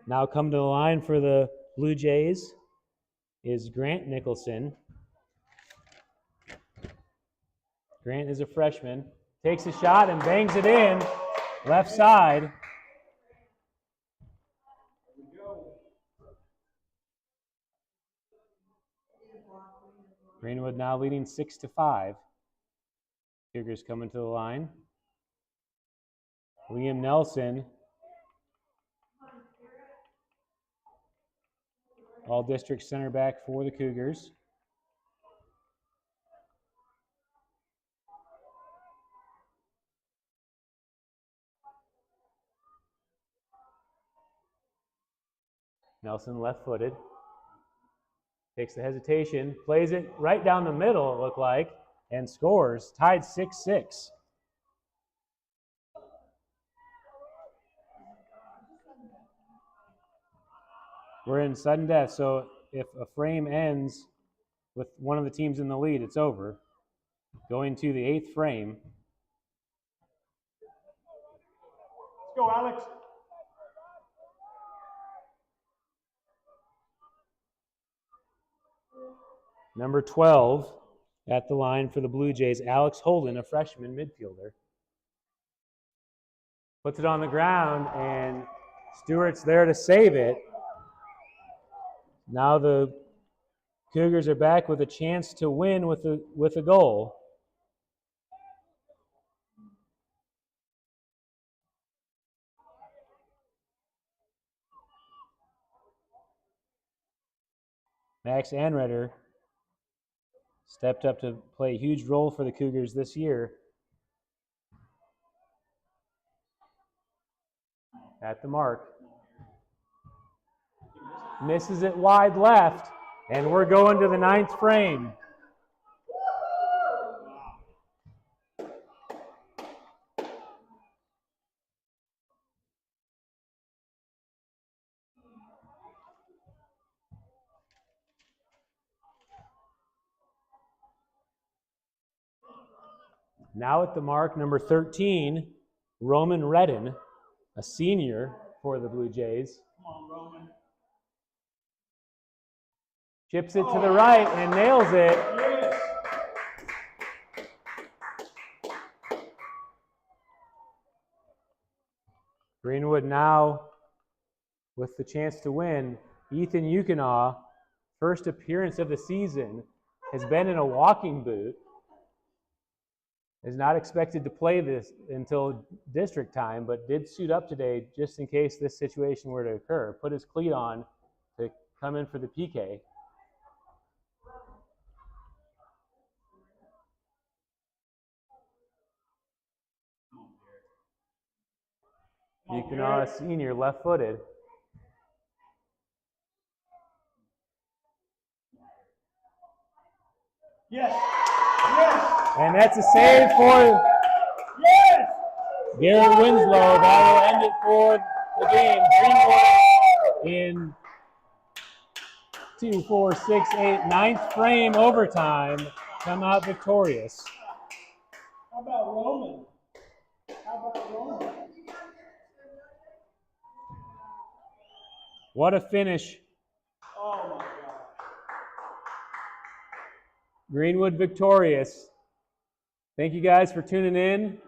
Now come to the line for the Blue Jays is Grant Nicholson. Grant is a freshman. Takes a shot and bangs it in. Left side. Greenwood now leading 6-5. Cougars coming to the line. Liam Nelson. All district center back for the Cougars. Nelson left-footed. Takes the hesitation, plays it right down the middle, it looked like, and scores. Tied 6-6. We're in sudden death, so if a frame ends with one of the teams in the lead, it's over. Going to the 8th frame. Let's go, Alex. Number 12, At the line for the Blue Jays, Alex Holden, a freshman midfielder. Puts it on the ground, and Stewart's there to save it. Now the Cougars are back with a chance to win with a goal. Max Anreder stepped up to play a huge role for the Cougars this year. At the mark. Misses it wide left, and we're going to the 9th frame. Now at the mark, number 13, Roman Redden, a senior for the Blue Jays. Come on, Roman. Chips it to the right and nails it. Yes. Greenwood now with the chance to win. Ethan Yukinaw, first appearance of the season, has been in a walking boot. Is not expected to play this until district time, but did suit up today just in case this situation were to occur. Put his cleat on to come in for the PK. Yukinaw, a senior, left-footed. Yes. Yes. And that's a save for Yes. Garrett Winslow. That will end it for the game. Greenwood in 2, 4, 6, 8, 9th frame overtime come out victorious. How about Roman? How about Roman? What a finish. Oh my God. Greenwood victorious. Thank you guys for tuning in.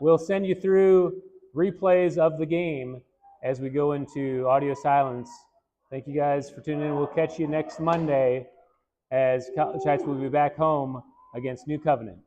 We'll send you through replays of the game as we go into audio silence. Thank you guys for tuning in. We'll catch you next Monday as College Heights will be back home against New Covenant.